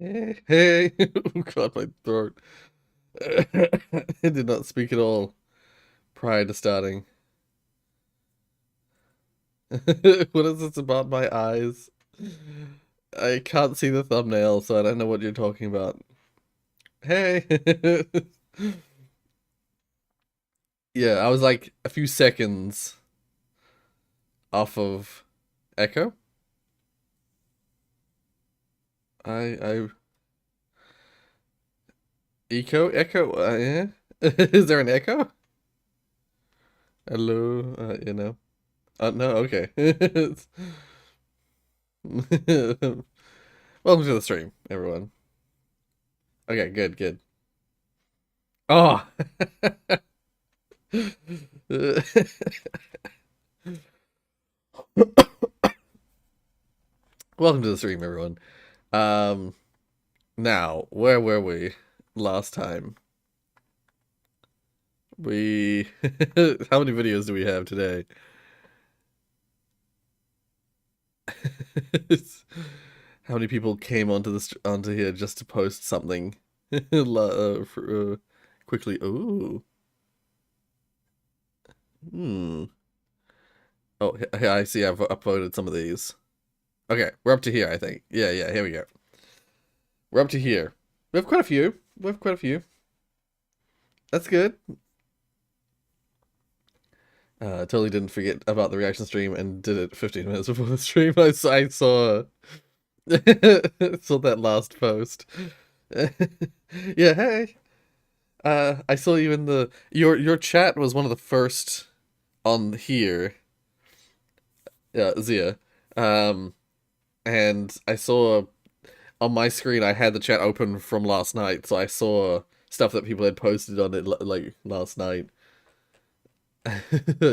Hey, hey. Oh God, my throat. I did not speak at all prior to starting. What is this about my eyes? I can't see the thumbnail, so I don't know what you're talking about. Hey. Yeah, I was like a few seconds off of echo. I echo. Yeah. Is there an echo? Hello. You know. No. Okay. Welcome to the stream, everyone. Okay, good, good. Oh. Welcome to the stream, everyone. Um, Now, where were we last time? We how many videos do we have today? How many people came onto here just to post something quickly? Ooh. Hmm. Oh, I see. I've uploaded some of these. Okay, we're up to here, I think. Yeah, yeah. Here we go. We're up to here. We have quite a few. We have quite a few. That's good. Totally didn't forget about the reaction stream and did it 15 minutes before the stream. I saw saw that last post. Yeah, hey. I saw you in the your chat was one of the first on here. Yeah, Zia. Um, and I saw on my screen I had the chat open from last night, so I saw stuff that people had posted on it like last night.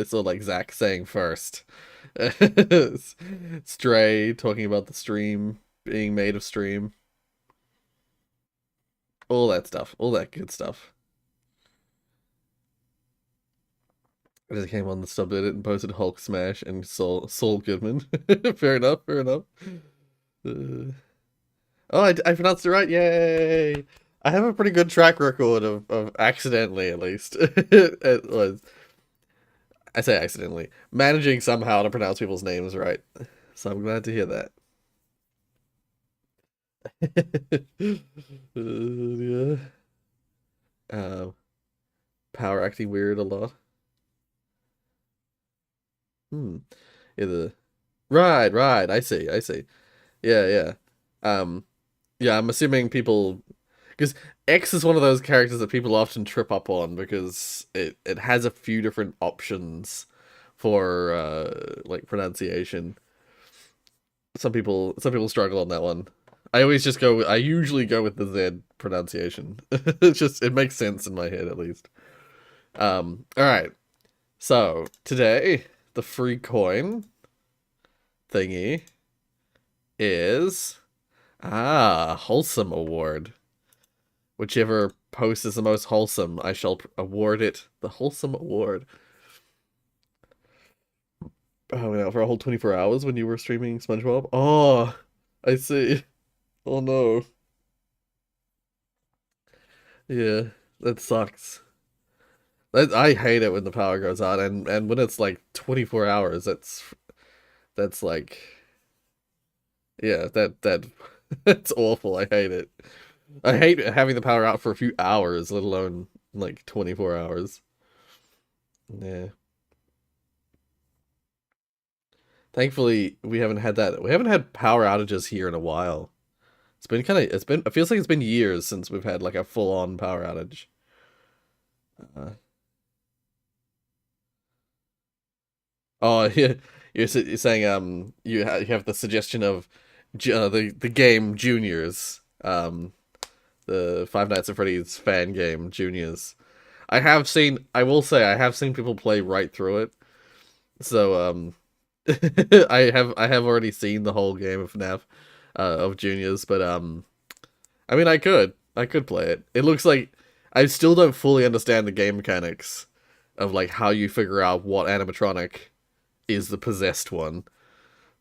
So like Zach saying first. Stray talking about the stream being made of stream. All that stuff. All that good stuff. I just came on the subreddit and posted Hulk Smash and Saul Goodman. Fair enough, fair enough. Uh, oh, I pronounced it right. Yay! I have a pretty good track record of accidentally, at least. It was, I say accidentally, managing somehow to pronounce people's names right. So I'm glad to hear that. Yeah. Um, Power acting weird a lot. Hmm. Yeah, right, right. I see, I see. Yeah, yeah. Um, yeah, I'm assuming people because X is one of those characters that people often trip up on because it has a few different options for like pronunciation. Some people struggle on that one. I usually go with the Z pronunciation. It makes sense in my head at least. All right. So, today the free coin thingy is wholesome award. Whichever post is the most wholesome, I shall award it the wholesome award. Oh, yeah, for a whole 24 hours when you were streaming SpongeBob? Oh, I see. Oh no. Yeah, that sucks. I hate it when the power goes out and when it's like 24 hours, that's like yeah, that that's awful. I hate it. I hate having the power out for a few hours, let alone like 24 hours. Yeah. Thankfully, we haven't had that. We haven't had power outages here in a while. It feels like it's been years since we've had like a full-on power outage. Uh, oh, yeah, you're saying you have the suggestion of the game Juniors, the Five Nights at Freddy's fan game Juniors. I will say I have seen people play right through it. So I have already seen the whole game of FNAF of Juniors, but I mean I could play it. It looks like I still don't fully understand the game mechanics of like how you figure out what animatronic is the possessed one.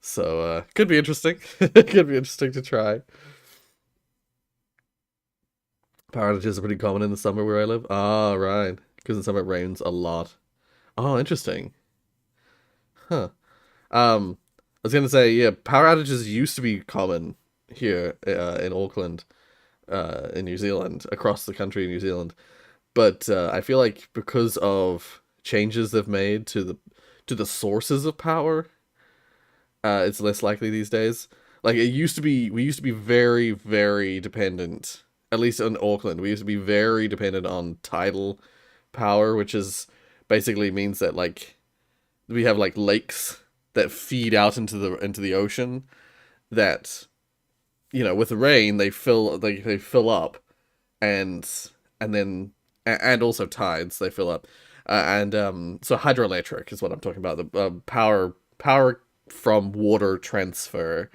So could be interesting. Could be interesting to try. Power outages are pretty common in the summer where I live. Ah, right. Because in summer it rains a lot. Oh, interesting. Huh. I was gonna say, yeah, power outages used to be common here in Auckland, in New Zealand, across the country in New Zealand. But I feel like because of changes they've made to the sources of power, it's less likely these days. Like it used to be, we used to be very, very dependent. At least in Auckland, we used to be very dependent on tidal power, which is basically means that like we have like lakes that feed out into the ocean that with the rain they fill up and then and also tides they fill up and so hydroelectric is what I'm talking about, the power from water transfer.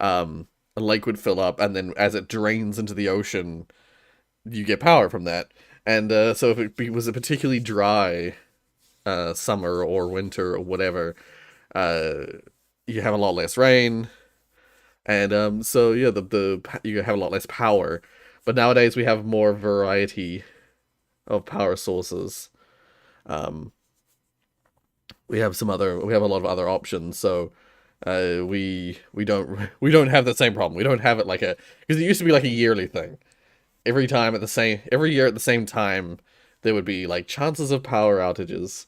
A lake would fill up, and then as it drains into the ocean you get power from that. And so if it was a particularly dry summer or winter or whatever, uh, you have a lot less rain, and so yeah, the you have a lot less power. But nowadays we have more variety of power sources. Um, we have a lot of other options. So we don't have the same problem. We don't have it like a because it used to be like a yearly thing. Every year at the same time there would be like chances of power outages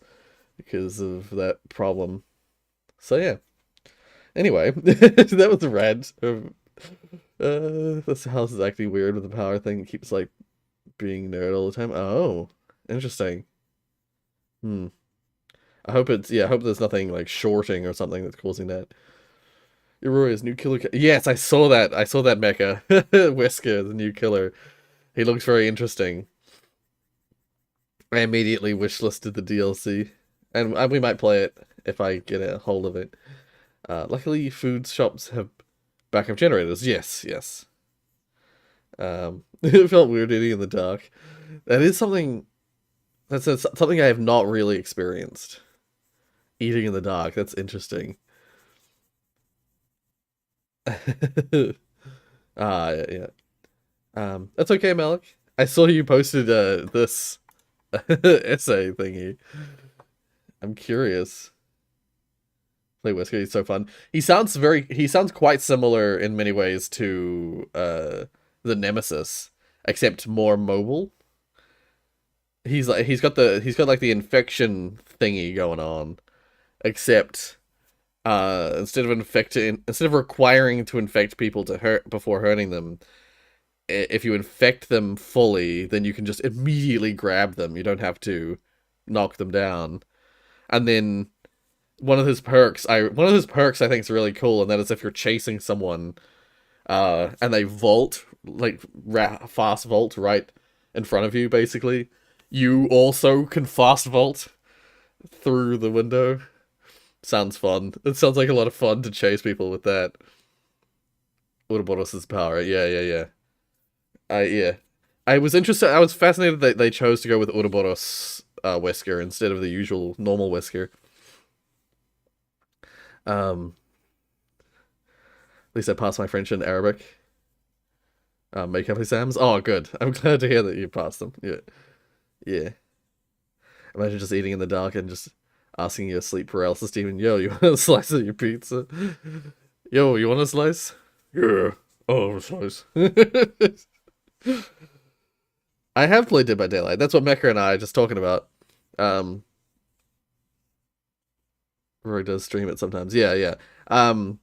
because of that problem. So yeah. Anyway, that was a rant. This house is acting weird with the power thing. It keeps like being nerd all the time. Oh, interesting. Hmm. I hope there's nothing like shorting or something that's causing that. Rorius, new killer. Yes, I saw that. I saw that mecha. Wesker, the new killer. He looks very interesting. I immediately wishlisted the DLC, and we might play it if I get a hold of it. Luckily, food shops have backup generators. Yes, yes. It felt weird eating in the dark. That is something something I have not really experienced. Eating in the dark. That's interesting. Yeah, yeah. That's okay, Malik. I saw you posted this essay thingy. I'm curious. Play Whisker, he's so fun. He sounds quite similar in many ways to the Nemesis, except more mobile. He's got like the infection thingy going on, except instead of requiring to infect people to hurt before hurting them, if you infect them fully, then you can just immediately grab them. You don't have to knock them down. And then one of his perks I think is really cool, and that is if you're chasing someone, and they vault like fast vault right in front of you, basically, you also can fast vault through the window. Sounds fun. It sounds like a lot of fun to chase people with that. Ouroboros' power. Yeah, yeah, yeah. Yeah. I was interested. I was fascinated that they chose to go with Ouroboros Wesker instead of the usual normal Wesker. Um, at least I passed my French and Arabic makeup exams. Oh, good. I'm glad to hear that you passed them. Yeah, yeah. Imagine just eating in the dark and just asking your sleep paralysis demon, "Yo, you want a slice of your pizza? Yo, you want a slice? Yeah. Oh, a slice." I have played Dead by Daylight. That's what Mecha and I are just talking about. Um, Roy does stream it sometimes. Yeah, yeah. I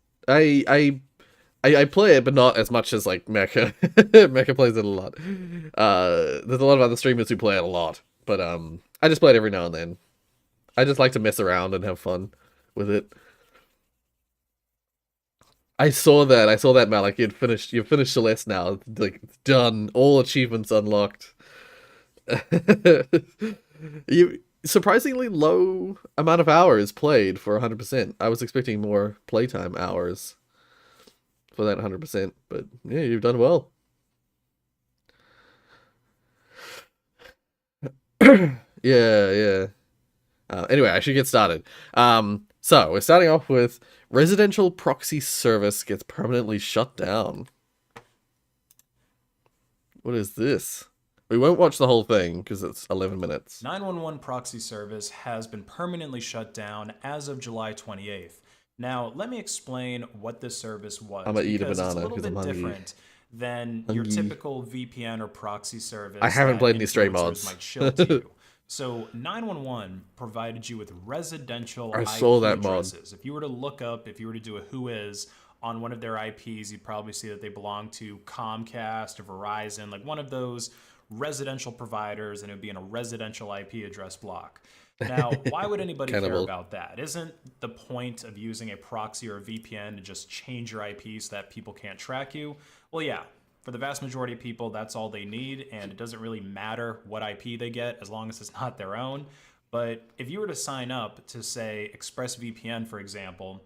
I play it, but not as much as like Mecha. Mecha plays it a lot. There's a lot of other streamers who play it a lot, but I just play it every now and then. I just like to mess around and have fun with it. I saw that. I saw that, Malik. You finished Celeste now. Like done. All achievements unlocked. You surprisingly low amount of hours played for 100%. I was expecting more playtime hours for that 100%, but yeah, you've done well. Yeah, yeah. Anyway, I should get started. So we're starting off with residential proxy service gets permanently shut down. What is this? We won't watch the whole thing because it's 11 minutes. 911 proxy service has been permanently shut down as of July 28th. Now, let me explain what this service I'm was gonna eat a because it's a banana little because I'm bit hungry. different than your Hungry. typical VPN or proxy I service haven't that played any stray influencers mods. might shill to you. So, 911 provided you with residential I saw IP that mod. addresses. If you were to look up, if you were to do a whois on one of their IPs, you'd probably see that they belong to Comcast or Verizon, like one of those residential providers, and it would be in a residential IP address block. Now, why would anybody care Cannibal. about that? Isn't the point of using a proxy or a VPN to just change your IP so that people can't track you? Well, yeah, for the vast majority of people, that's all they need, and it doesn't really matter what IP they get as long as it's not their own. But if you were to sign up to, say, ExpressVPN, for example,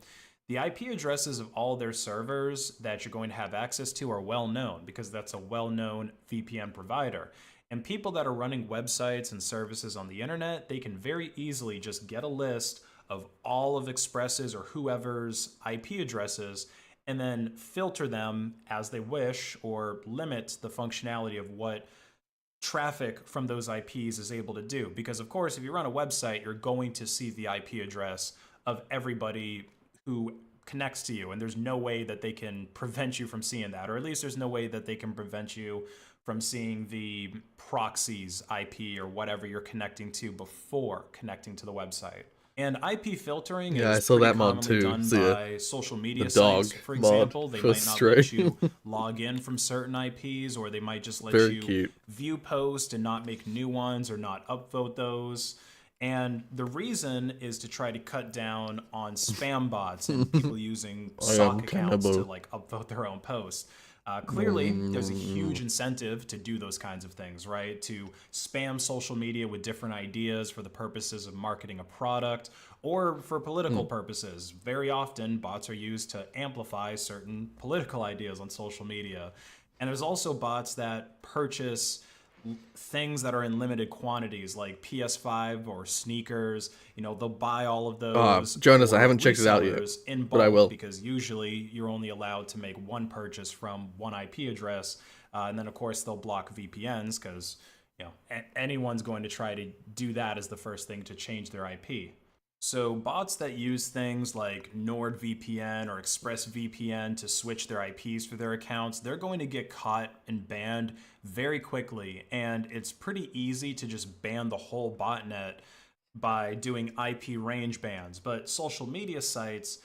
the IP addresses of all their servers that you're going to have access to are well known because that's a well known VPN provider. And people that are running websites and services on the internet, they can very easily just get a list of all of Express's or whoever's IP addresses and then filter them as they wish or limit the functionality of what traffic from those IPs is able to do. Because, of course, if you run a website, you're going to see the IP address of everybody who connects to you. And there's no way that they can prevent you from seeing that. Or at least there's no way that they can prevent you from seeing the proxy's IP or whatever you're connecting to before connecting to the website. And IP filtering Yeah, I is saw pretty that mod commonly too. done See ya. by social The media sites. dog For mod example, they for might not Stray. let you log in from certain IPs, or they might just let Very you cute. view posts and not make new ones or not upvote those. And the reason is to try to cut down on spam bots and people using I am sock accounts to cannibal. like upvote their own posts. Clearly, there's a huge incentive to do those kinds of things, right? To spam social media with different ideas for the purposes of marketing a product or for political purposes. Very often, bots are used to amplify certain political ideas on social media. And there's also bots that purchase things that are in limited quantities like PS5 or sneakers. They'll buy all of those Jonas, I for haven't checked it out yet, resellers in but I bulk will. because usually you're only allowed to make one purchase from one IP address. And then, of course, they'll block VPNs because anyone's going to try to do that as the first thing to change their IP. So bots that use things like NordVPN or ExpressVPN to switch their IPs for their accounts, they're going to get caught and banned very quickly. And it's pretty easy to just ban the whole botnet by doing IP range bans. But social media sites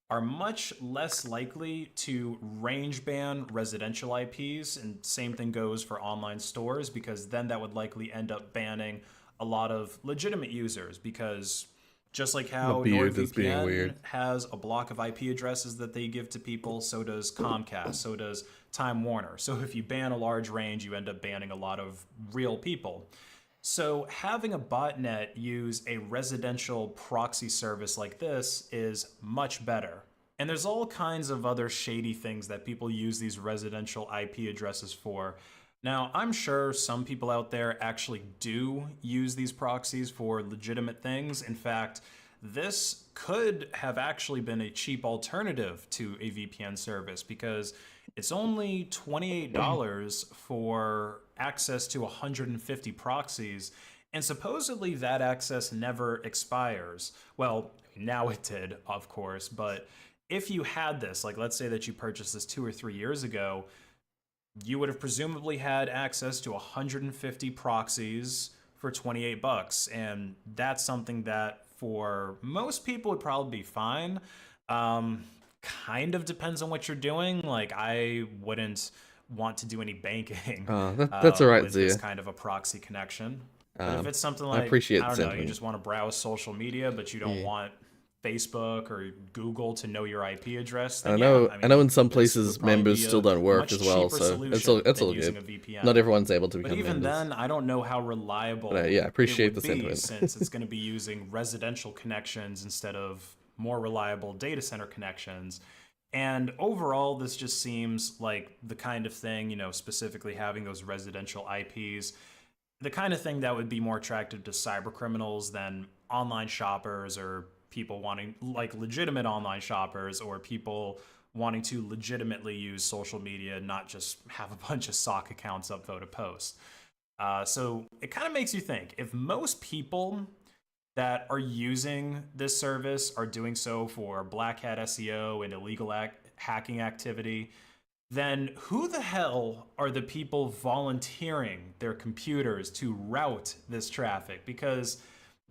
are much less likely to range ban residential IPs. And same thing goes for online stores because then that would likely end up banning a lot of legitimate users because just like My how beard is being NordVPN weird. has a block of IP addresses that they give to people, so does Comcast, so does Time Warner. So if you ban a large range, you end up banning a lot of real people. So having a botnet use a residential proxy service like this is much better. And there's all kinds of other shady things that people use these residential IP addresses for. Now, I'm sure some people out there actually do use these proxies for legitimate things. In fact, this could have actually been a cheap alternative to a VPN service because it's only $28 for access to 150 proxies, and supposedly that access never expires. Well, now it did, of course, but if you had this, like let's say that you purchased this 2 or 3 years ago, you would have presumably had access to 150 proxies for 28 bucks, and that's something that for most people would probably be fine. Um, Kind of depends on what you're doing. Like I wouldn't want to do any banking That's alright, with this Zia. kind of a proxy connection. But if Um, it's something I like, appreciate I the don't know, you sentiment. just want to browse social media, but you don't Yeah. want Facebook or Google to know your IP address, And then yeah, I I know mean, in some this would places probably members be still a don't work much as well, cheaper so solution it's than all using good. a VPN. Not everyone's able to But become even members. then, I don't know how But reliable yeah, I it appreciate would the be sentiment. since it's going to be using residential connections instead of more reliable data center connections. And overall, this just seems like the kind of thing, specifically having those residential IPs, the kind of thing that would be more attractive to cyber criminals than online shoppers or people wanting, like legitimate online shoppers or people wanting to legitimately use social media, not just have a bunch of sock accounts upvote a post. So it kind of makes you think if most people that are using this service are doing so for black hat SEO and illegal hacking activity, then who the hell are the people volunteering their computers to route this traffic? Because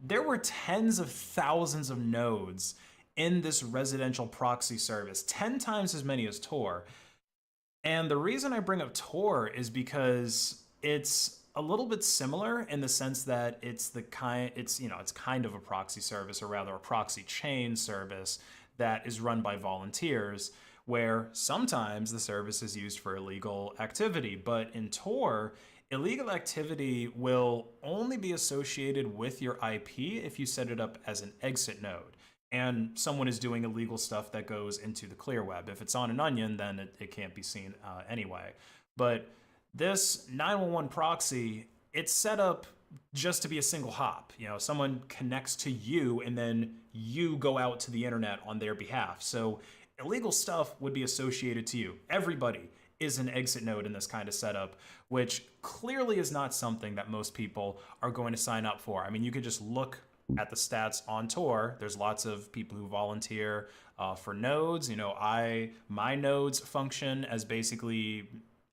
there were tens of thousands of nodes in this residential proxy service, 10 times as many as Tor. And the reason I bring up Tor is because it's a little bit similar in the sense that it's kind of a proxy service, or rather a proxy chain service that is run by volunteers, where sometimes the service is used for illegal activity. But in Tor, illegal activity will only be associated with your IP if you set it up as an exit node and someone is doing illegal stuff that goes into the clear web. If it's on an onion, then it can't be seen anyway. But this 911 proxy, it's set up just to be a single hop. You know, someone connects to you and then you go out to the internet on their behalf. So illegal stuff would be associated to you. Everybody is an exit node in this kind of setup, which clearly is not something that most people are going to sign up for. I mean, you could just look at the stats on Tor. There's lots of people who volunteer for nodes. You know, my nodes function as basically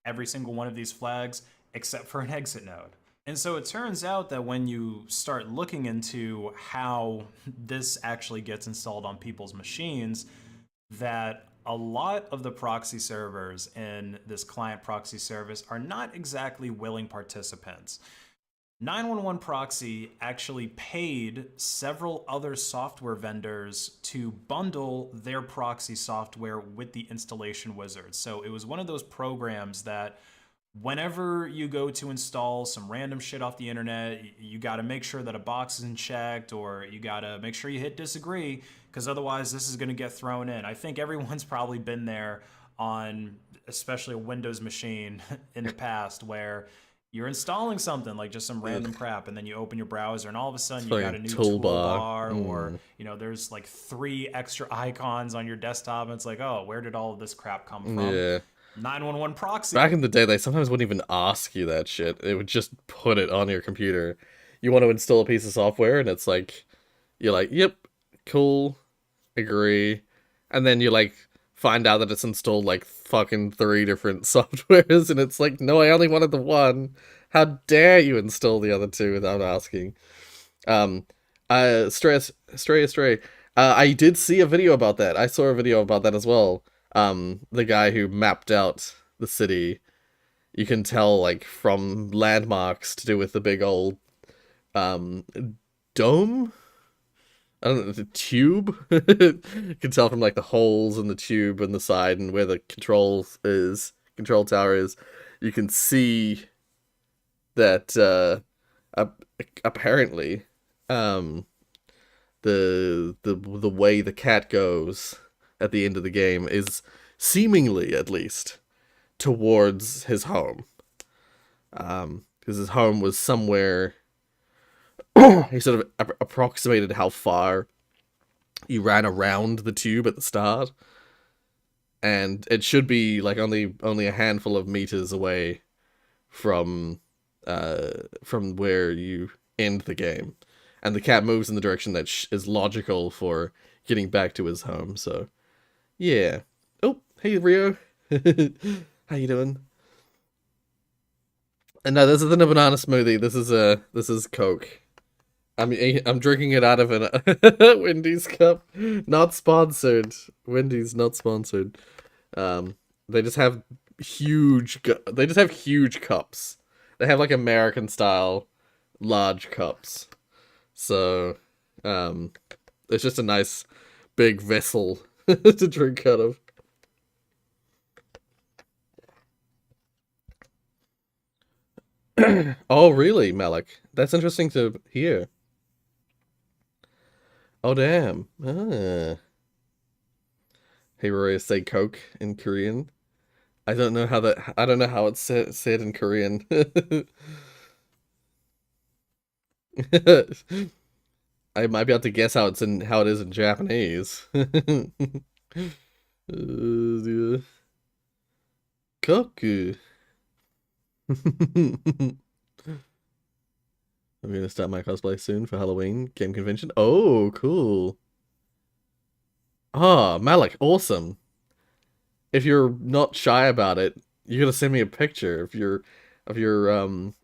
every single one of these flags except for an exit node. And so it turns out that when you start looking into how this actually gets installed on people's machines, that a lot of the proxy servers in this client proxy service are not exactly willing participants. 911 Proxy actually paid several other software vendors to bundle their proxy software with the installation wizard. So it was one of those programs that whenever you go to install some random shit off the internet, you got to make sure that a box isn't checked, or you got to make sure you hit disagree, because otherwise this is going to get thrown in. I think everyone's probably been there on especially a Windows machine in the past where you're installing something like just some random crap, and then you open your browser and all of a sudden you got a new toolbar, or you know, there's like 3 extra icons on your desktop, and it's like, oh, where did all of this crap come from? Yeah. 911 proxy. Back in the day, they sometimes wouldn't even ask you that shit. It would just put it on your computer. You want to install a piece of software, and it's like, you're like, yep, cool, agree. And then you like find out that it's installed like fucking 3 different softwares, and it's like, no, I only wanted the one. How dare you install the other 2 without asking? Stray. I did see a video about that. I saw a video about that as well. The guy who mapped out the city, you can tell like from landmarks to do with the big old dome. I don't know, the tube. You can tell from like the holes in the tube and the side and where the control tower is. You can see that apparently the way the cat goes at the end of the game is seemingly, at least, towards his home. Because his home was somewhere. He sort of approximated how far you ran around the tube at the start, and it should be like only a handful of meters away from where you end the game, and the cat moves in the direction that is logical for getting back to his home. So, yeah. Oh, hey Rio, how you doing? And no, this isn't a banana smoothie. This is Coke. I'm drinking it out of a Wendy's cup. Not sponsored. Wendy's not sponsored. They just have huge cups. They have like American style large cups. So, it's just a nice big vessel to drink out of. Oh, really, Malik? That's interesting to hear. Oh, damn. Ah. Hey, Rorius, say Coke in Korean. I don't know how it's said in Korean. I might be able to guess how it is in Japanese. Koku. I'm gonna start my cosplay soon for Halloween game convention. Oh, cool. Oh, Malik, awesome. If you're not shy about it, you gotta send me a picture of your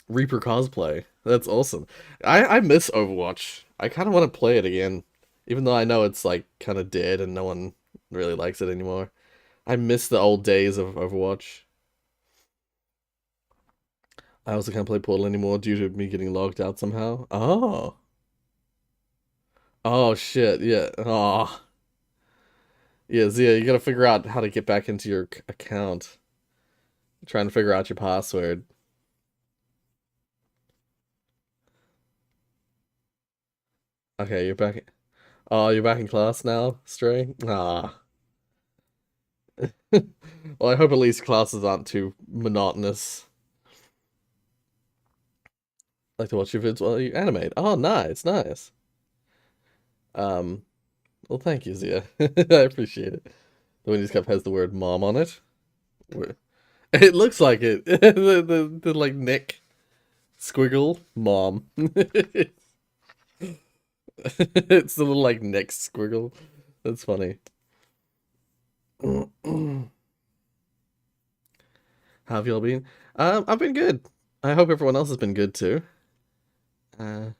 Reaper cosplay. That's awesome. I miss Overwatch. I kind of want to play it again, even though I know it's like kind of dead and no one really likes it anymore. I miss the old days of Overwatch. I also can't play Portal anymore due to me getting logged out somehow. Oh. Oh shit, yeah. Oh. Yeah, Zia, you gotta figure out how to get back into your account. Trying to figure out your password. Okay, you're back. Oh, you're back in class now, Stray? Ah. Well, I hope at least classes aren't too monotonous. Like to watch your vids while you animate. Oh, nice, nice. Um, well, thank you, Zia. I appreciate it. The Winnie's Cup has the word mom on it. It looks like it. The like neck squiggle, mom. It's the little like neck squiggle. That's funny. How have y'all been? I've been good. I hope everyone else has been good too. Uh,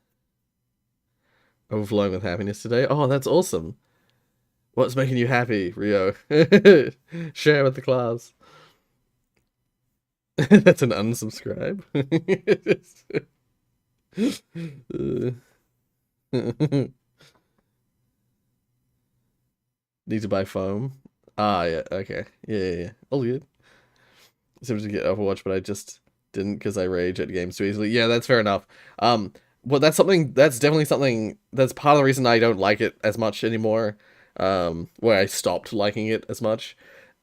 Overflowing with happiness today. Oh, that's awesome. What's making you happy, Rio? Share with the class. That's an unsubscribe. Need to buy foam. Ah, yeah, okay. Yeah. All good. Seems to get Overwatch, but I just didn't because I rage at games too easily. Yeah, that's fair enough. Well, that's definitely something that's part of the reason I don't like it as much anymore. Where I stopped liking it as much.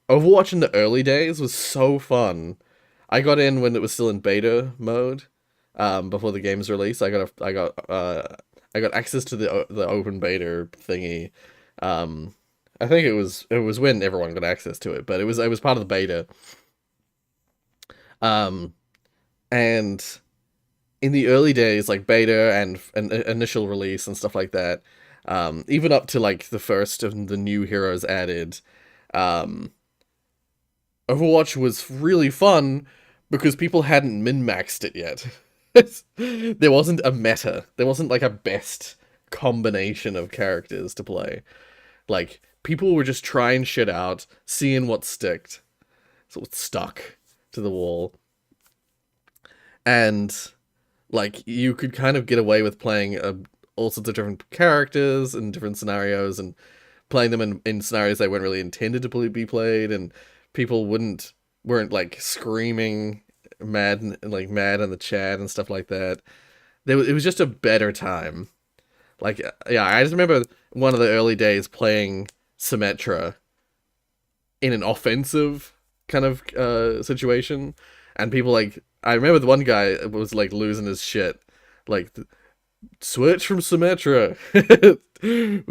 Overwatch in the early days was so fun. I got in when it was still in beta mode. Before the game's release, I got access to the open beta thingy. Um, I think it was when everyone got access to it, but it was part of the beta. Um, and in the early days, like beta and initial release and stuff like that, even up to like the first of the new heroes added, um, Overwatch was really fun because people hadn't min-maxed it yet. There wasn't a meta. There wasn't like a best combination of characters to play. Like people were just trying shit out, seeing what sticked, so it stuck to the wall, and like you could kind of get away with playing all sorts of different characters and different scenarios and playing them in scenarios they weren't really intended to be played, and people weren't like screaming mad in the chat and stuff like that. It was just a better time. Like yeah, I just remember one of the early days playing Symmetra in an offensive kind of situation, and people like I remember the one guy was like losing his shit, like switch from Symmetra.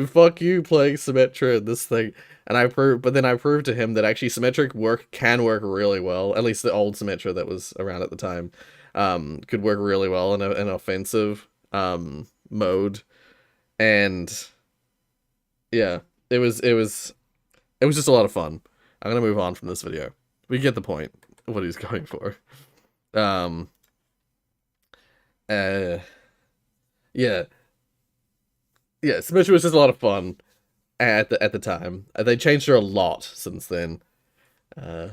Fuck you playing Symmetra in this thing. And but then I proved to him that actually Symmetric can work really well. At least the old Symmetra that was around at the time, could work really well in an offensive mode. And yeah, it was just a lot of fun. I'm gonna move on from this video. We get the point of what he's going for. Um, uh, yeah, yeah. Symmetra was just a lot of fun at the time. They changed her a lot since then. Uh,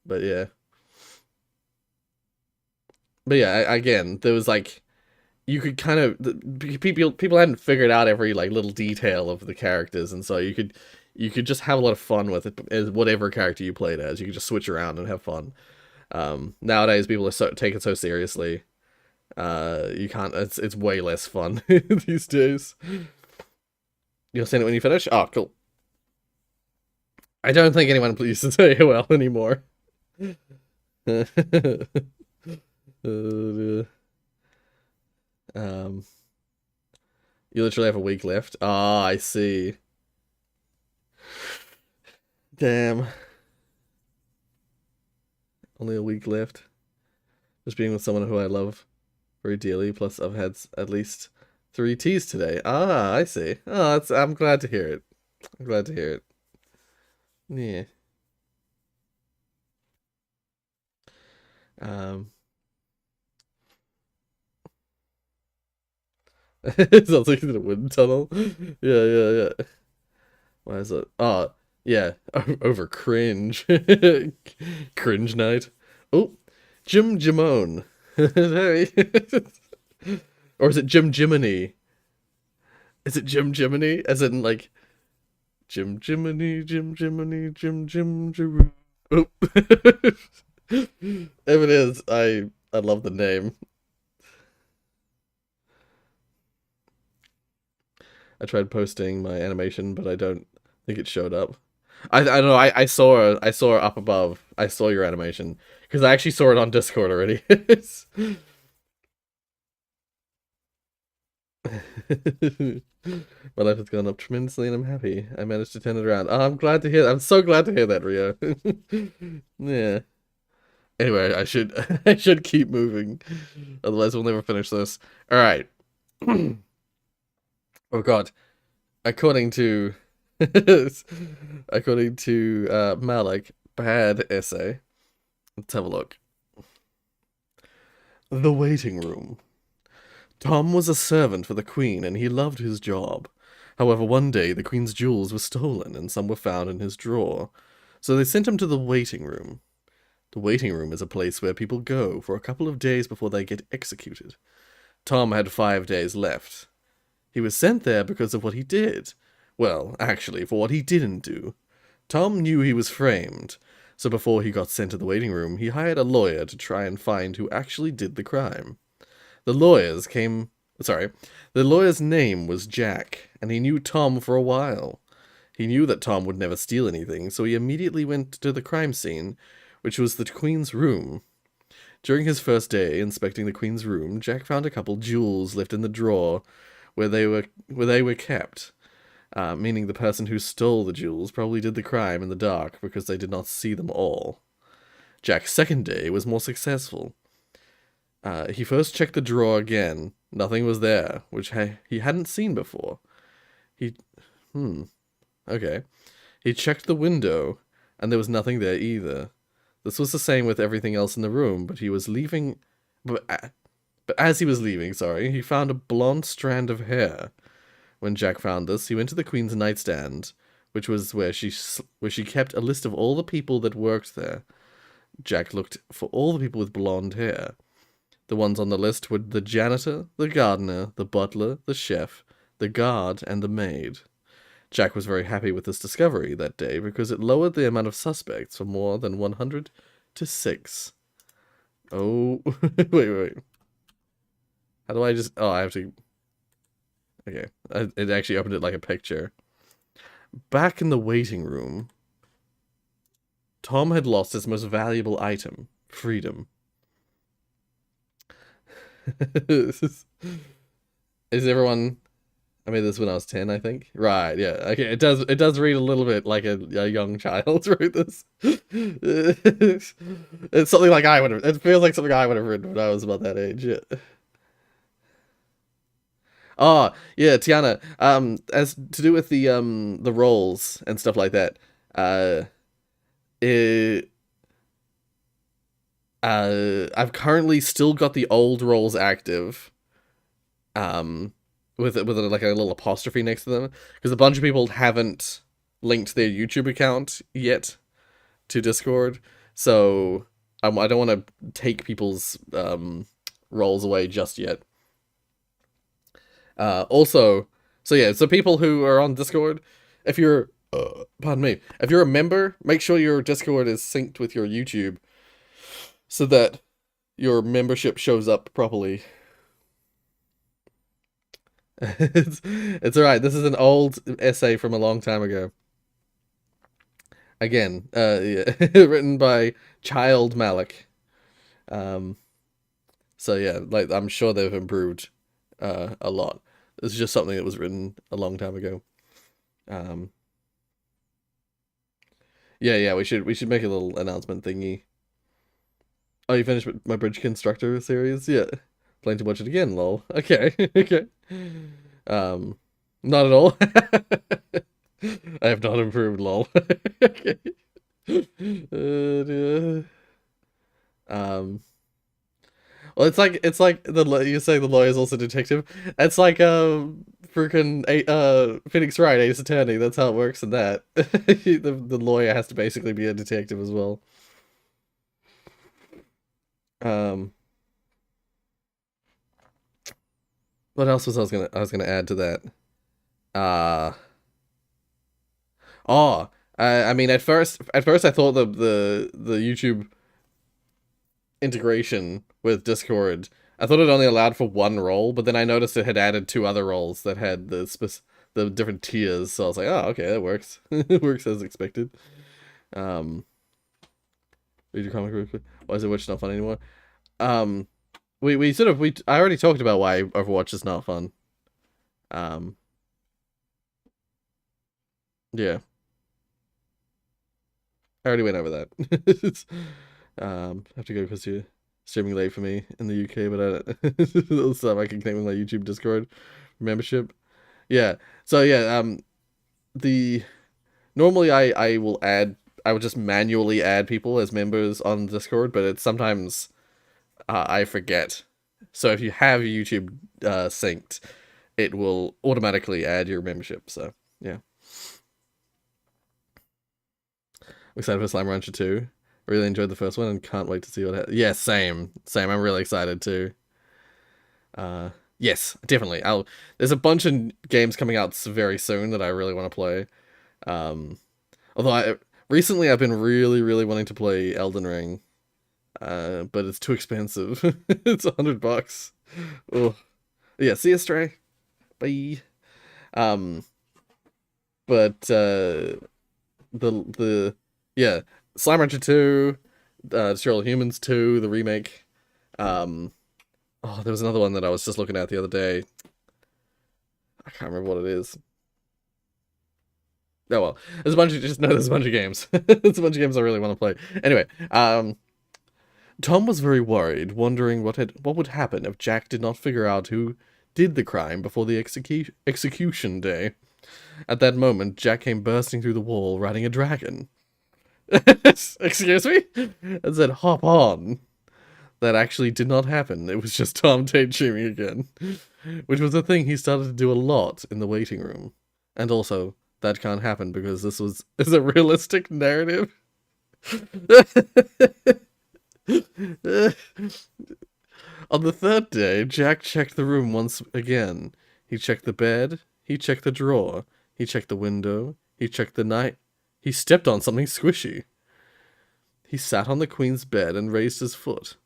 but yeah, again, there was like you could kind of people hadn't figured out every like little detail of the characters, and so you could just have a lot of fun with it as whatever character you played as. You could just switch around and have fun. Nowadays, people are take it so seriously. You can't. It's way less fun these days. You'll send it when you finish. Oh, cool. I don't think anyone uses AOL anymore. um, you literally have a week left. Ah, I see. Damn. Only a week left. Just being with someone who I love. very dearly. Plus, I've had at least 3 teas today. Ah, I see. Oh, I'm glad to hear it. I'm glad to hear it. Yeah. Um, it sounds like in a wind tunnel. Yeah, yeah, yeah. Why is it? Oh, yeah. Over cringe. Cringe night. Oh, Jim Jimone. Hey. Or is it Jim Jiminy? Is it Jim Jiminy? As in, like, Jim Jiminy, Jim Jiminy, Jim Jim Jim. Oh. If it is, I love the name. I tried posting my animation, but I don't think it showed up. I don't know. I saw it up above. I saw your animation because I actually saw it on Discord already. My life has gone up tremendously, and I'm happy. I managed to turn it around. Oh, I'm glad to hear. I'm so glad to hear that, Rio. Yeah. Anyway, I should I should keep moving, otherwise we'll never finish this. All right. Oh God. According to according to Malik, bad essay. Let's have a look. The waiting room. Tom was a servant for the Queen, and he loved his job. However, one day the Queen's jewels were stolen, and some were found in his drawer. So they sent him to the waiting room. The waiting room is a place where people go for a couple of days before they get executed. Tom had 5 days left. He was sent there because of what he did. Well, actually, for what he didn't do. Tom knew he was framed, so before he got sent to the waiting room, he hired a lawyer to try and find who actually did the crime. The lawyers came... Sorry. The lawyer's name was Jack, and he knew Tom for a while. He knew that Tom would never steal anything, so he immediately went to the crime scene, which was the Queen's room. During his first day inspecting the Queen's room, Jack found a couple jewels left in the drawer where they were kept. Meaning the person who stole the jewels probably did the crime in the dark because they did not see them all. Jack's second day was more successful. He first checked the drawer again. Nothing was there, which he hadn't seen before. Okay. He checked the window, and there was nothing there either. This was the same with everything else in the room, but he was leaving... But as he was leaving, he found a blonde strand of hair. When Jack found this, he went to the Queen's nightstand, which was where she kept a list of all the people that worked there. Jack looked for all the people with blonde hair. The ones on the list were the janitor, the gardener, the butler, the chef, the guard, and the maid. Jack was very happy with this discovery that day because it lowered the amount of suspects from more than 100 to 6. Oh, wait. How do I just... Oh, I have to... Okay, it actually opened it like a picture. Back in the waiting room, Tom had lost his most valuable item, freedom. Is everyone... I made this when I was 10, I think. Right, yeah. Okay, it does read a little bit like a young child wrote this. It's something like I would have... It feels like something I would have written when I was about that age, yeah. Oh, yeah, Tiana. As to do with the roles and stuff like that. It, I've currently still got the old roles active. With like a little apostrophe next to them because a bunch of people haven't linked their YouTube account yet to Discord, so I don't want to take people's roles away just yet. Also, so people who are on Discord, if you're, pardon me, if you're a member, make sure your Discord is synced with your YouTube so that your membership shows up properly. It's all right. This is an old essay from a long time ago. Again, yeah, written by Child Malik. So yeah, like I'm sure they've improved a lot. This is just something that was written a long time ago. Yeah, we should make a little announcement thingy. Oh, you finished with my Bridge Constructor series? Yeah. Planning to watch it again, lol. Okay, okay. Not at all. I have not improved, lol. Okay. Dear. Well, it's like you say the lawyer's also detective. It's like freaking Phoenix Wright, Ace Attorney. That's how it works in that. The lawyer has to basically be a detective as well. What else was I was gonna add to that? Uh oh, I mean, at first I thought the YouTube integration with Discord, I thought it only allowed for one role, but then I noticed it had added two other roles that had the different tiers. So I was like, oh, okay, that works. It works as expected. Read your comic book. Why is Overwatch not fun anymore? I already talked about why Overwatch is not fun. Yeah, I already went over that. I have to go because you're streaming late for me in the UK, but I can connect with my YouTube Discord membership. Yeah. So yeah, the normally I will just manually add people as members on Discord, but it's sometimes I forget. So if you have YouTube synced, it will automatically add your membership. So yeah. I'm excited for Slime Rancher 2. Really enjoyed the first one and can't wait to see what happens. Yeah, same. I'm really excited too. Yes, definitely. There's a bunch of games coming out very soon that I really want to play. Although recently I've been really wanting to play Elden Ring. But it's too expensive. It's $100. Oh. Yeah, see you, Stray. Bye. But yeah, Slime Rancher 2, Serial Humans 2, the remake. Oh, there was another one that I was just looking at the other day. I can't remember what it is. Oh well, there's a bunch of games. There's a bunch of games I really want to play. Anyway, Tom was very worried, wondering what would happen if Jack did not figure out who did the crime before the execution day. At that moment, Jack came bursting through the wall, riding a dragon. Excuse me? And said, "Hop on." That actually did not happen. It was just Tom daydreaming again. Which was a thing he started to do a lot in the waiting room. And also, that can't happen because this is a realistic narrative. On the third day, Jack checked the room once again. He checked the bed, he checked the drawer, he checked the window, he checked the night. He stepped on something squishy. He sat on the queen's bed and raised his foot.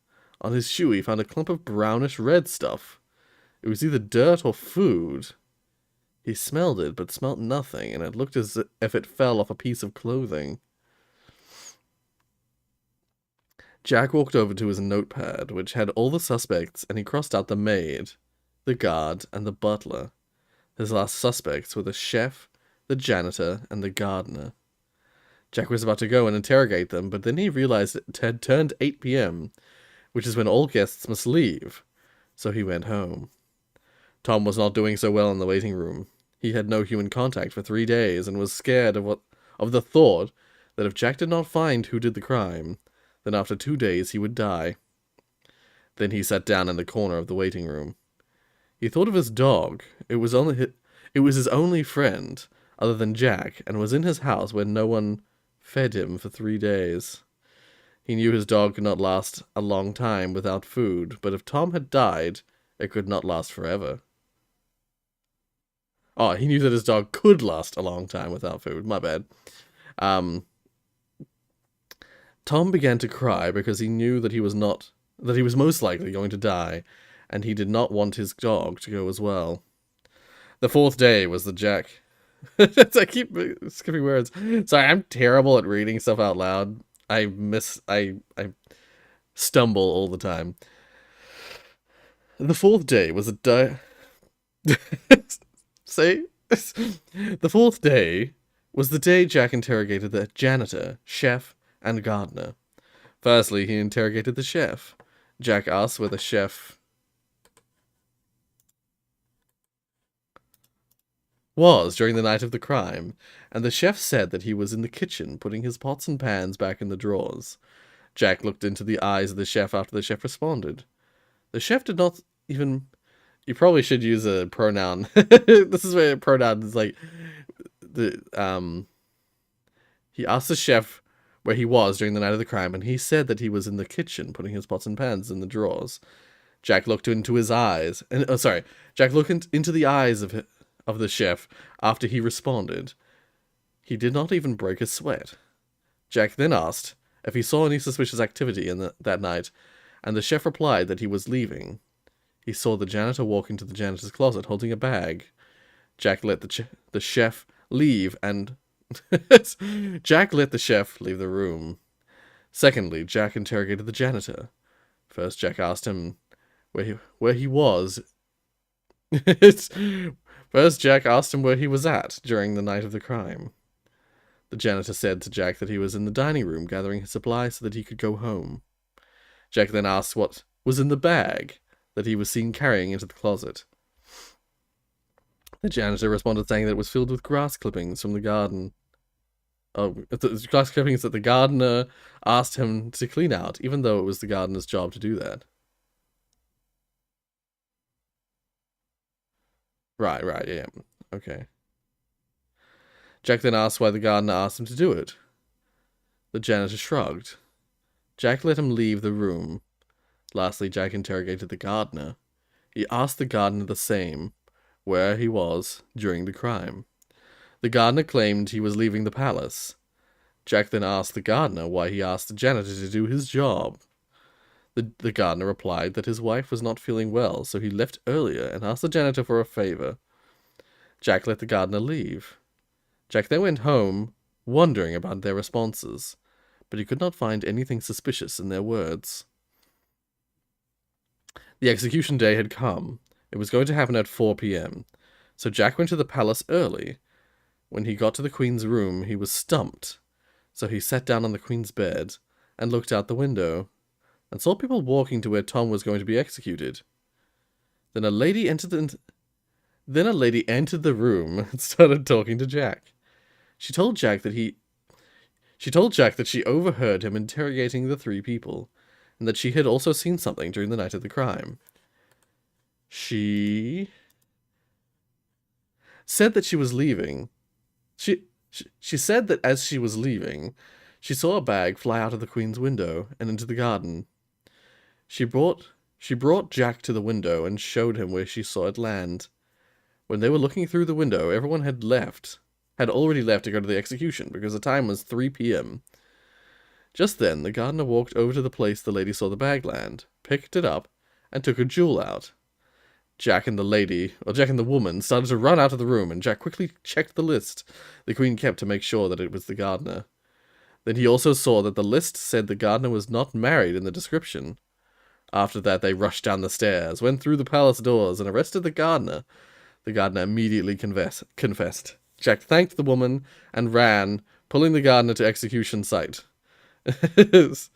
On his shoe he found a clump of brownish red stuff. It was either dirt or food. He smelled it, but smelt nothing, and it looked as if it fell off a piece of clothing. Jack walked over to his notepad, which had all the suspects, and he crossed out the maid, the guard, and the butler. His last suspects were the chef, the janitor, and the gardener. Jack was about to go and interrogate them, but then he realized it had turned 8 p.m., which is when all guests must leave, so he went home. Tom was not doing so well in the waiting room. He had no human contact for 3 days and was scared of the thought that if Jack did not find who did the crime, then after 2 days he would die. Then he sat down in the corner of the waiting room. He thought of his dog. It was his only friend, other than Jack, and was in his house where no one fed him for 3 days. He knew his dog could not last a long time without food, but if Tom had died, it could not last forever. Oh, he knew that his dog could last a long time without food. My bad. Tom began to cry because he knew that he was most likely going to die, and he did not want his dog to go as well. The fourth day was the Jack. I keep skipping words. Sorry, I'm terrible at reading stuff out loud. I stumble all the time. The fourth day was See? The fourth day was the day Jack interrogated the janitor, chef, and gardener. Firstly, he interrogated the chef. Jack asked where the chef was during the night of the crime, and the chef said that he was in the kitchen putting his pots and pans back in the drawers. Jack looked into the eyes of the chef after the chef responded. The chef did not even... You probably should use a pronoun. This is where a pronoun is like... He asked the chef where he was during the night of the crime, and he said that he was in the kitchen putting his pots and pans in the drawers. Jack looked into his eyes, and Jack looked into the eyes of the chef after he responded. He did not even break a sweat. Jack then asked if he saw any suspicious activity that night, and the chef replied that he was leaving. He saw the janitor walk into the janitor's closet holding a bag. Jack let the chef leave, and Jack let the chef leave the room. Secondly, Jack interrogated the janitor. First, Jack asked him where he was. First, Jack asked him where he was at during the night of the crime. The janitor said to Jack that he was in the dining room gathering his supplies so that he could go home. Jack then asked what was in the bag that he was seen carrying into the closet. The janitor responded saying that it was filled with grass clippings from the garden. Oh, the grass clippings that the gardener asked him to clean out, even though it was the gardener's job to do that. Right, yeah. Okay. Jack then asked why the gardener asked him to do it. The janitor shrugged. Jack let him leave the room. Lastly, Jack interrogated the gardener. He asked the gardener the same, where he was during the crime. The gardener claimed he was leaving the palace. Jack then asked the gardener why he asked the janitor to do his job. The gardener replied that his wife was not feeling well, so he left earlier and asked the janitor for a favor. Jack let the gardener leave. Jack then went home, wondering about their responses, but he could not find anything suspicious in their words. The execution day had come. It was going to happen at 4 p.m., so Jack went to the palace early. When he got to the Queen's room, he was stumped, so he sat down on the Queen's bed and looked out the window and saw people walking to where Tom was going to be executed. Then a lady entered the room and started talking to Jack. She told Jack that she overheard him interrogating the three people, and that she had also seen something during the night of the crime. She said that she was leaving. She said that as she was leaving, she saw a bag fly out of the Queen's window and into the garden. She brought Jack to the window and showed him where she saw it land. When they were looking through the window, everyone had already left to go to the execution because the time was 3 p.m. Just then, the gardener walked over to the place the lady saw the bag land, picked it up, and took a jewel out. Jack and the woman started to run out of the room, and Jack quickly checked the list the Queen kept to make sure that it was the gardener. Then he also saw that the list said the gardener was not married in the description. After that, they rushed down the stairs, went through the palace doors, and arrested the gardener. The gardener immediately confessed. Jack thanked the woman and ran, pulling the gardener to execution site. It was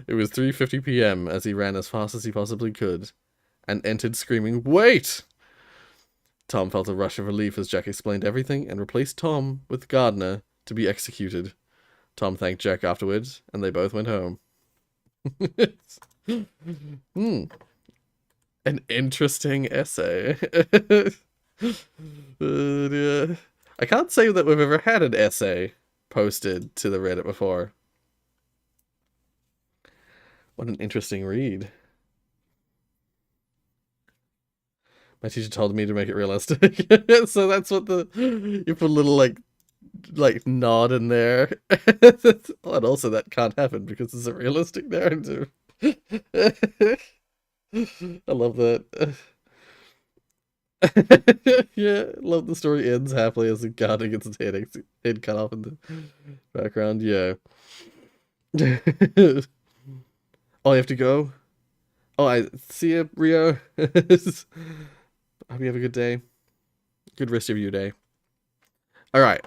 3:50 p.m. as he ran as fast as he possibly could, and entered screaming, "Wait!" Tom felt a rush of relief as Jack explained everything and replaced Tom with the gardener to be executed. Tom thanked Jack afterwards, and they both went home. An interesting essay. I can't say that we've ever had an essay posted to the Reddit before. What an interesting read. My teacher told me to make it realistic. So that's what you put a little like nod in there. And also that can't happen because it's a realistic narrative. I love that. Yeah, love the story ends happily as the gardener gets his head cut off in the background. Yeah. Oh, you have to go? Oh, I see you, Rio. Hope you have a good day. Good rest of your day. Alright.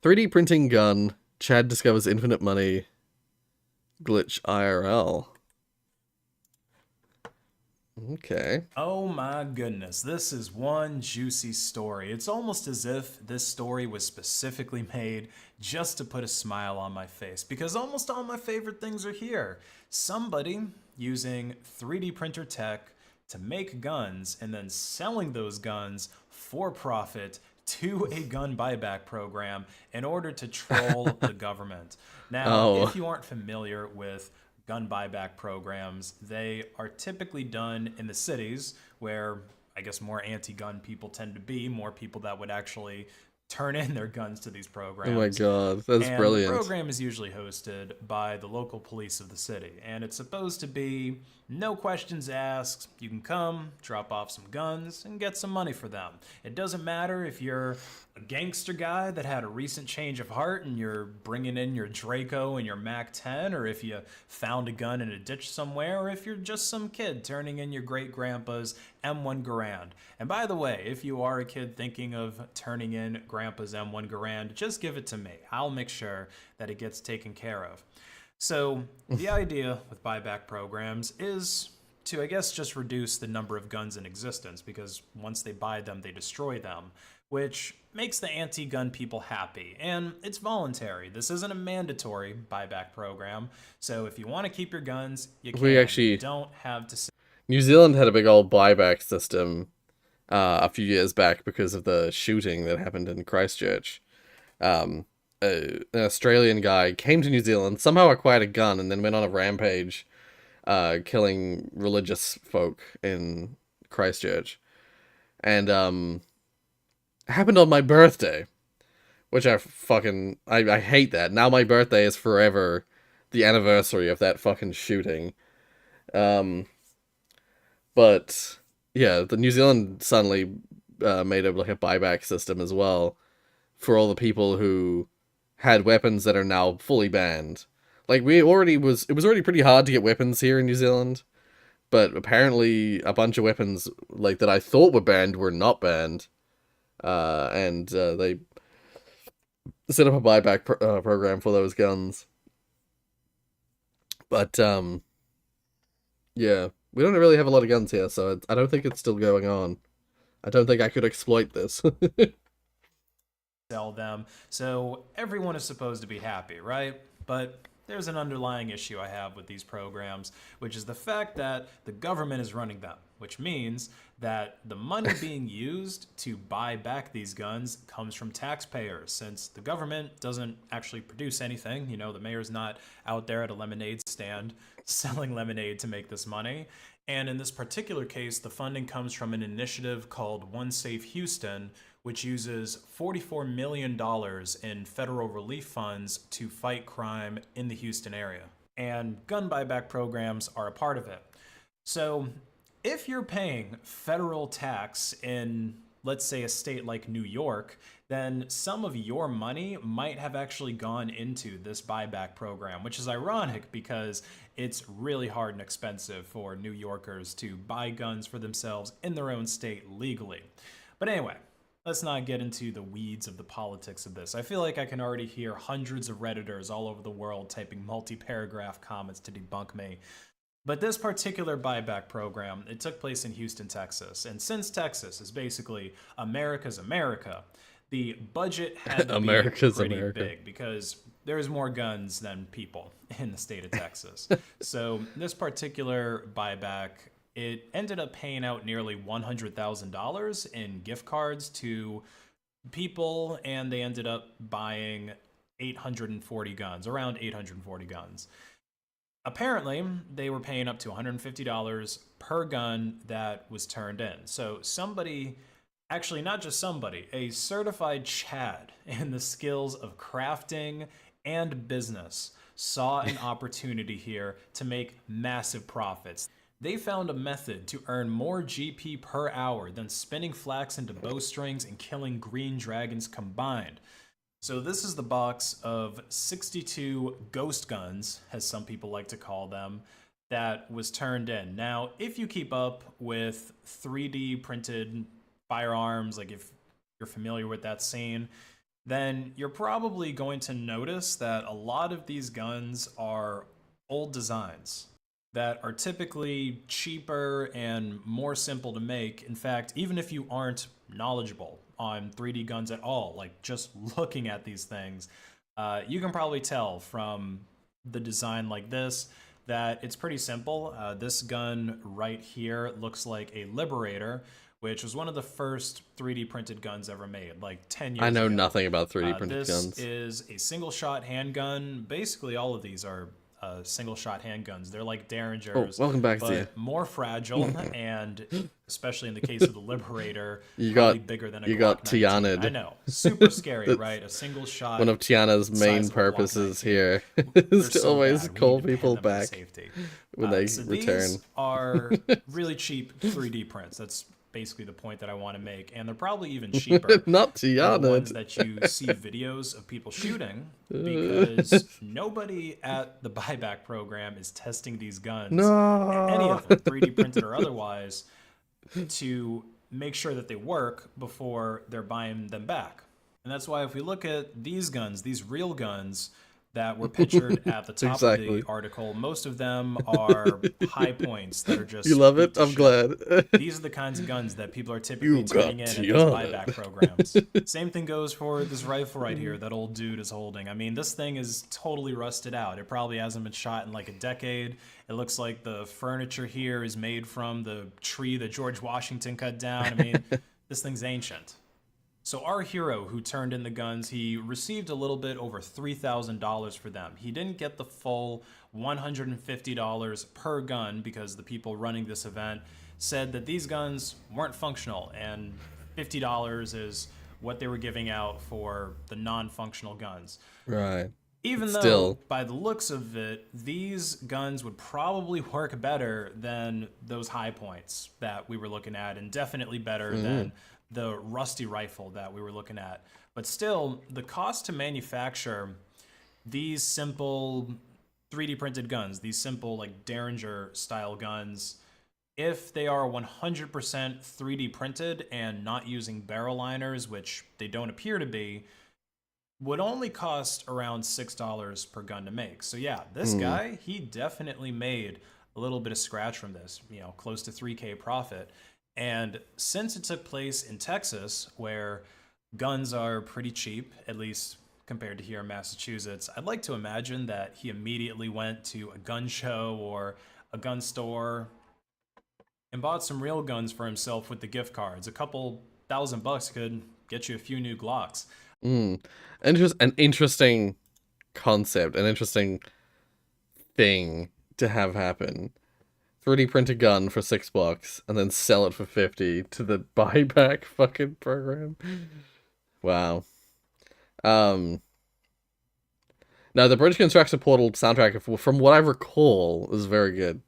3D printing gun. Chad discovers infinite money. Glitch IRL. Okay. Oh my goodness, this is one juicy story. It's almost as if this story was specifically made just to put a smile on my face because almost all my favorite things are here. Somebody using 3D printer tech to make guns and then selling those guns for profit to a gun buyback program in order to troll the government. Now, if Oh, you aren't familiar with gun buyback programs, they are typically done in the cities where I guess more anti gun people tend to be, more people that would actually turn in their guns to these oh my programs. God, that's And the brilliant. program is usually hosted by the local police of the city. And it's supposed to be no questions asked. You can come, drop off some guns, and get some money for them. It doesn't matter if you're a gangster guy that had a recent change of heart and you're bringing in your Draco and your Mac 10, or if you found a gun in a ditch somewhere, or if you're just some kid turning in your great grandpa's M1 Garand. And by the way, if you are a kid thinking of turning in grandpa's M1 Garand, just give it to me. I'll make sure that it gets taken care of. So, the idea with buyback programs is to, I guess, just reduce the number of guns in existence because once they buy them, they destroy them, which makes the anti gun people happy. And it's voluntary. This isn't a mandatory buyback program. So, if you want to keep your guns, you We can. You actually, don't have to. New Zealand had a big old buyback system a few years back because of the shooting that happened in Christchurch. Um, an Australian guy came to New Zealand, somehow acquired a gun, and then went on a rampage, killing religious folk in Christchurch. And it happened on my birthday, which I hate that. Now my birthday is forever the anniversary of that fucking shooting. Um, but yeah, the New Zealand suddenly made up like a buyback system as well for all the people who had weapons that are now fully banned. Like it was already pretty hard to get weapons here in New Zealand, but apparently a bunch of weapons like that I thought were banned were not banned. And they set up a program for those guns. But yeah, we don't really have a lot of guns here, so I don't think it's still going on. I don't think I could exploit this. Sell them. So everyone is supposed to be happy, right? But there's an underlying issue I have with these programs, which is the fact that the government is running them, which means that the money being used to buy back these guns comes from taxpayers, since the government doesn't actually produce anything. You know, the mayor's not out there at a lemonade stand selling lemonade to make this money. And in this particular case, the funding comes from an initiative called One Safe Houston, which uses $44 million in federal relief funds to fight crime in the Houston area. And gun buyback programs are a part of it. So, if you're paying federal tax in, let's say, a state like New York, then some of your money might have actually gone into this buyback program, which is ironic because it's really hard and expensive for New Yorkers to buy guns for themselves in their own state legally. But anyway, let's not get into the weeds of the politics of this. I feel like I can already hear hundreds of Redditors all over the world typing multi-paragraph comments to debunk me. But this particular buyback program, it took place in Houston, Texas. And since Texas is basically America's America, the budget had to be America's pretty America. big because there's more guns than people in the state of Texas. So this particular buyback, it ended up paying out nearly $100,000 in gift cards to people, and they ended up buying 840 guns, around 840 guns. Apparently, they were paying up to $150 per gun that was turned in. So somebody, actually not just somebody, a certified Chad in the skills of crafting and business saw an opportunity here to make massive profits. They found a method to earn more GP per hour than spinning flax into bowstrings and killing green dragons combined. So this is the box of 62 ghost guns, as some people like to call them, that was turned in. Now, if you keep up with 3D printed firearms, like if you're familiar with that scene, then you're probably going to notice that a lot of these guns are old designs. that are typically cheaper and more simple to make. In fact, even if you aren't knowledgeable on 3D guns at all, like just looking at these things, you can probably tell from the design like this that it's pretty simple. This gun right here looks like a Liberator, which was one of the first 3D printed guns ever made, like 10 years I know ago. nothing about 3D printed This guns. is a single shot handgun. Basically, all of these are single shot handguns. They're like Derringers, welcome back to but you. more fragile, and especially in the case of the Liberator, You probably got- bigger than a you Glock got 19. Tiana'd. I know, super scary, right? A single shot. One of Tiana's main size of a Glock purposes 19. here They're is to so always bad, we call need to ban people them for back safety. when they So return. these are really cheap 3D prints. That's basically the point that I want to make, and they're probably even cheaper Not than the ones Tiana. that you see videos of people shooting, because nobody at the buyback program is testing these guns, any No. of them, 3D printed or otherwise, to make sure that they work before they're buying them back. And that's why if we look at these guns, these real guns that were pictured at the top Exactly. of the article, most of them are high points that are just You love beat it? to I'm shit. glad. These are the kinds of guns that people are typically You turning got in at these Tiana. buyback programs. Same thing goes for this rifle right here that old dude is holding. I mean, this thing is totally rusted out. It probably hasn't been shot in like a decade. It looks like the furniture here is made from the tree that George Washington cut down. I mean, this thing's ancient. So our hero who turned in the guns, he received a little bit over $3,000 for them. He didn't get the full $150 per gun because the people running this event said that these guns weren't functional, and $50 is what they were giving out for the non-functional guns. Right. Even though, Still. by the looks of it, these guns would probably work better than those high points that we were looking at, and definitely better than the rusty rifle that we were looking at. But still, the cost to manufacture these simple 3D printed guns, these simple like Derringer style guns, if they are 100% 3D printed and not using barrel liners, which they don't appear to be, would only cost around $6 per gun to make. So yeah, this guy, he definitely made a little bit of scratch from this, you know, close to 3K profit. And since it took place in Texas, where guns are pretty cheap, at least compared to here in Massachusetts, I'd like to imagine that he immediately went to a gun show or a gun store and bought some real guns for himself with the gift cards. A couple $1,000 could get you a few new Glocks. An interesting concept, an interesting thing to have happen. 3D print a gun for $6 and then sell it for 50 to the buyback fucking program. Wow. Now the British Construction Portal soundtrack, from what I recall, is very good.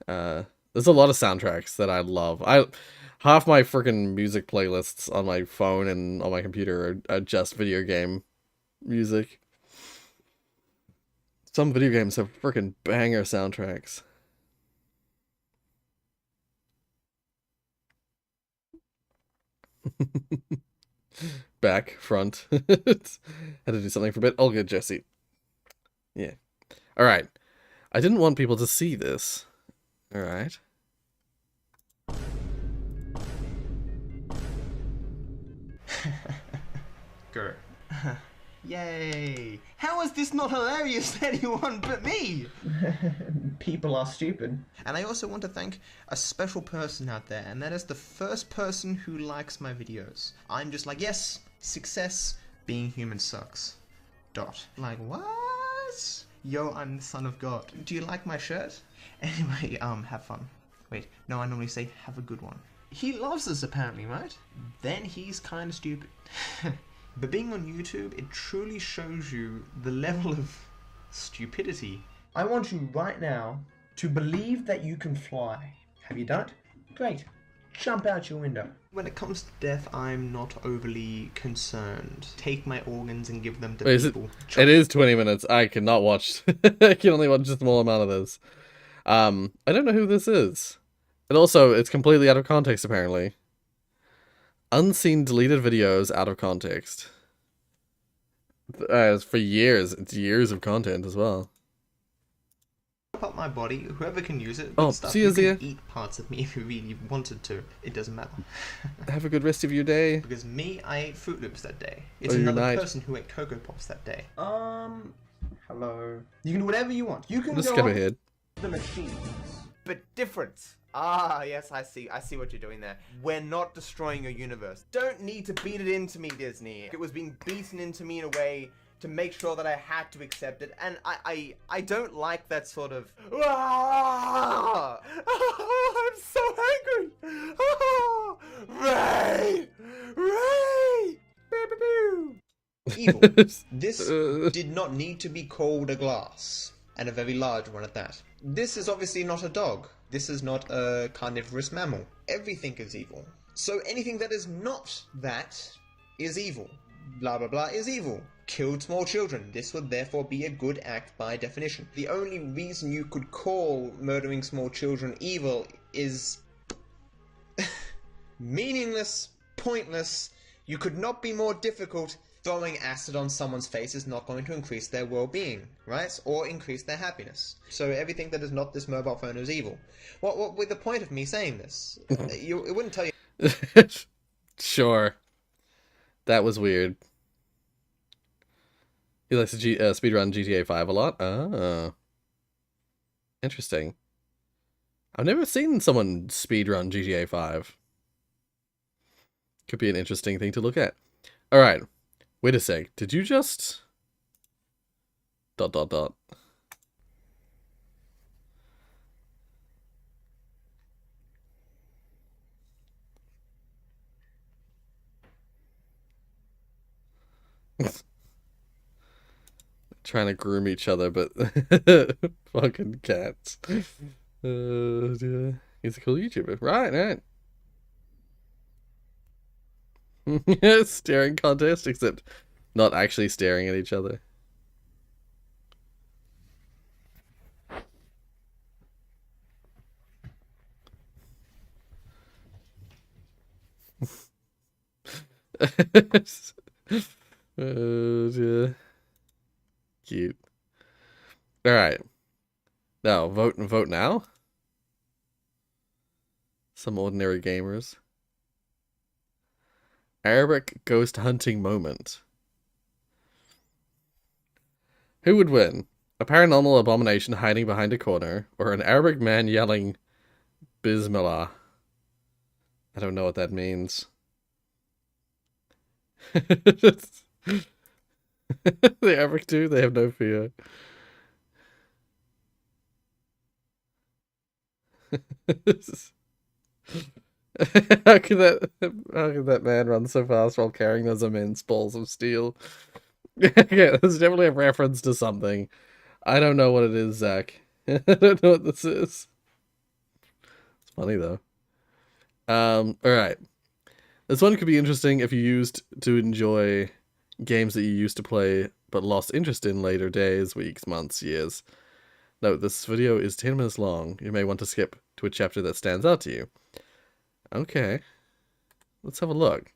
There's a lot of soundtracks that I love. Half my freaking music playlists on my phone and on my computer are just video game music. Some video games have freaking banger soundtracks. Back, front. Had to do something for a bit. All good, Jesse. Yeah. Alright. I didn't want people to see this. Alright. Go. Yay! How is this not hilarious to anyone but me? People are stupid. And I also want to thank a special person out there, and that is the first person who likes my videos. I'm just like, yes, success, being human sucks. Dot. Like, what? Yo, I'm the son of God. Do you like my shirt? Anyway, have fun. Wait, no, I normally say have a good one. He loves us apparently, right? Then he's kinda stupid. But being on YouTube, it truly shows you the level of stupidity. I want you right now to believe that you can fly. Have you done it? Great. Jump out your window. When it comes to death, I'm not overly concerned. Take my organs and give them to Wait, is it? people. It is 20 minutes. I cannot watch. I can only watch a small amount of this. I don't know who this is. And also, it's completely out of context, apparently. Unseen deleted videos out of context. For years. It's years of content as well. chop up my body. Whoever can use it. Oh, Good stuff. see you, You Zia. can eat parts of me if you really wanted to. It doesn't matter. Have a good rest of your day. Because me, I ate Fruit Loops that day. It's Or your another night. person who ate Cocoa Pops that day. Hello. You can do whatever you want. You can Let's go skip on ahead. the machines. But different. Ah, yes, I see what you're doing there. We're not destroying your universe. Don't need to beat it into me, Disney. It was being beaten into me in a way to make sure that I had to accept it, and I don't like that sort of... Ah! I'm so angry! Ah! Ray! Ray! Boo, boo, boo. Evil. This did not need to be called a glass. And a very large one at that. This is obviously not a dog. This is not a carnivorous mammal. Everything is evil. So anything that is not that is evil. Blah blah blah is evil. Killed small children. This would therefore be a good act by definition. The only reason you could call murdering small children evil is meaningless, pointless. You could not be more difficult. Throwing acid on someone's face is not going to increase their well-being, right? Or increase their happiness. So everything that is not this mobile phone is evil. What with the point of me saying this? It wouldn't tell you. Sure. That was weird. He likes to speedrun GTA 5 a lot? Ah. Interesting. I've never seen someone speedrun GTA 5. Could be an interesting thing to look at. Alright. Wait a sec. Did you just... ... Trying to groom each other, but fucking cats. Dear. He's a cool YouTuber. Right. Staring contest, except not actually staring at each other. Dear. Cute. Alright. Now, vote now? Some ordinary gamers. Arabic ghost hunting moment. Who would win? A paranormal abomination hiding behind a corner, or an Arabic man yelling Bismillah? I don't know what that means. The Arabic do? They have no fear. How could that man run so fast while carrying those immense balls of steel? Yeah, there's definitely a reference to something. I don't know what it is, Zach. I don't know what this is. It's funny though. Alright. This one could be interesting if you used to enjoy games that you used to play but lost interest in later days, weeks, months, years. Note, this video is 10 minutes long. You may want to skip to a chapter that stands out to you. Okay. Let's have a look.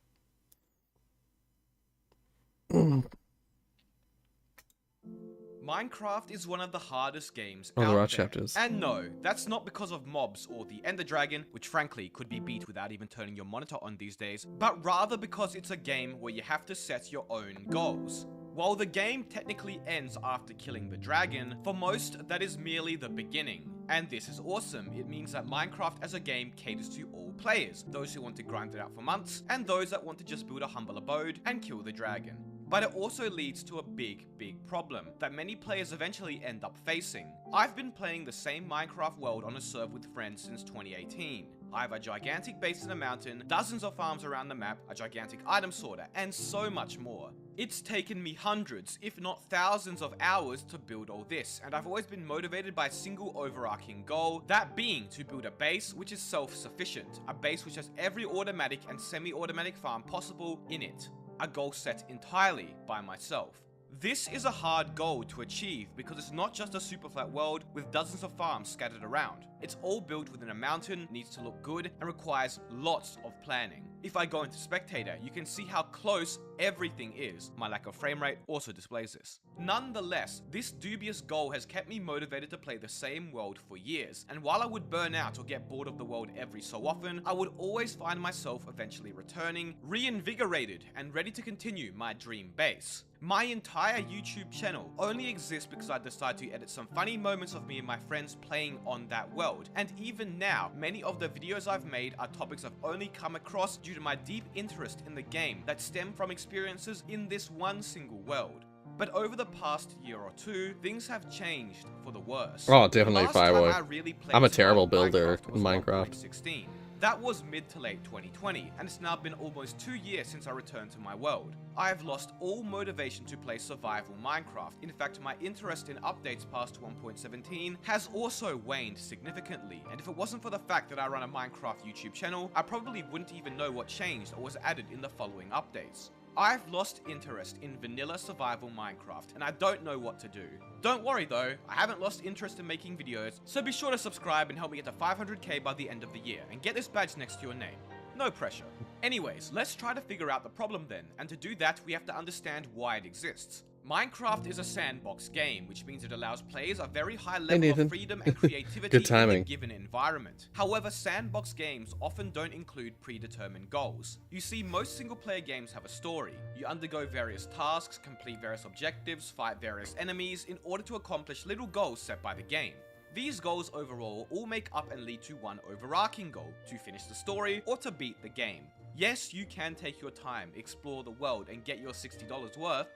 Minecraft is one of the hardest games Oh, out there are there. chapters. And no, that's not because of mobs or the Ender Dragon, which frankly could be beat without even turning your monitor on these days, but rather because it's a game where you have to set your own goals. While the game technically ends after killing the dragon, for most that is merely the beginning. And this is awesome. It means that Minecraft as a game caters to all players, those who want to grind it out for months, and those that want to just build a humble abode and kill the dragon. But it also leads to a big problem that many players eventually end up facing. I've been playing the same Minecraft world on a server with friends since 2018. I have a gigantic base in a mountain, dozens of farms around the map, a gigantic item sorter, and so much more. It's taken me hundreds, if not thousands of hours to build all this, and I've always been motivated by a single overarching goal, that being to build a base which is self-sufficient, a base which has every automatic and semi-automatic farm possible in it. A goal set entirely by myself. This is a hard goal to achieve because it's not just a super flat world with dozens of farms scattered around. It's all built within a mountain, needs to look good, and requires lots of planning. If I go into Spectator, you can see how close everything is. My lack of frame rate also displays this. Nonetheless, this dubious goal has kept me motivated to play the same world for years, and while I would burn out or get bored of the world every so often, I would always find myself eventually returning, reinvigorated, and ready to continue my dream base. My entire YouTube channel only exists because I decided to edit some funny moments of me and my friends playing on that world, and even now, many of the videos I've made are topics I've only come across due to my deep interest in the game that stem from experiences in this one single world. But over the past year or two, things have changed for the worse. Oh, definitely The last time Firewall. I really played I'm a survival terrible builder was in Minecraft. 1.16. That was mid to late 2020, and it's now been almost 2 years since I returned to my world. I have lost all motivation to play survival Minecraft. In fact, my interest in updates past 1.17 has also waned significantly, and if it wasn't for the fact that I run a Minecraft YouTube channel, I probably wouldn't even know what changed or was added in the following updates. I've lost interest in vanilla survival Minecraft, and I don't know what to do. Don't worry though, I haven't lost interest in making videos, so be sure to subscribe and help me get to 500k by the end of the year, and get this badge next to your name. No pressure. Anyways, let's try to figure out the problem then, and to do that, we have to understand why it exists. Minecraft is a sandbox game, which means it allows players a very high level Nathan. of freedom and creativity Good in timing. a given environment. However, sandbox games often don't include predetermined goals. You see, most single-player games have a story. You undergo various tasks, complete various objectives, fight various enemies in order to accomplish little goals set by the game. These goals overall all make up and lead to one overarching goal, to finish the story or to beat the game. Yes, you can take your time, explore the world, and get your $60 worth,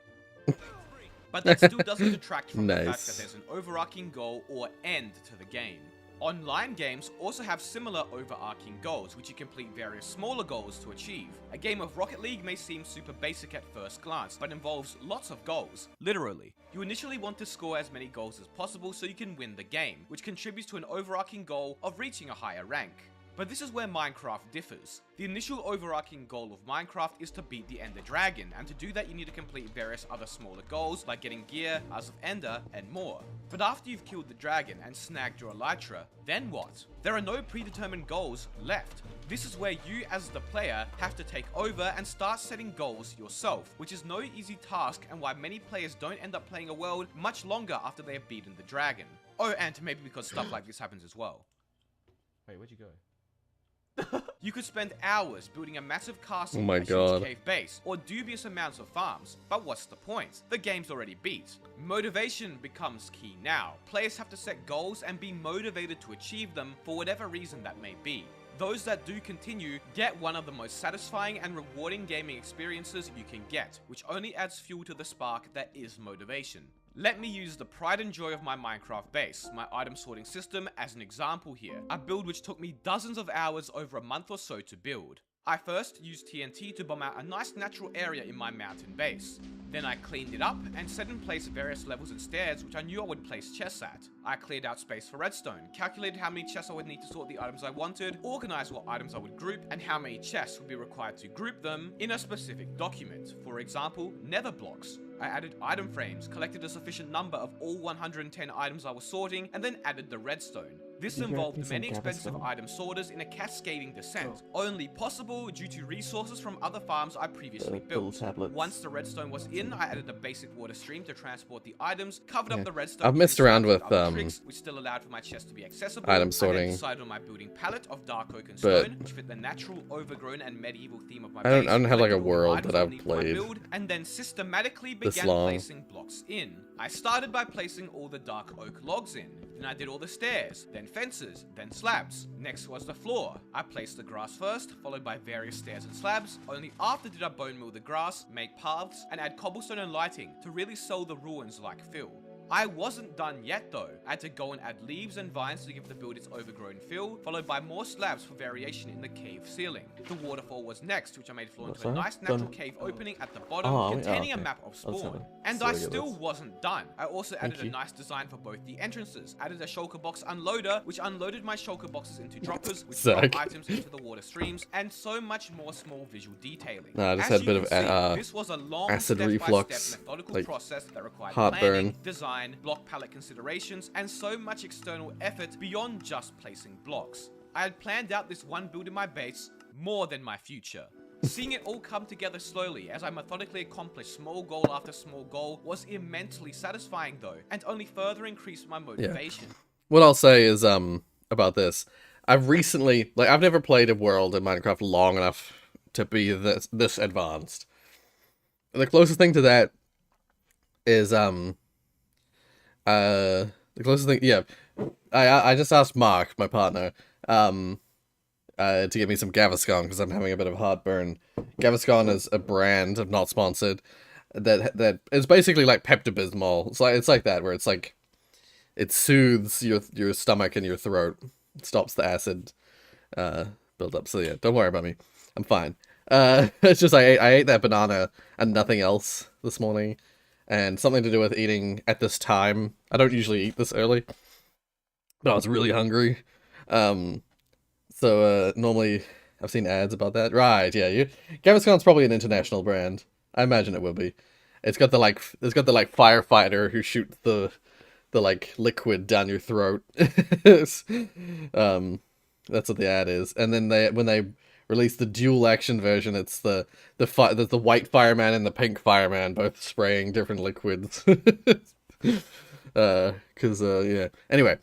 but that still doesn't detract from the fact Nice. that there's an overarching goal or end to the game. Online games also have similar overarching goals, which you complete various smaller goals to achieve. A game of Rocket League may seem super basic at first glance, but involves lots of goals. Literally. You initially want to score as many goals as possible so you can win the game, which contributes to an overarching goal of reaching a higher rank. But this is where Minecraft differs. The initial overarching goal of Minecraft is to beat the Ender Dragon, and to do that you need to complete various other smaller goals like getting gear, Eyes of Ender, and more. But after you've killed the dragon and snagged your elytra, then what? There are no predetermined goals left. This is where you as the player have to take over and start setting goals yourself, which is no easy task and why many players don't end up playing a world much longer after they have beaten the dragon. Oh, and maybe because stuff like this happens as well. Wait, where'd you go? You could spend hours building a massive castle Oh my in a God. huge cave base, or dubious amounts of farms, but what's the point? The game's already beat. Motivation becomes key now. Players have to set goals and be motivated to achieve them for whatever reason that may be. Those that do continue get one of the most satisfying and rewarding gaming experiences you can get, which only adds fuel to the spark that is motivation. Let me use the pride and joy of my Minecraft base, my item sorting system, as an example here. A build which took me dozens of hours over a month or so to build. I first used TNT to bomb out a nice natural area in my mountain base. Then I cleaned it up and set in place various levels and stairs which I knew I would place chests at. I cleared out space for redstone, calculated how many chests I would need to sort the items I wanted, organized what items I would group, and how many chests would be required to group them in a specific document. For example, nether blocks. I added item frames, collected a sufficient number of all 110 items I was sorting, and then added the redstone. This involved many expensive item sorters in a cascading descent, only possible due to resources from other farms I previously built. Once the redstone was in, I added a basic water stream to transport the items, covered up the redstone. I've messed around with tricks, which still allowed for my chest to be accessible. item I sorting, then decided on my building palette of dark oak and but stone, which fit the natural, overgrown, and medieval theme of my I don't base. have like a Collected all the world items that I I've need for my played build, and then systematically this began long. placing blocks in. I started by placing all the dark oak logs in. Then I did all the stairs, then fences, then slabs. Next was the floor. I placed the grass first, followed by various stairs and slabs. Only after did I bone meal the grass, make paths, and add cobblestone and lighting to really sell the ruins like Phil. I wasn't done yet though. I had to go and add leaves and vines to give the build its overgrown feel, followed by more slabs for variation in the cave ceiling. The waterfall was next, which I made flow into a nice natural cave opening at the bottom, containing a map of spawn. And I still wasn't done. I also added a nice design for both the entrances. Added a shulker box unloader, which unloaded my shulker boxes into droppers, which dropped items into the water streams, and so much more small visual detailing. Nah, I just As had a you bit can of see, this was a long acid step-by-step reflux, methodical like process that required heartburn. planning, design, design, block palette considerations, and so much external effort beyond just placing blocks. I had planned out this one build in my base more than my future. Seeing it all come together slowly as I methodically accomplished small goal after small goal was immensely satisfying though, and only further increased my motivation. What I'll say is about this, I've recently, like, I've never played a world in Minecraft long enough to be this advanced. The closest thing to that is the closest thing, yeah. I just asked Mark, my partner, to get me some Gaviscon because I'm having a bit of heartburn. Gaviscon is a brand, I'm not sponsored, that is basically like Pepto-Bismol. It's like that, where it's like it soothes your stomach and your throat, stops the acid build up. So yeah, don't worry about me, I'm fine. It's just I ate that banana and nothing else this morning, and something to do with eating at this time. I don't usually eat this early, but I was really hungry. So normally I've seen ads about that. Right, yeah, Gaviscon's probably an international brand. I imagine it will be. It's got the firefighter who shoots the like liquid down your throat. That's what the ad is. And then when they release the dual action version, it's the white fireman and the pink fireman both spraying different liquids. Yeah. Anyway,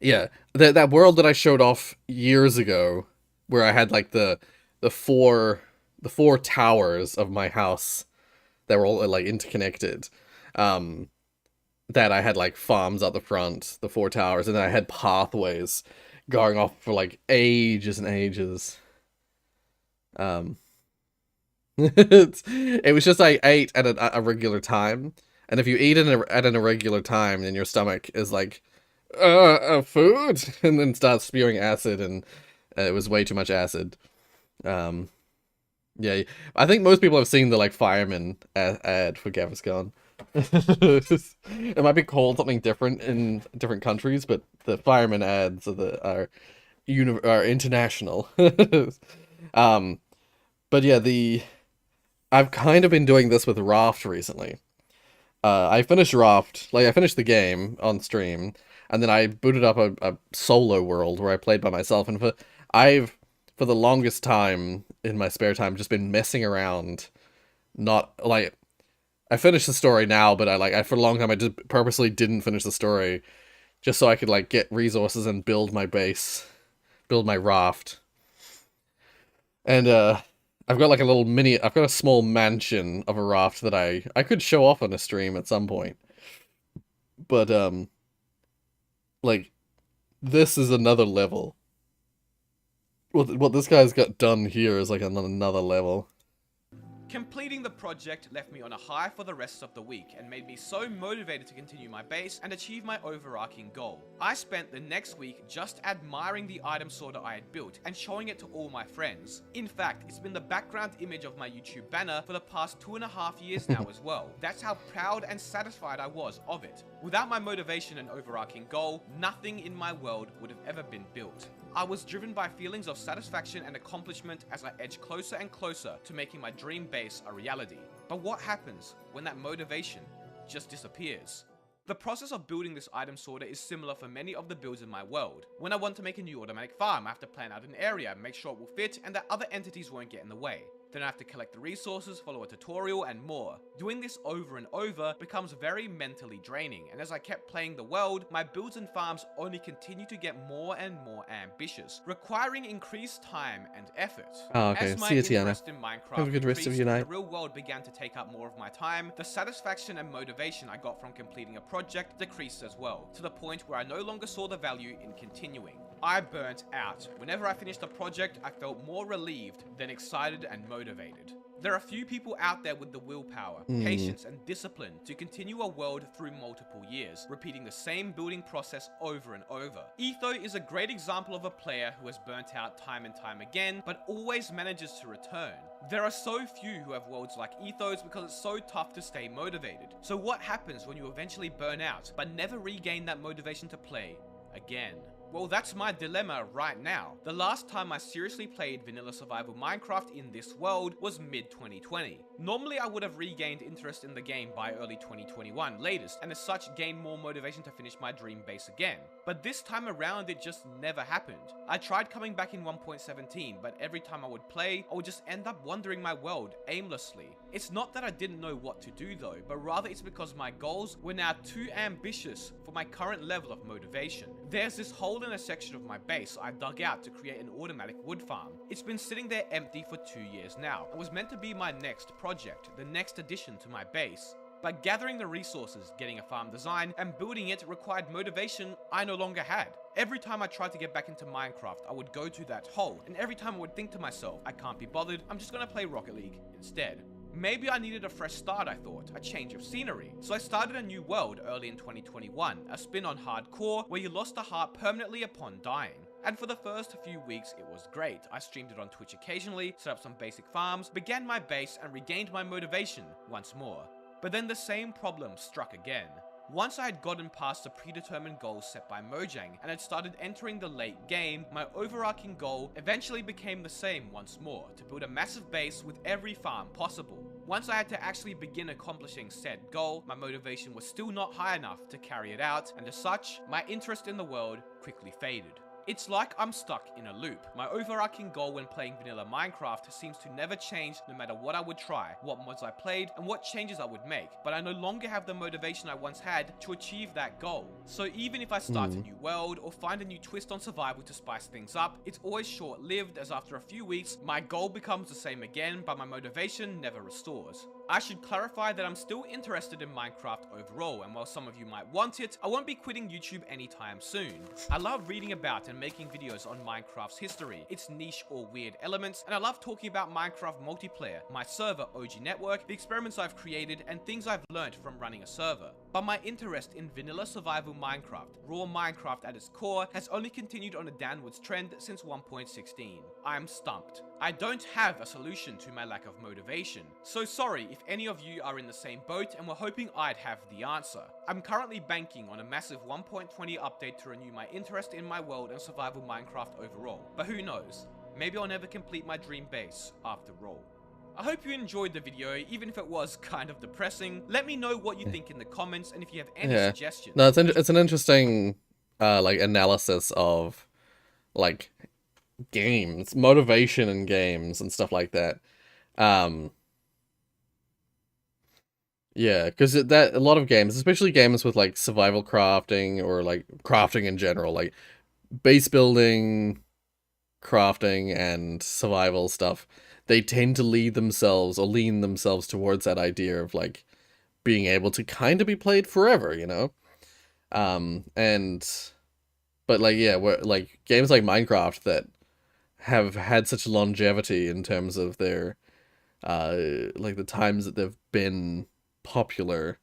yeah, that world that I showed off years ago, where I had like the four towers of my house that were all like interconnected, that I had like farms out the front, the 4 towers, and then I had pathways going off for like ages and ages. It was just I ate at a regular time, and if you eat at an irregular time, then your stomach is like, food, and then starts spewing acid, and it was way too much acid. Yeah, I think most people have seen the like fireman ad for Gaviscon. It might be called something different in different countries, but the fireman ads are international. But yeah, I've kind of been doing this with Raft recently. I finished Raft, like I finished the game on stream, and then I booted up a solo world where I played by myself, and for the longest time in my spare time just been messing around. Not like I finished the story now, but I for a long time I just purposely didn't finish the story just so I could like get resources and build my base, build my raft. And I've got like I've got a small mansion of a raft that I could show off on a stream at some point. But like this is another level. What this guy's got done here is like another level. Completing the project left me on a high for the rest of the week and made me so motivated to continue my base and achieve my overarching goal. I spent the next week just admiring the item sorter I had built and showing it to all my friends. In fact, it's been the background image of my YouTube banner for the past 2.5 years now as well. That's how proud and satisfied I was of it. Without my motivation and overarching goal, nothing in my world would have ever been built. I was driven by feelings of satisfaction and accomplishment as I edged closer and closer to making my dream base a reality. But what happens when that motivation just disappears? The process of building this item sorter is similar for many of the builds in my world. When I want to make a new automatic farm, I have to plan out an area, make sure it will fit, and that other entities won't get in the way. Then I have to collect the resources, follow a tutorial, and more. Doing this over and over becomes very mentally draining, and as I kept playing the world, my builds and farms only continue to get more and more ambitious, requiring increased time and effort. Oh, okay. As my See you, Tiana. interest in Minecraft Have a good rest of increased your and night. the real world began to take up more of my time, the satisfaction and motivation I got from completing a project decreased as well, to the point where I no longer saw the value in continuing. I burnt out. Whenever I finished a project, I felt more relieved than excited and motivated. There are few people out there with the willpower, patience, and discipline to continue a world through multiple years, repeating the same building process over and over. Etho is a great example of a player who has burnt out time and time again, but always manages to return. There are so few who have worlds like Etho's because it's so tough to stay motivated. So what happens when you eventually burn out, but never regain that motivation to play again? Well, that's my dilemma right now. The last time I seriously played Vanilla Survival Minecraft in this world was mid-2020. Normally I would have regained interest in the game by early 2021 latest, and as such gained more motivation to finish my dream base again. But this time around it just never happened. I tried coming back in 1.17, but every time I would play, I would just end up wandering my world aimlessly. It's not that I didn't know what to do though, but rather it's because my goals were now too ambitious for my current level of motivation. There's this hole in a section of my base I dug out to create an automatic wood farm. It's been sitting there empty for 2 years now. It was meant to be my next project, the next addition to my base. But gathering the resources, getting a farm design, and building it required motivation I no longer had. Every time I tried to get back into Minecraft, I would go to that hole, and every time I would think to myself, I can't be bothered, I'm just gonna play Rocket League instead. Maybe I needed a fresh start, I thought, a change of scenery. So I started a new world early in 2021, a spin on hardcore where you lost a heart permanently upon dying. And for the first few weeks it was great. I streamed it on Twitch occasionally, set up some basic farms, began my base and regained my motivation once more. But then the same problem struck again. Once I had gotten past the predetermined goals set by Mojang and had started entering the late game, my overarching goal eventually became the same once more, to build a massive base with every farm possible. Once I had to actually begin accomplishing said goal, my motivation was still not high enough to carry it out, and as such, my interest in the world quickly faded. It's like I'm stuck in a loop. My overarching goal when playing vanilla Minecraft seems to never change no matter what I would try, what mods I played, and what changes I would make, but I no longer have the motivation I once had to achieve that goal. So even if I start a new world or find a new twist on survival to spice things up, it's always short-lived, as after a few weeks, my goal becomes the same again, but my motivation never restores. I should clarify that I'm still interested in Minecraft overall, and while some of you might want it, I won't be quitting YouTube anytime soon. I love reading about and making videos on Minecraft's history, its niche or weird elements, and I love talking about Minecraft multiplayer, my server OG network, the experiments I've created, and things I've learned from running a server. But my interest in vanilla survival Minecraft, raw Minecraft at its core, has only continued on a downwards trend since 1.16. I'm stumped. I don't have a solution to my lack of motivation. So sorry if any of you are in the same boat and were hoping I'd have the answer. I'm currently banking on a massive 1.20 update to renew my interest in my world and survival Minecraft overall. But who knows? Maybe I'll never complete my dream base after all. I hope you enjoyed the video, even if it was kind of depressing. Let me know what you think in the comments, and if you have any suggestions. No, it's an interesting like analysis of like games, motivation in games and stuff like that. Yeah, because that a lot of games, especially games with like survival crafting or like crafting in general, like base building, crafting, and survival stuff, they tend to lean themselves towards that idea of like being able to kind of be played forever, you know? But like, yeah, where like games like Minecraft that have had such longevity in terms of their like the times that they've been popular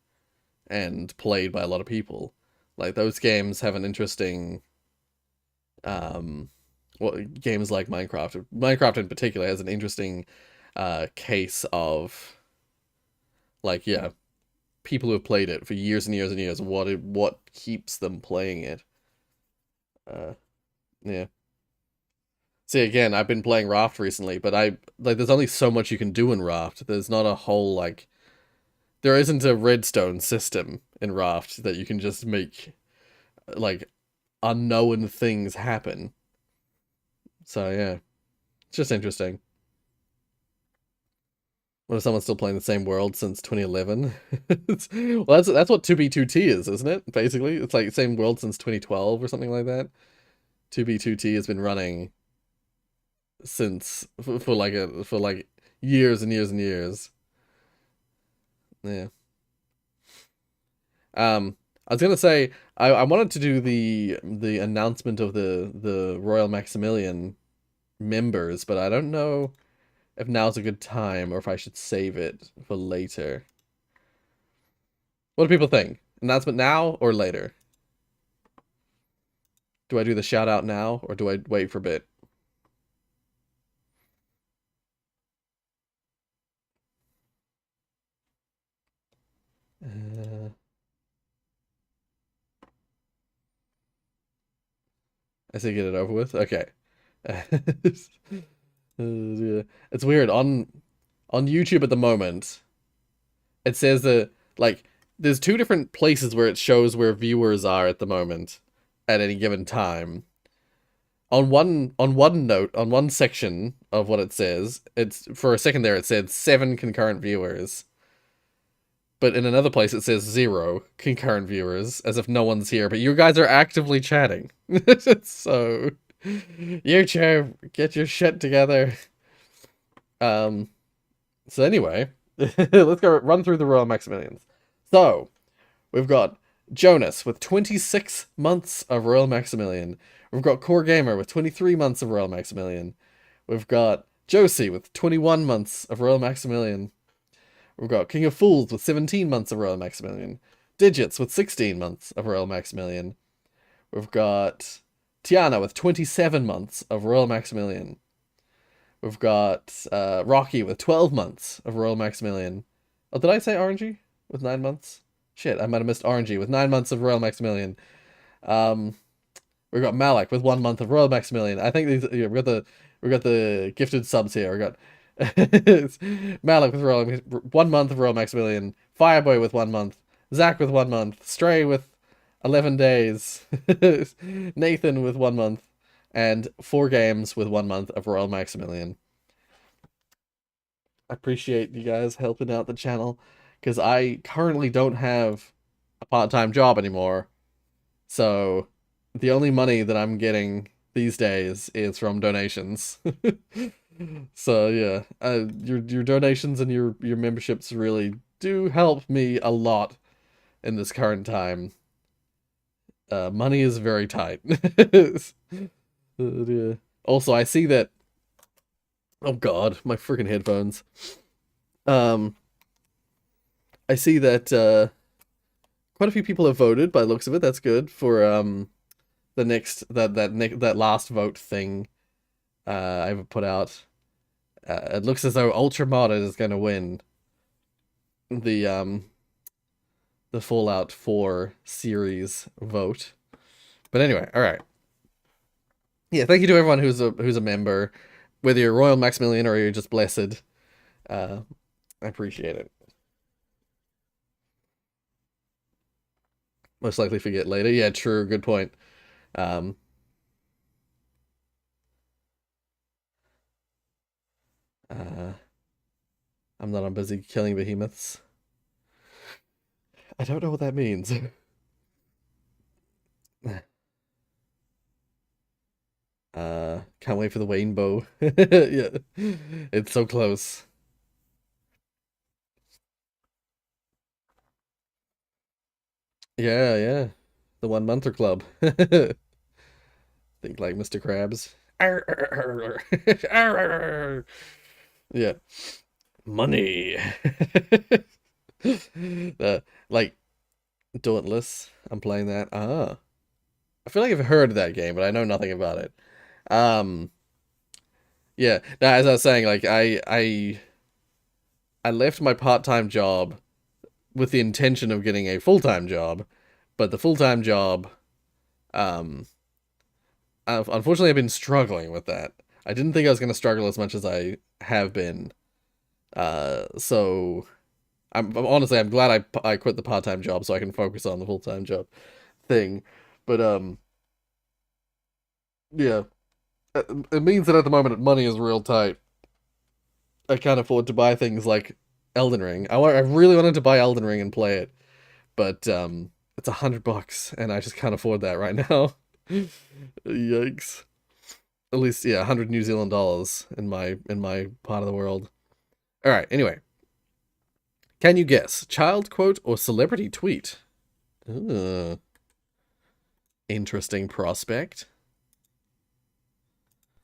and played by a lot of people, like those games have an interesting games like Minecraft in particular has an interesting case of like, yeah, people who have played it for years and years and years, what keeps them playing it. Yeah. See, again, I've been playing Raft recently, but there's only so much you can do in Raft. There's not a whole, like, there isn't a redstone system in Raft that you can just make, like, unknown things happen. So, yeah. It's just interesting. What if someone's still playing the same world since 2011? Well, that's what 2B2T is, isn't it? Basically, it's like the same world since 2012 or something like that. 2B2T has been running since for like years and years and years. Yeah. I was gonna say I wanted to do the announcement of the Royal Maximilian members, but I don't know if now's a good time or if I should save it for later. What do people think? Announcement now or later? Do I do the shout out now or do I wait for a bit? I say get it over with. Okay. Yeah. It's weird on YouTube at the moment. It says that like there's two different places where it shows where viewers are at the moment at any given time. On one section of what it says, it's for a second there it said 7 concurrent viewers. But in another place it says 0 concurrent viewers, as if no one's here, but you guys are actively chatting. So YouTube, get your shit together. So anyway, let's go run through the Royal Maximilians. So, we've got Jonas with 26 months of Royal Maximilian. We've got Core Gamer with 23 months of Royal Maximilian. We've got Josie with 21 months of Royal Maximilian. We've got King of Fools with 17 months of Royal Maximilian. Digits with 16 months of Royal Maximilian. We've got Tiana with 27 months of Royal Maximilian. We've got Rocky with 12 months of Royal Maximilian. Oh, did I say RNG? With 9 months? Shit, I might have missed RNG with 9 months of Royal Maximilian. We've got Malik with 1 month of Royal Maximilian. I think these, yeah, we got the gifted subs here. We got Malik with 1 month of Royal Maximilian. Fireboy with 1 month. Zach with 1 month. Stray with 11 days. Nathan with 1 month. And 4 games with 1 month of Royal Maximilian. I appreciate you guys helping out the channel, because I currently don't have a part-time job anymore. So the only money that I'm getting these days is from donations. So yeah, your donations and your memberships really do help me a lot in this current time. Money is very tight. Yeah. Also, I see that. Oh God, my freaking headphones. I see that quite a few people have voted by the looks of it. That's good for the next that last vote thing I've put out. It looks as though Ultra Modded is going to win the Fallout 4 series vote. But anyway, all right. Yeah, thank you to everyone who's a member, whether you're Royal Maximilian or you're just blessed. I appreciate it. Most likely forget later. Yeah, true. Good point. I'm not on busy killing behemoths. I don't know what that means. Can't wait for the rainbow. Yeah, it's so close. Yeah, yeah, the 1 monther club. Think like Mr. Krabs. Yeah, money. Like Dauntless. I'm playing that. I feel like I've heard of that game, but I know nothing about it. Yeah. Now, as I was saying, like I left my part-time job with the intention of getting a full-time job, but the full-time job, unfortunately, I've been struggling with that. I didn't think I was going to struggle as much as I have been. So I'm honestly, I'm glad I quit the part-time job so I can focus on the full-time job thing. But yeah, it means that at the moment money is real tight. I can't afford to buy things like Elden Ring. I really wanted to buy Elden Ring and play it, but it's $100 and I just can't afford that right now. Yikes. At least, yeah, 100 New Zealand dollars in my part of the world. All right, anyway. Can you guess? Child quote or celebrity tweet? Interesting prospect.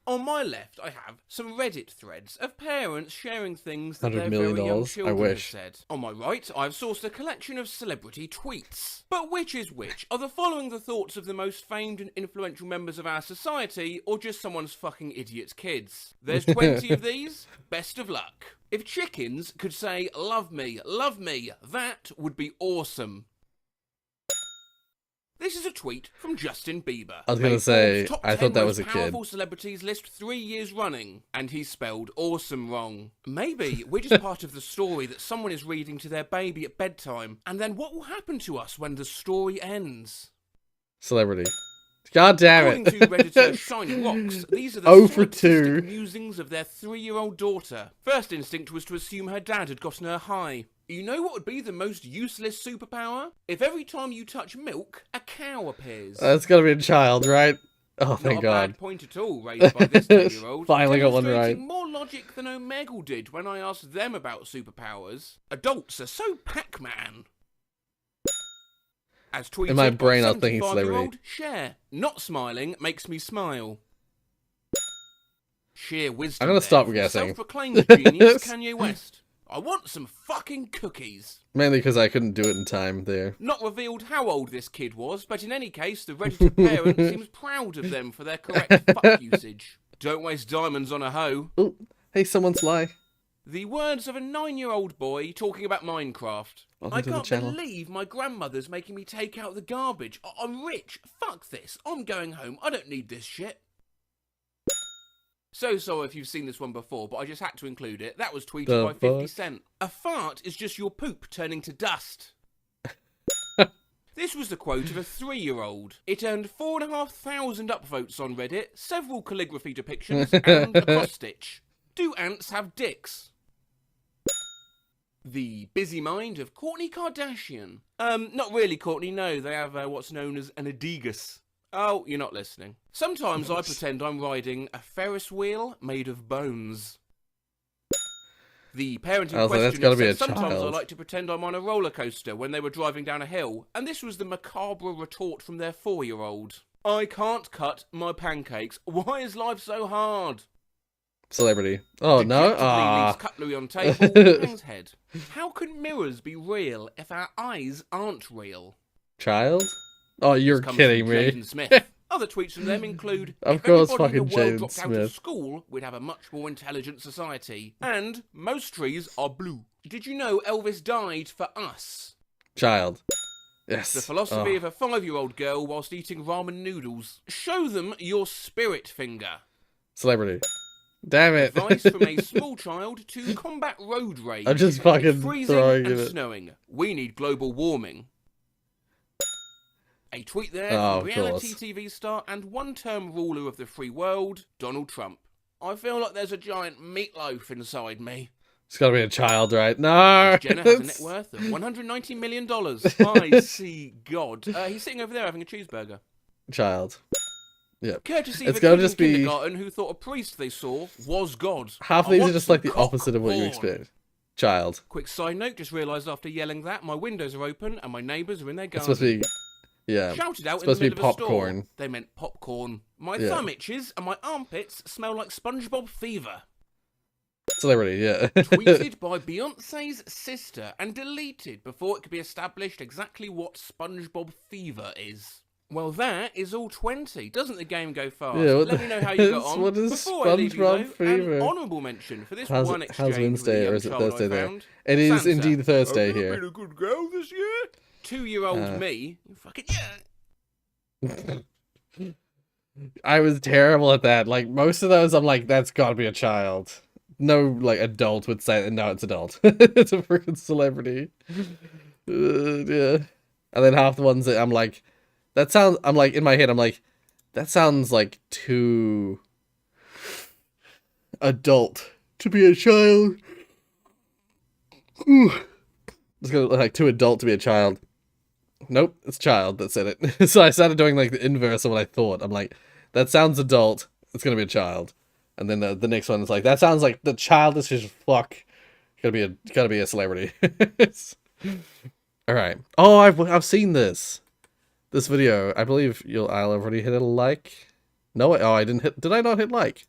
On my left, I have some Reddit threads of parents sharing things that their $100 million? very young I children wish. have said. On my right, I've sourced a collection of celebrity tweets. But which is which? Are the following the thoughts of the most famed and influential members of our society, or just someone's fucking idiot's kids? There's 20 of these. Best of luck. If chickens could say, love me, that would be awesome. This is a tweet from Justin Bieber. I was gonna Made say, Forbes' top I 10 thought that most was a kid. powerful celebrities list 3 years running, and he spelled awesome wrong. Maybe we're just part of the story that someone is reading to their baby at bedtime, and then what will happen to us when the story ends? Celebrity. God damn According it. to Redditor Shiny Rocks, these are the 0 for 2. solipsistic musings of their 3-year-old daughter. First instinct was to assume her dad had gotten her high. You know what would be the most useless superpower? If every time you touch milk, a cow appears. That's gotta be a child, right? Oh, thank Not a God. bad point at all raised by this 10-year-old. Finally got one right. Demonstrating more logic than Omegle did when I asked them about superpowers. Adults are so Pac-Man. As tweeted In my by brain, I was thinking 75-year-old celebrity. Cher. Not smiling makes me smile. Sheer wisdom. I'm gonna there stop from guessing. Self-proclaimed genius Kanye West. I want some fucking cookies. Mainly because I couldn't do it in time there. Not revealed how old this kid was, but in any case, the registered parent seems proud of them for their correct fuck usage. Don't waste diamonds on a hoe. Oh, hey, someone's lie. The words of a 9-year-old boy talking about Minecraft. Welcome I to the can't channel. believe my grandmother's making me take out the garbage. I'm rich. Fuck this. I'm going home. I don't need this shit. So sorry if you've seen this one before, but I just had to include it. That was tweeted The by 50 fuck? Cent. A fart is just your poop turning to dust. This was the quote of a 3-year-old. It earned 4,500 upvotes on Reddit, several calligraphy depictions, and a cross-stitch. Do ants have dicks? The busy mind of Kourtney Kardashian. Not really, Kourtney, no. They have what's known as an adigus. Oh, you're not listening. Sometimes I pretend I'm riding a Ferris wheel made of bones. The parent in I was like, that's question gotta be said, a sometimes I child." like to pretend I'm on a roller coaster when they were driving down a hill, and this was the macabre retort from their 4-year-old. I can't cut my pancakes. Why is life so hard? Celebrity. Oh, no? Dejectedly Ah. leaves cutlery on table, hangs head. How can mirrors be real if our eyes aren't real? Child? Oh, you're Comes kidding from me. Jaden Smith. Other tweets from them include, Of if course, everybody in the fucking world Jaden dropped out Smith. of school, we'd have a much more intelligent society. And most trees are blue. Did you know Elvis died for us? Child. Yes. The philosophy Oh. of a 5-year-old girl whilst eating ramen noodles. Show them your spirit finger. Celebrity. Damn it. Advice from a small child to combat road rage. I'm just It's fucking freezing throwing and it. snowing. We need global warming. A tweet there Oh, from of reality course. TV star and one-term ruler of the free world, Donald Trump. I feel like there's a giant meatloaf inside me. It's gotta be a child, right? No! Jenner has a net worth of $190 million. I see God. He's sitting over there having a cheeseburger. Child. Courtesy It's of a gotta kid just in be- kindergarten who thought a priest they saw was God. Half of I these are want just some like the cock opposite of what you porn. expect. Child. Quick side note, just realised after yelling that, my windows are open and my neighbours are in their It's garden. supposed to be... Yeah. Shouted out It's in the supposed to be middle of a popcorn. store. They meant popcorn. My Yeah. thumb itches and my armpits smell like SpongeBob fever. Celebrity, yeah. Tweeted by Beyonce's sister and deleted before it could be established exactly what SpongeBob fever is. Well, that is all 20. Doesn't the game go fast? Yeah, what Let the- me know how you got on. what is Before I leave you, SpongeBob though, fever? an honourable mention for this How's- one how's exchange with a Wednesday, or young is it child Thursday I there? found. It is Santa. indeed Thursday Have you here. been a good girl this year? 2-year-old me. Fucking yeah. I was terrible at that. Like, most of those, I'm like, that's gotta be a child. No, like, adult would say, no, it's adult. It's a freaking celebrity. Yeah. And then half the ones that I'm like, that sounds, I'm like, in my head, I'm like, that sounds like too adult to be a child. Ooh. It's gonna look like too adult to be a child. Nope, it's child that said it. So I started doing like the inverse of what I thought. I'm like, that sounds adult. It's gonna be a child. And then the next one is like, that sounds like the childish as fuck. Gotta be a celebrity. All right. Oh, I've seen this video. I believe I'll already hit a like. No, I didn't hit. Did I not hit like?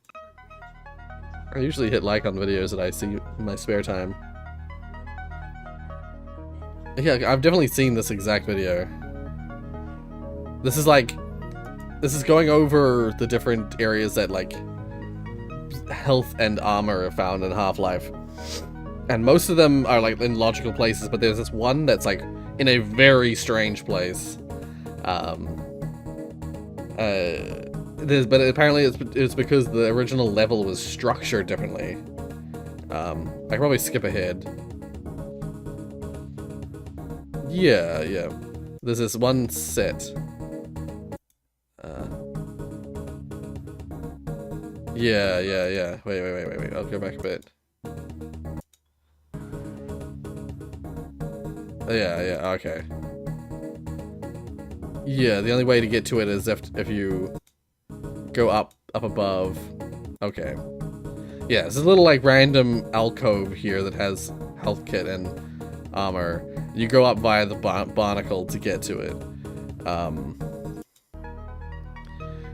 I usually hit like on videos that I see in my spare time. Yeah, I've definitely seen this exact video. This is going over the different areas that like health and armor are found in Half-Life. And most of them are like in logical places, but there's this one that's like in a very strange place. But apparently it's because the original level was structured differently. I can probably skip ahead. Yeah. There's this one set. Yeah. Wait. I'll go back a bit. Yeah, okay. Yeah, the only way to get to it is if you go up above. Okay. Yeah, there's a little like random alcove here that has health kit and armor. You go up via the barnacle to get to it.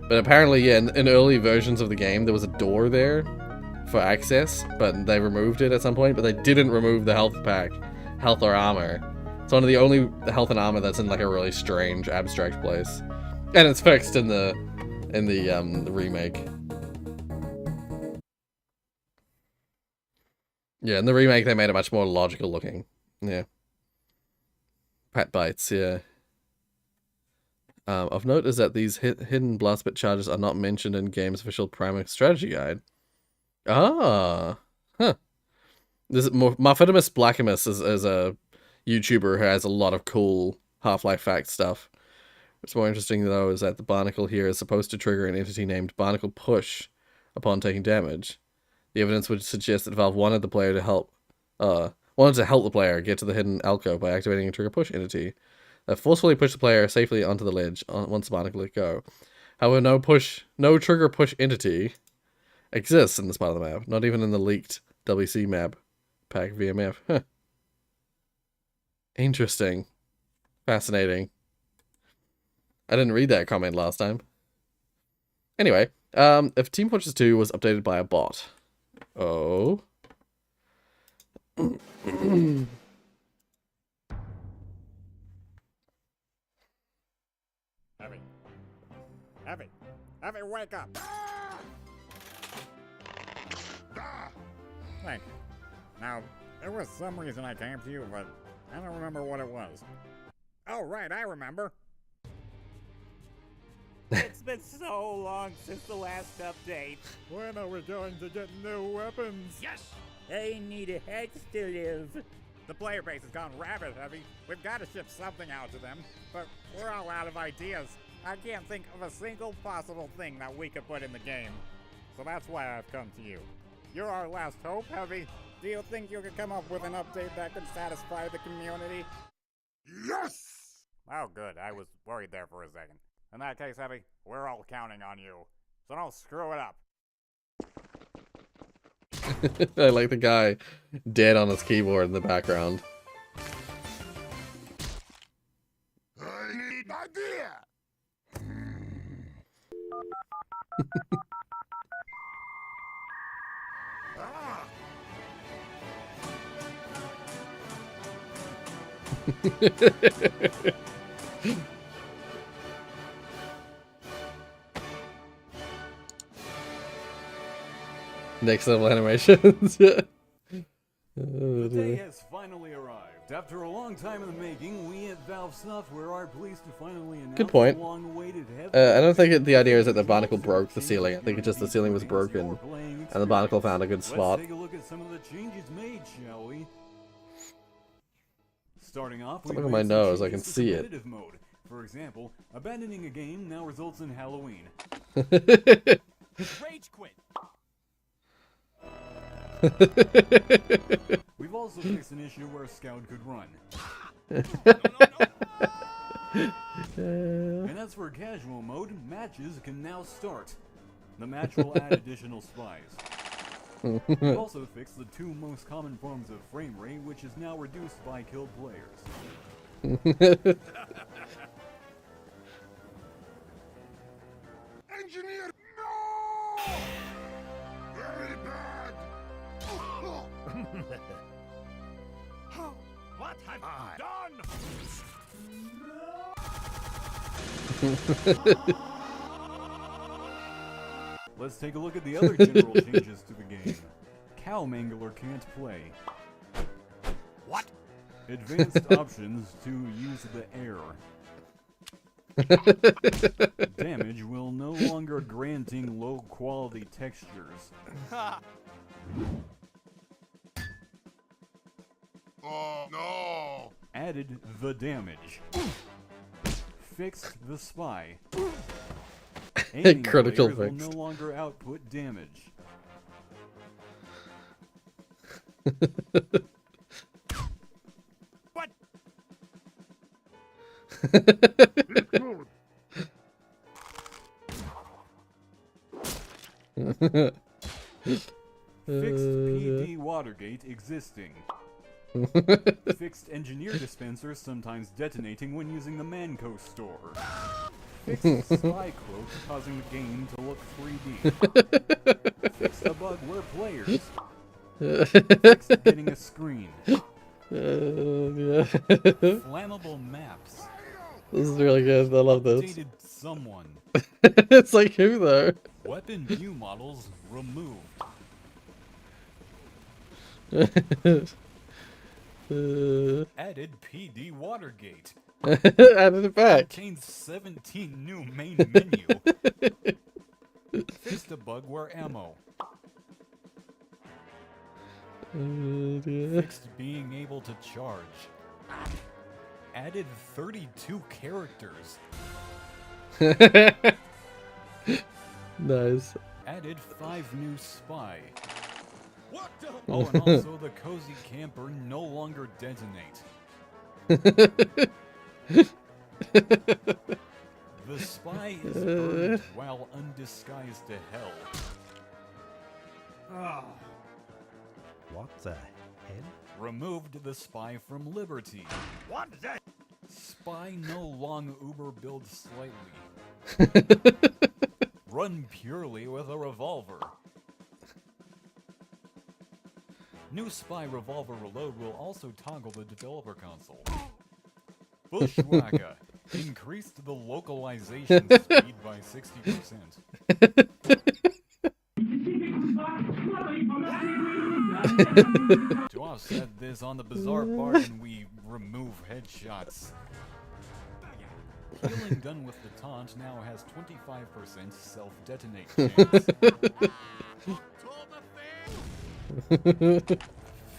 But apparently, yeah, in early versions of the game, there was a door there for access, but they removed it at some point, but they didn't remove the health pack, health or armor. It's one of the only health and armor that's in like a really strange, abstract place. And it's fixed in the remake. Yeah, in the remake they made it much more logical looking. Yeah. Pat bites, yeah. Of note is that these hidden blast bit charges are not mentioned in game's official primary strategy guide. Ah, huh. This Marfitimus Blackimus is a YouTuber who has a lot of cool Half-Life fact stuff. What's more interesting though is that the barnacle here is supposed to trigger an entity named Barnacle Push upon taking damage. The evidence would suggest that Valve wanted the player to help the player get to the hidden alcove by activating a trigger push entity that forcefully push the player safely onto the ledge once the barnacle let go. However, no trigger push entity exists in this part of the map, not even in the leaked WC map pack VMF. Huh. Interesting. Fascinating. I didn't read that comment last time. Anyway, if Team Fortress 2 was updated by a bot. Oh. Abby, wake up! Thank you. Now, there was some reason I came to you, but I don't remember what it was. Oh, right, I remember. It's been so long since the last update. When are we going to get new weapons? Yes! I need a head to live. The player base has gone rabid, Heavy. We've got to ship something out to them, but we're all out of ideas. I can't think of a single possible thing that we could put in the game. So that's why I've come to you. You're our last hope, Heavy. Do you think you could come up with an update that could satisfy the community? Yes! Oh, good. I was worried there for a second. In that case, Heavy, we're all counting on you. So don't screw it up. I like the guy dead on his keyboard in the background. I need an idea! Ah! Next level animations. The day has finally arrived. After a long time in the making, we at Valve Software are pleased to finally announce Good point. the long-awaited I don't think the idea is that the barnacle broke the ceiling. I think it's just the ceiling was broken, and the barnacle found a good spot. Let's take a look at some of the changes made, shall we? Starting off, Look we at my made some nose, I changes can to see it. competitive mode. For example, abandoning a game now results in Halloween. Rage quit. We've also fixed an issue where Scout could run. And as for casual mode, matches can now start. The match will add additional spies. We also fixed the two most common forms of frame rate, which is now reduced by killed players. Engineer, no! Very bad! What have you done? Let's take a look at the other general changes to the game. Cow Mangler can't play. What? Advanced options to use the air. Damage will no longer granting low quality textures. Oh no! Added the damage. Fixed the spy. Aiming Critical players fix. will no longer output damage. What? Fixed PD Watergate existing. Fixed engineer dispensers sometimes detonating when using the Manco store. Fixed spy cloak causing the game to look 3D. Fixed a bug where players. Fixed getting a screen. Yeah. Flammable maps. This is really good. I love this. Updated someone. It's like who though? Weapon view models removed. Added PD Watergate. Added it back. Contains 17 new main menu. Fixed a bug where ammo. Fixed being able to charge. Added 32 characters. Nice. Added 5 new spy. What the? Oh, and also the cozy camper no longer detonate. The spy is burned while undisguised to hell. What the hell? Removed the spy from Liberty. What is that? Spy no long Uber build slightly. Run purely with a revolver. New spy revolver reload will also toggle the developer console. Bushwhacker increased the localization speed by 60%. To offset this, on the bizarre bargain, we remove headshots. Killing done with the taunt now has 25% self-detonate chance.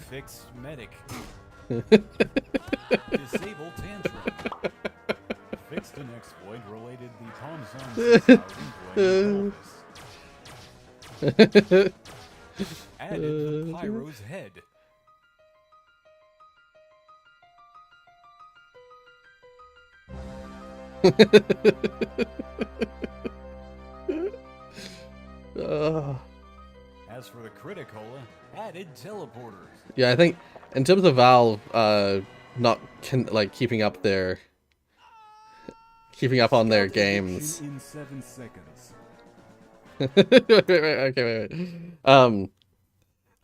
Fixed medic. Disable tantrum. Fixed an exploit related the Tom Song 6000 playing Added the Pyro's head. As for the critical, added teleporters. Yeah, I think in terms of Valve, not keeping up on their games. In 7 seconds. wait.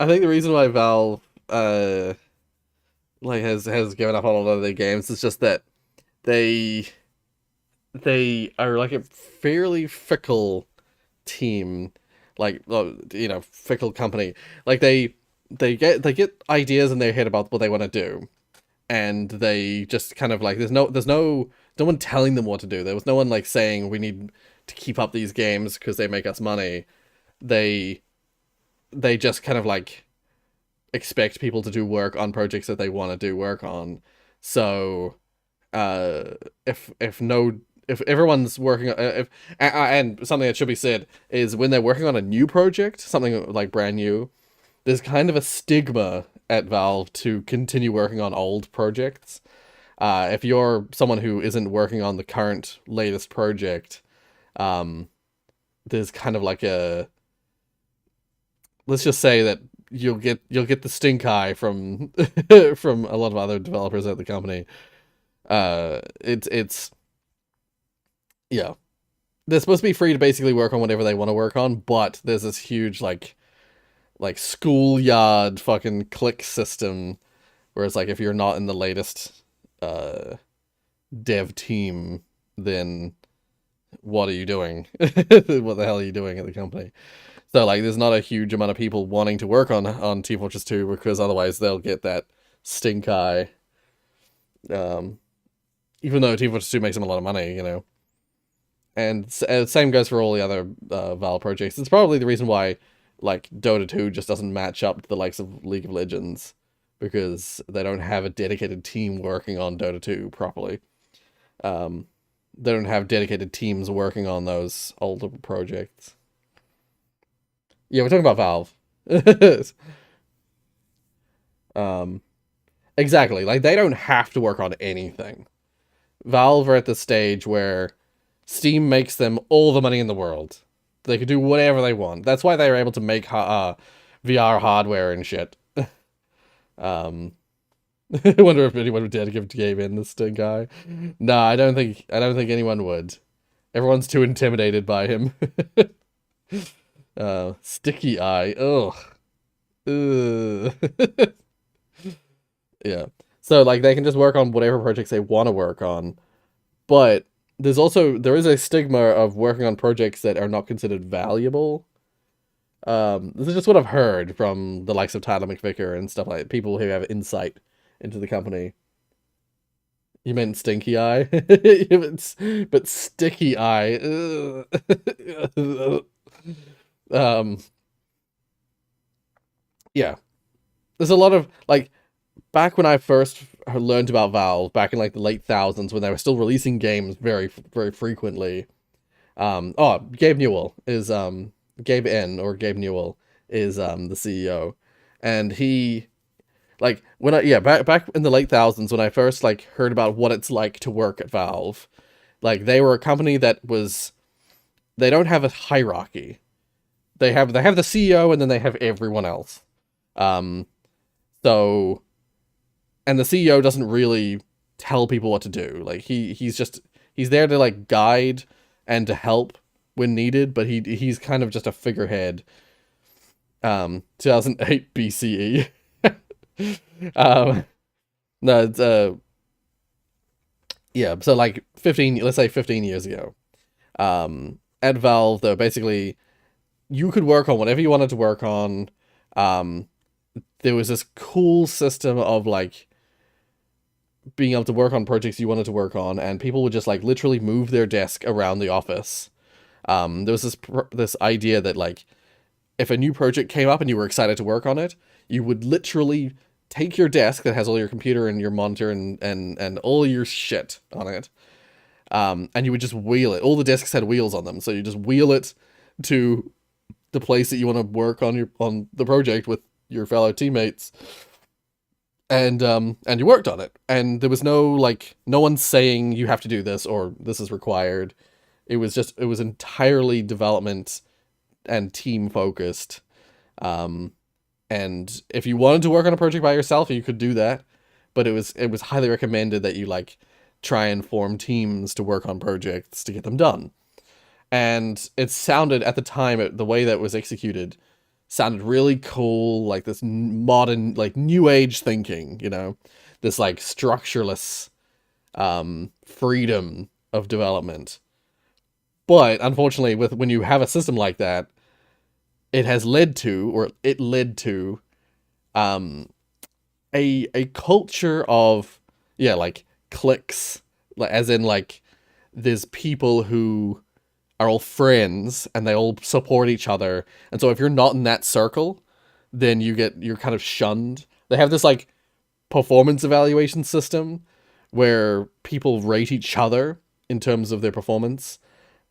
I think the reason why Valve has given up on a lot of their games is just that they are like a fairly fickle team, fickle company. Like they get ideas in their head about what they want to do, and they just kind of like there's no one telling them what to do. There was no one like saying we need to keep up these games because they make us money. They just kind of like expect people to do work on projects that they want to do work on. So if everyone's working and something that should be said is when they're working on a new project, something like brand new, there's kind of a stigma at Valve to continue working on old projects. If you're someone who isn't working on the current latest project, there's kind of like let's just say that you'll get the stink eye from from a lot of other developers at the company. It's yeah, they're supposed to be free to basically work on whatever they want to work on, but there's this huge like schoolyard fucking click system where it's like if you're not in the latest dev team, then what are you doing? What the hell are you doing at the company? So like there's not a huge amount of people wanting to work on Team Fortress 2 because otherwise they'll get that stink eye. Even though Team Fortress 2 makes them a lot of money, you know. same goes for all the other Valve projects. It's probably the reason why like Dota 2 just doesn't match up to the likes of League of Legends, because they don't have a dedicated team working on Dota 2 properly. They don't have dedicated teams working on those older projects. Yeah, we're talking about Valve. Exactly. Like, they don't have to work on anything. Valve are at the stage where Steam makes them all the money in the world. They could do whatever they want. That's why they were able to make VR hardware and shit. I wonder if anyone would dare to give Gabe in this stink eye. No, I don't think anyone would. Everyone's too intimidated by him. Sticky eye. Ugh. Ugh. Yeah. So like they can just work on whatever projects they want to work on. But there is a stigma of working on projects that are not considered valuable. This is just what I've heard from the likes of Tyler McVicker and stuff like that, people who have insight into the company. You meant stinky eye? But sticky eye. Yeah. There's a lot of, like, back when I first learned about Valve, back in, like, the late thousands, when they were still releasing games very, very frequently, Gabe Newell is, Gabe N, or Gabe Newell, is, the CEO, and he, like, back in the late thousands, when I first, like, heard about what it's like to work at Valve, like, they were a company that was, they don't have a hierarchy. They have the CEO, and then they have everyone else. So, and the CEO doesn't really tell people what to do. Like, he's there to, like, guide and to help when needed, but he's kind of just a figurehead. 2008 BCE. No, it's, yeah, so like let's say 15 years ago. At Valve, though, basically, you could work on whatever you wanted to work on. There was this cool system of, like, being able to work on projects you wanted to work on, and people would just, like, literally move their desk around the office. There was this idea that, like, if a new project came up and you were excited to work on it, you would literally take your desk that has all your computer and your monitor and all your shit on it, and you would just wheel it. All the desks had wheels on them, so you just wheel it to the place that you want to work on the project with your fellow teammates, and you worked on it. And there was no one saying you have to do this or this is required. It was entirely development and team focused. And if you wanted to work on a project by yourself, you could do that, but it was highly recommended that you, like, try and form teams to work on projects to get them done. And it sounded, at the time, the way that it was executed sounded really cool, like this modern, like, new age thinking, you know, this, like, structureless freedom of development. But unfortunately, when you have a system like that, it led to a culture of, yeah, like, cliques, like, as in, like, there's people who are all friends and they all support each other, and so if you're not in that circle, then you're kind of shunned. They have this, like, performance evaluation system where people rate each other in terms of their performance,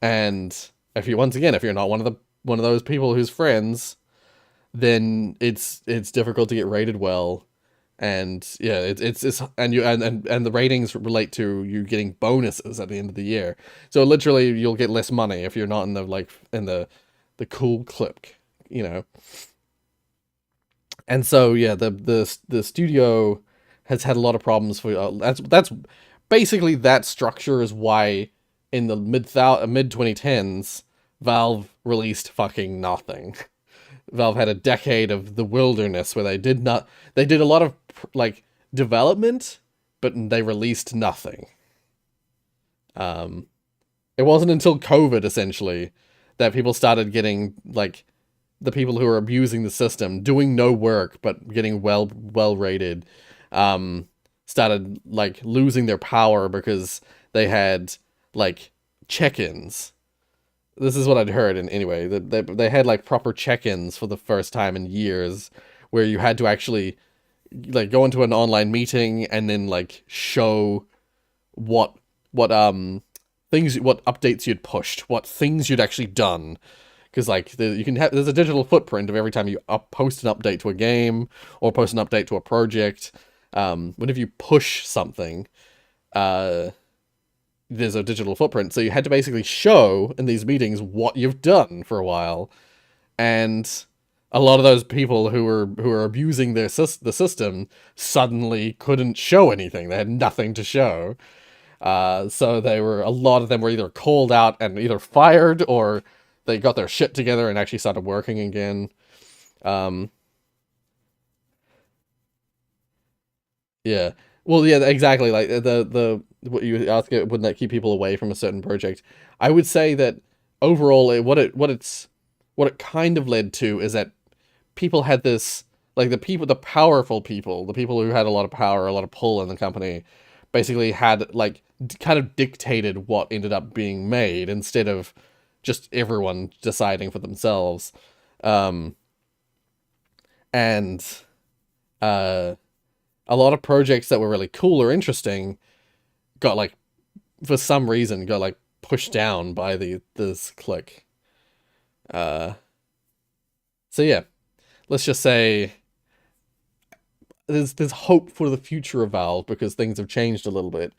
and if you're not one of those people who's friends, then it's difficult to get rated well. And yeah, it's and the ratings relate to you getting bonuses at the end of the year. So literally, you'll get less money if you're not in the cool clique, you know. And so yeah, the studio has had a lot of problems for that's basically, that structure is why in the mid 2010s Valve released fucking nothing. Valve had a decade of the wilderness where they did a lot of, like, development, but they released nothing. It wasn't until COVID, essentially, that people started getting, like, the people who are abusing the system, doing no work, but getting well rated, started, like, losing their power because they had, like, check-ins. This is what I'd heard, and anyway, they had like proper check-ins for the first time in years, where you had to actually like go into an online meeting and then like show what things, what updates you'd pushed, what things you'd actually done. Because like there's a digital footprint of every time you post an update to a game or post an update to a project. Whenever you push something, there's a digital footprint, so you had to basically show in these meetings what you've done for a while, and a lot of those people who were abusing the system suddenly couldn't show anything. They had nothing to show. So a lot of them were either called out and either fired, or they got their shit together and actually started working again. Yeah. Well, yeah, exactly. Like the what you ask, wouldn't that keep people away from a certain project? I would say that overall, what it kind of led to is that people had this, like the powerful people, the people who had a lot of power, a lot of pull in the company, basically had like kind of dictated what ended up being made instead of just everyone deciding for themselves. A lot of projects that were really cool or interesting got like, for some reason, got like pushed down by this clique. So yeah, let's just say there's hope for the future of Valve because things have changed a little bit.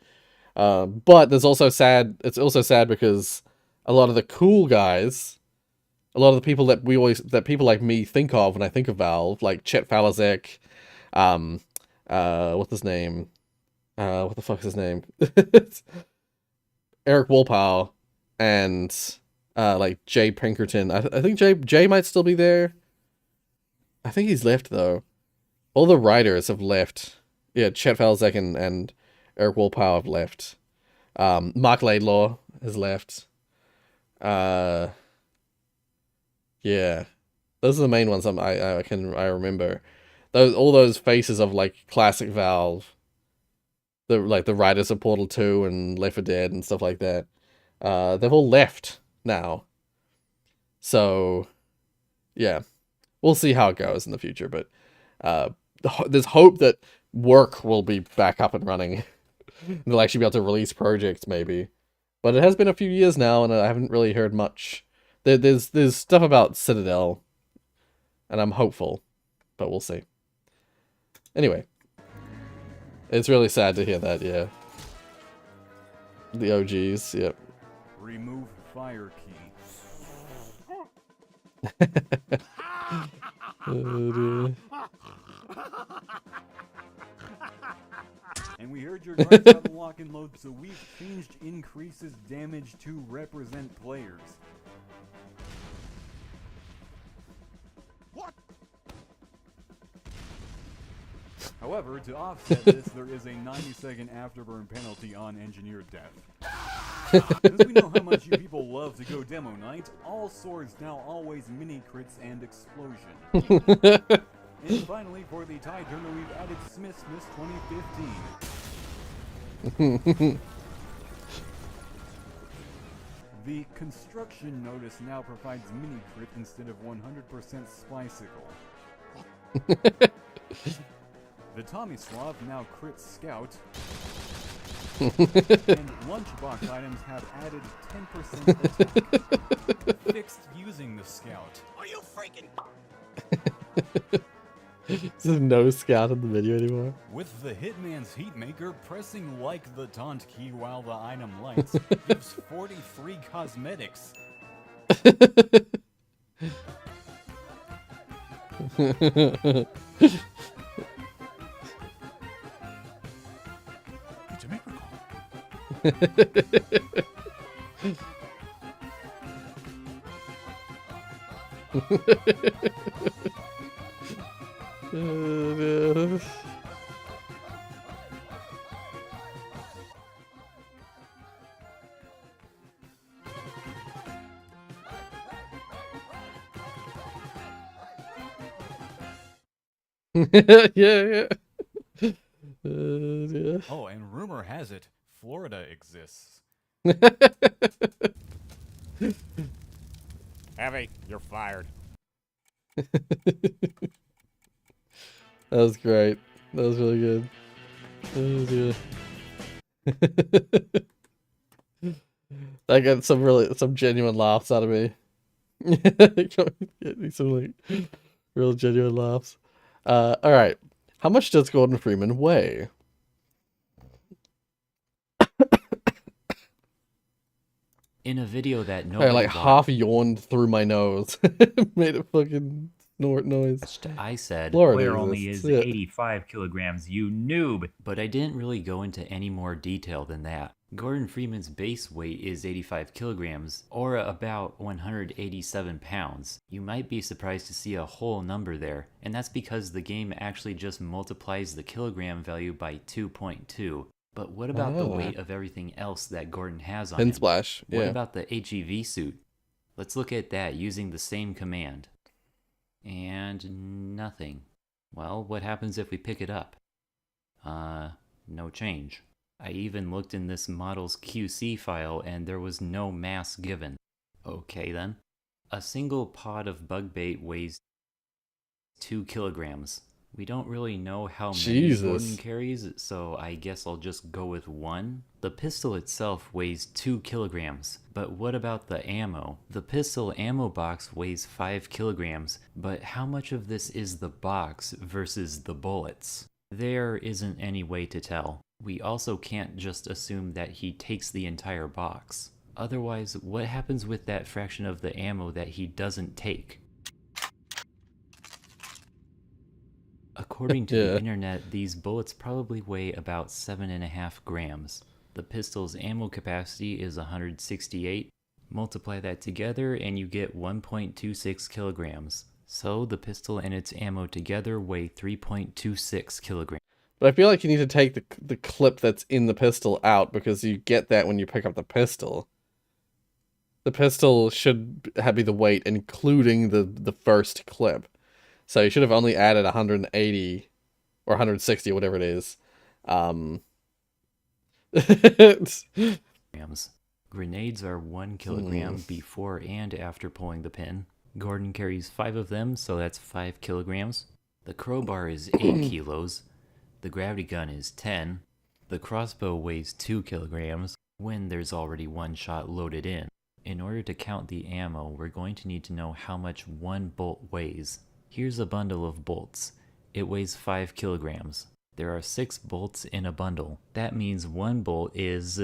But it's also sad because a lot of the cool guys, a lot of the people that people like me think of when I think of Valve, like Chet Falizek, what's his name? What the fuck is his name? Eric Wolpow and like Jay Pinkerton. I think Jay might still be there. I think he's left though. All the writers have left. Yeah, Chet Falizek and Eric Wolpow have left. Mark Laidlaw has left. Yeah, those are the main ones I remember. All those faces of like classic Valve, the writers of Portal 2 and Left 4 Dead and stuff like that. They've all left now. So yeah, we'll see how it goes in the future, but there's hope that work will be back up and running. They'll actually be able to release projects maybe. But it has been a few years now and I haven't really heard much. There's stuff about Citadel and I'm hopeful, but we'll see. Anyway, it's really sad to hear that, yeah. The OGs, yep. Remove fire key. Oh, dear. And we heard your grunts have a lock and load, so we've changed increases damage to represent players. What? However, to offset this, there is a 90-second afterburn penalty on engineered death. Since we know how much you people love to go demo night, all swords now always mini crits and explosion. And finally, for the tie tournament, we've added Smith's Miss 2015. The construction notice now provides mini crit instead of 100% spicicle. The Tommy Slav now crit scout. And lunchbox items have added 10% attack. Fixed using the scout. Are you freaking? There's no scout in the video anymore. With the Hitman's Heatmaker, pressing like the taunt key while the item lights gives 43 cosmetics. It's a miracle. Oh, no. Yeah. Yeah. Oh, and rumor has it, Florida exists. Heavy, you're fired. That was great. That was really good. That was good. That got some genuine laughs out of me. Get me some like real genuine laughs. All right. How much does Gordon Freeman weigh? In a video that I nobody like watched, half yawned through my nose. Made a fucking snort noise. I said, Florida Player only exists, is yeah. 85 kilograms, you noob. but I didn't really go into any more detail than that. Gordon Freeman's base weight is 85 kilograms, or about 187 pounds. You might be surprised to see a whole number there, and that's because the game actually just multiplies the kilogram value by 2.2. But what about the weight of everything else that Gordon has on Pin him? splash, What yeah. about the HEV suit? Let's look at that using the same command. And nothing. Well, what happens if we pick it up? No change. I even looked in this model's QC file and there was no mass given. Okay then. A single pod of bug bait weighs 2 kilograms. We don't really know how many Gordon carries, so I guess I'll just go with 1. The pistol itself weighs 2 kilograms, but what about the ammo? The pistol ammo box weighs 5 kilograms, but how much of this is the box versus the bullets? There isn't any way to tell. We also can't just assume that he takes the entire box. Otherwise, what happens with that fraction of the ammo that he doesn't take? According to the internet, these bullets probably weigh about 7.5 grams. The pistol's ammo capacity is 168. Multiply that together and you get 1.26 kilograms. So the pistol and its ammo together weigh 3.26 kilograms. But I feel like you need to take the clip that's in the pistol out because you get that when you pick up the pistol. The pistol should be the weight, including the first clip. So you should have only added 180 or 160 or whatever it is. Grenades are 1 kilogram before and after pulling the pin. Gordon carries 5 of them, so that's 5 kilograms. The crowbar is 8 kilos. The gravity gun is 10. The crossbow weighs 2 kilograms when there's already 1 shot loaded in. In order to count the ammo, we're going to need to know how much 1 bolt weighs. Here's a bundle of bolts. It weighs 5 kilograms. There are 6 bolts in a bundle. That means 1 bolt is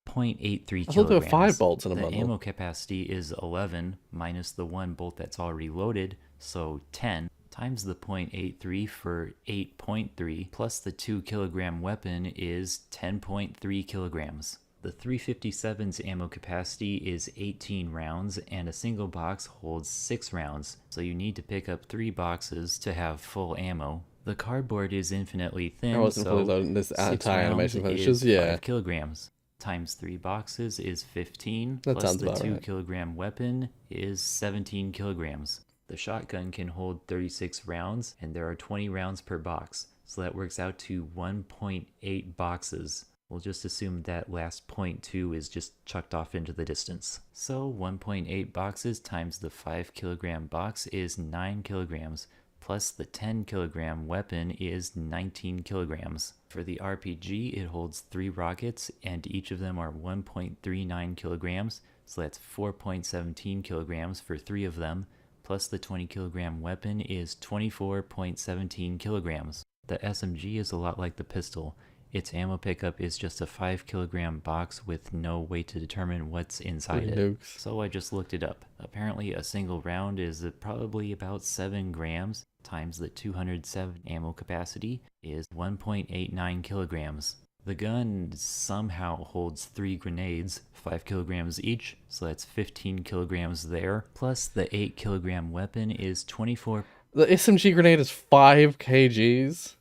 0.83 kilograms. I thought there were 5 bolts in a bundle. The ammo capacity is 11 minus the 1 bolt that's already loaded, so 10. Times the 0.83 for 8.3 plus the 2 kilogram weapon is 10.3 kilograms. The 357's ammo capacity is 18 rounds and a single box holds 6 rounds, so you need to pick up 3 boxes to have full ammo. The cardboard is infinitely thin, I wasn't fully so loading this 6 entire animation rounds finishes, is 5 yeah. kilograms. Times 3 boxes is 15, That plus sounds the about 2 right. kilogram weapon is 17 kilograms. The shotgun can hold 36 rounds, and there are 20 rounds per box, so that works out to 1.8 boxes. We'll just assume that last 0.2 is just chucked off into the distance. So 1.8 boxes times the 5 kilogram box is 9 kilograms, plus the 10 kilogram weapon is 19 kilograms. For the RPG, it holds 3 rockets, and each of them are 1.39 kilograms, so that's 4.17 kilograms for 3 of them, plus the 20 kilogram weapon is 24.17 kilograms. The SMG is a lot like the pistol. Its ammo pickup is just a 5 kilogram box with no way to determine what's inside it. Nukes. So I just looked it up. Apparently a single round is probably about 7 grams times the 207 ammo capacity is 1.89 kilograms. The gun somehow holds 3 grenades, 5 kilograms each, so that's 15 kilograms there, plus the 8 kilogram weapon is 24. The SMG grenade is 5 kgs?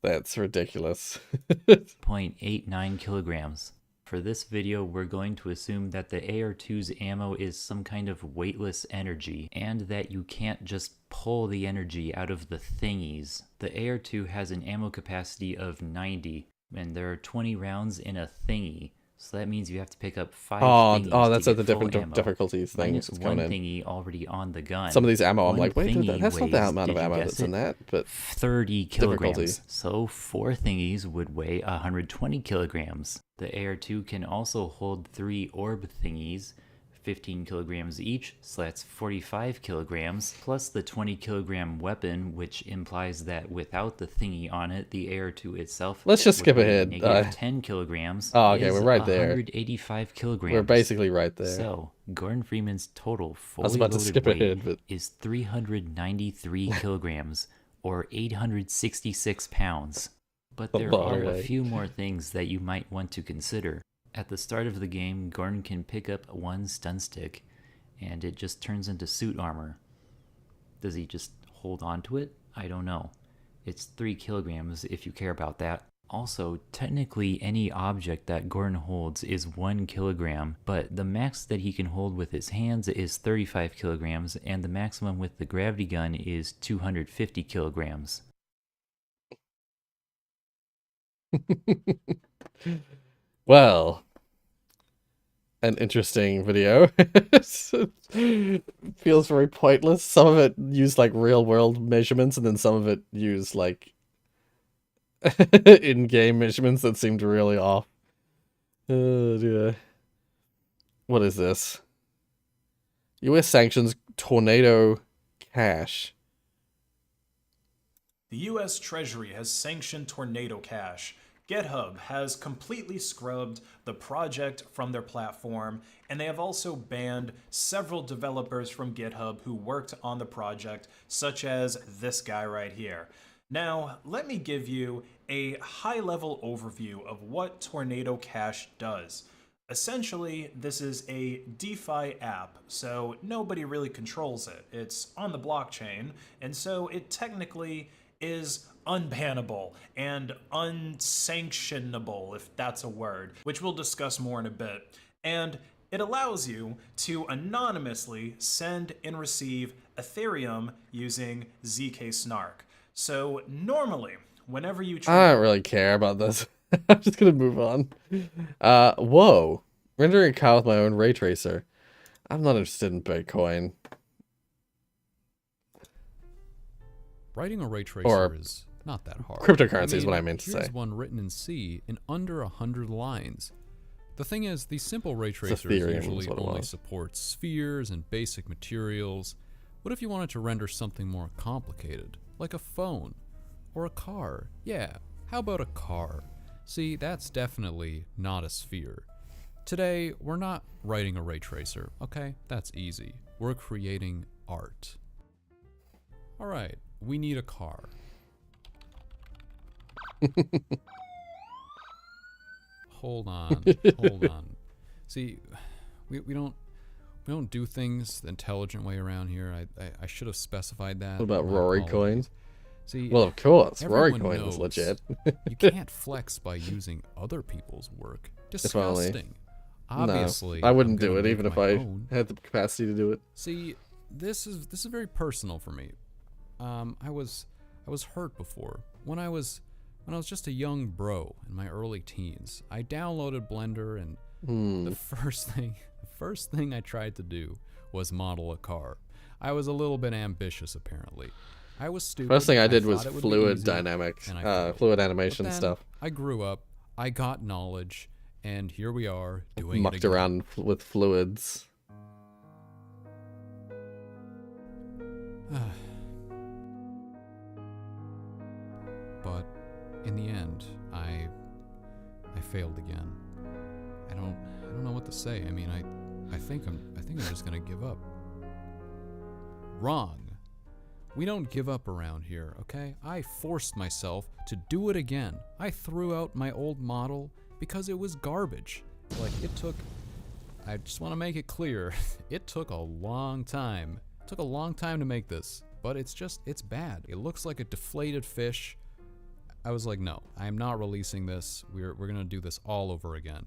That's ridiculous. 0.89 kilograms. For this video, we're going to assume that the AR-2's ammo is some kind of weightless energy, and that you can't just pull the energy out of the thingies. The AR-2 has an ammo capacity of 90, and there are 20 rounds in a thingy, So that means you have to pick up 5 Oh, thingies oh, to that's get the full different ammo, difficulties thing minus that's 1 coming in. thingy already on the gun. Some of these ammo, I'm One like, wait, thingy that's not the weighs, amount of did you ammo guess that's in it? that, but 30 difficulty. kilograms. So 4 thingies would weigh 120 kilograms. The AR2 can also hold 3 orb thingies, 15 kilograms each, so that's 45 kilograms, plus the 20 kilogram weapon, which implies that without the thingy on it, the AR2 itself let's just would skip weigh ahead. negative 10 kilograms. Oh, okay, is we're right there. 185 kilograms. We're basically right there. So, Gordon Freeman's total I was fully about to loaded skip weight ahead, but is 393 kilograms, or 866 pounds. But there are a few more things that you might want to consider. At the start of the game, Gordon can pick up 1 stun stick, and it just turns into suit armor. Does he just hold on to it? I don't know. It's 3 kilograms if you care about that. Also, technically any object that Gordon holds is 1 kilogram, but the max that he can hold with his hands is 35 kilograms, and the maximum with the gravity gun is 250 kilograms. Well, an interesting video. Feels very pointless. Some of it used like real world measurements, and then some of it used like in-game measurements that seemed really off. Oh dear. What is this? US sanctions tornado cash. The US Treasury has sanctioned Tornado Cash. GitHub has completely scrubbed the project from their platform, and they have also banned several developers from GitHub who worked on the project, such as this guy right here. Now, let me give you a high-level overview of what Tornado Cash does. Essentially, this is a DeFi app, so nobody really controls it. It's on the blockchain, and so it technically is unbannable and unsanctionable, if that's a word, which we'll discuss more in a bit. And it allows you to anonymously send and receive Ethereum using ZK Snark. So normally, whenever you I don't really care about this. I'm just gonna move on. Whoa. Rendering a car with my own ray tracer. I'm not interested in Bitcoin. Writing a ray tracer is not that hard. Cryptocurrency is what I meant to say. Here's one written in C in under 100 lines. The thing is, these simple ray tracers usually only support spheres and basic materials. What if you wanted to render something more complicated, like a phone or a car? Yeah, how about a car? See, that's definitely not a sphere. Today, we're not writing a ray tracer, okay? That's easy. We're creating art. Alright, we need a car. Hold on, hold on. See, we don't do things the intelligent way around here. I should have specified that. What about Rory coin? See, well, of course, Rory everyone coin knows is legit. You can't flex by using other people's work. Disgusting. Obviously, no, I wouldn't do it even if I had the capacity to do it. See, this is very personal for me. I was hurt before when I was just a young bro in my early teens. I downloaded Blender, and the first thing I tried to do was model a car. I was a little bit ambitious, apparently. I was stupid. First thing I did was fluid dynamics, fluid animation stuff. I grew up, I got knowledge, and here we are doing mucked around with fluids. But in the end, I failed again. I don't know what to say. I mean, I think I'm just gonna give up. Wrong. We don't give up around here, okay? I forced myself to do it again. I threw out my old model because it was garbage. Like, I just want to make it clear, it took a long time. It took a long time to make this, but it's bad. It looks like a deflated fish. I was like, no, I am not releasing this. We're gonna do this all over again.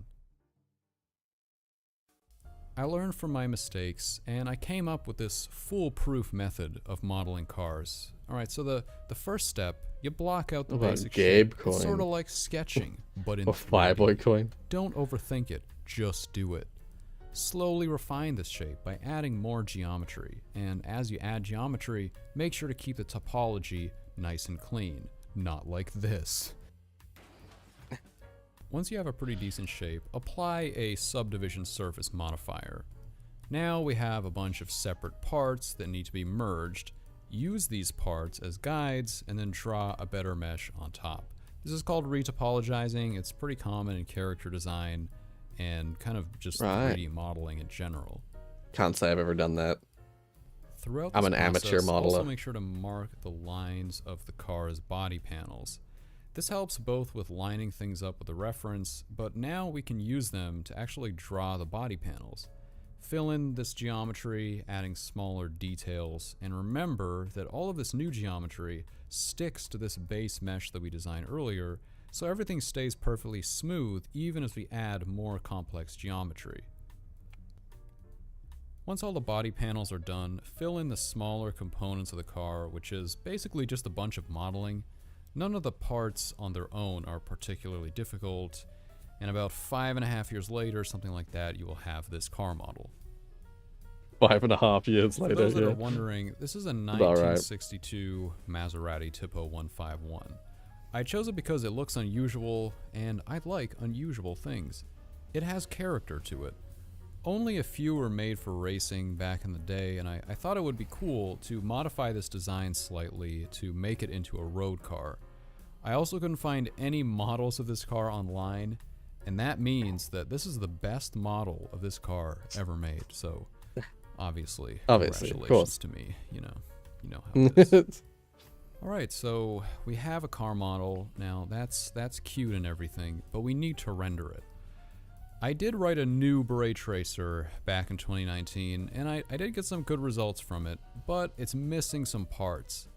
I learned from my mistakes, and I came up with this foolproof method of modeling cars. Alright, so the first step, you block out the basic shape. It's sort of like sketching, but in 3D. Coin. Don't overthink it, just do it. Slowly refine this shape by adding more geometry, and as you add geometry, make sure to keep the topology nice and clean, not like this. Once you have a pretty decent shape, apply a subdivision surface modifier. Now we have a bunch of separate parts that need to be merged. Use these parts as guides and then draw a better mesh on top. This is called retopologizing. It's pretty common in character design and kind of just 3D modeling in general. Can't say I've ever done that. Throughout I'm this an amateur process, modeler. Also make sure to mark the lines of the car's body panels. This helps both with lining things up with a reference, but now we can use them to actually draw the body panels. Fill in this geometry, adding smaller details, and remember that all of this new geometry sticks to this base mesh that we designed earlier, so everything stays perfectly smooth even as we add more complex geometry. Once all the body panels are done, fill in the smaller components of the car, which is basically just a bunch of modeling. None of the parts on their own are particularly difficult, and about 5.5 years later, something like that, you will have this car model. 5.5 years later, For those that are wondering, this is a 1962 Maserati Tipo 151. I chose it because it looks unusual, and I like unusual things. It has character to it. Only a few were made for racing back in the day, and I thought it would be cool to modify this design slightly to make it into a road car. I also couldn't find any models of this car online, and that means that this is the best model of this car ever made, so obviously congratulations to me, you know how it is. Alright, so we have a car model. Now that's cute and everything, but we need to render it. I did write a new ray tracer back in 2019, and I did get some good results from it, but it's missing some parts.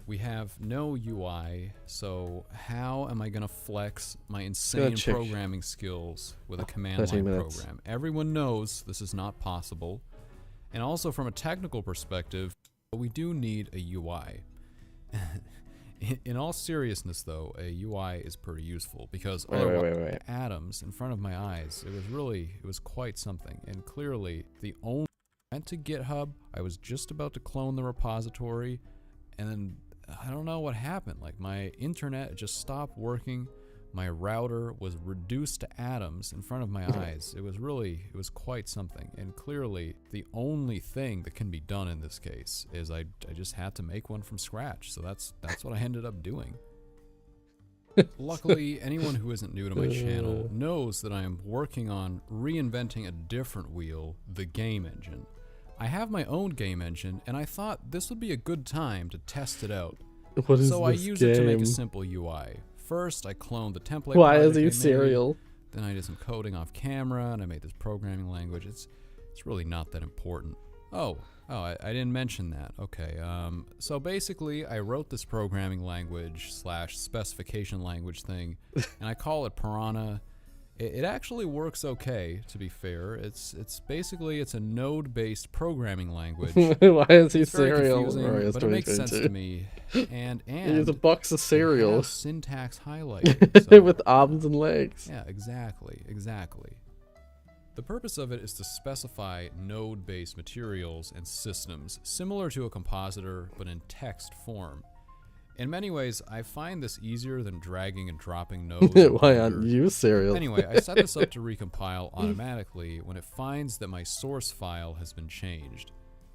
We have no UI, so how am I going to flex my insane programming skills with a command line program? Everyone knows this is not possible, and also from a technical perspective, we do need a UI. In all seriousness, though, a UI is pretty useful because otherwise, atoms in front of my eyes, it was quite something. And clearly, I went to GitHub, I was just about to clone the repository, and then I don't know what happened. Like, my internet just stopped working. My router was reduced to atoms in front of my eyes. It was quite something. And clearly, the only thing that can be done in this case is I just had to make one from scratch. So that's what I ended up doing. Luckily, anyone who isn't new to my channel knows that I am working on reinventing a different wheel, the game engine. I have my own game engine, and I thought this would be a good time to test it out. So I use it to make a simple UI. First, I cloned the template. Why is he serial? Then I did some coding off camera, and I made this programming language. It's really not that important. Oh, I didn't mention that. Okay, so basically, I wrote this programming language / specification language thing, and I call it Piranha. It actually works okay, to be fair. It's basically a node-based programming language. Why is he it's very serial? confusing, but it makes sense to me. And he's a box of cereal. Syntax highlighted so. With arms and legs. Yeah, exactly. The purpose of it is to specify node-based materials and systems, similar to a compositor, but in text form. In many ways, I find this easier than dragging and dropping nodes. Why aren't you serial? Anyway, I set this up to recompile automatically when it finds that my source file has been changed.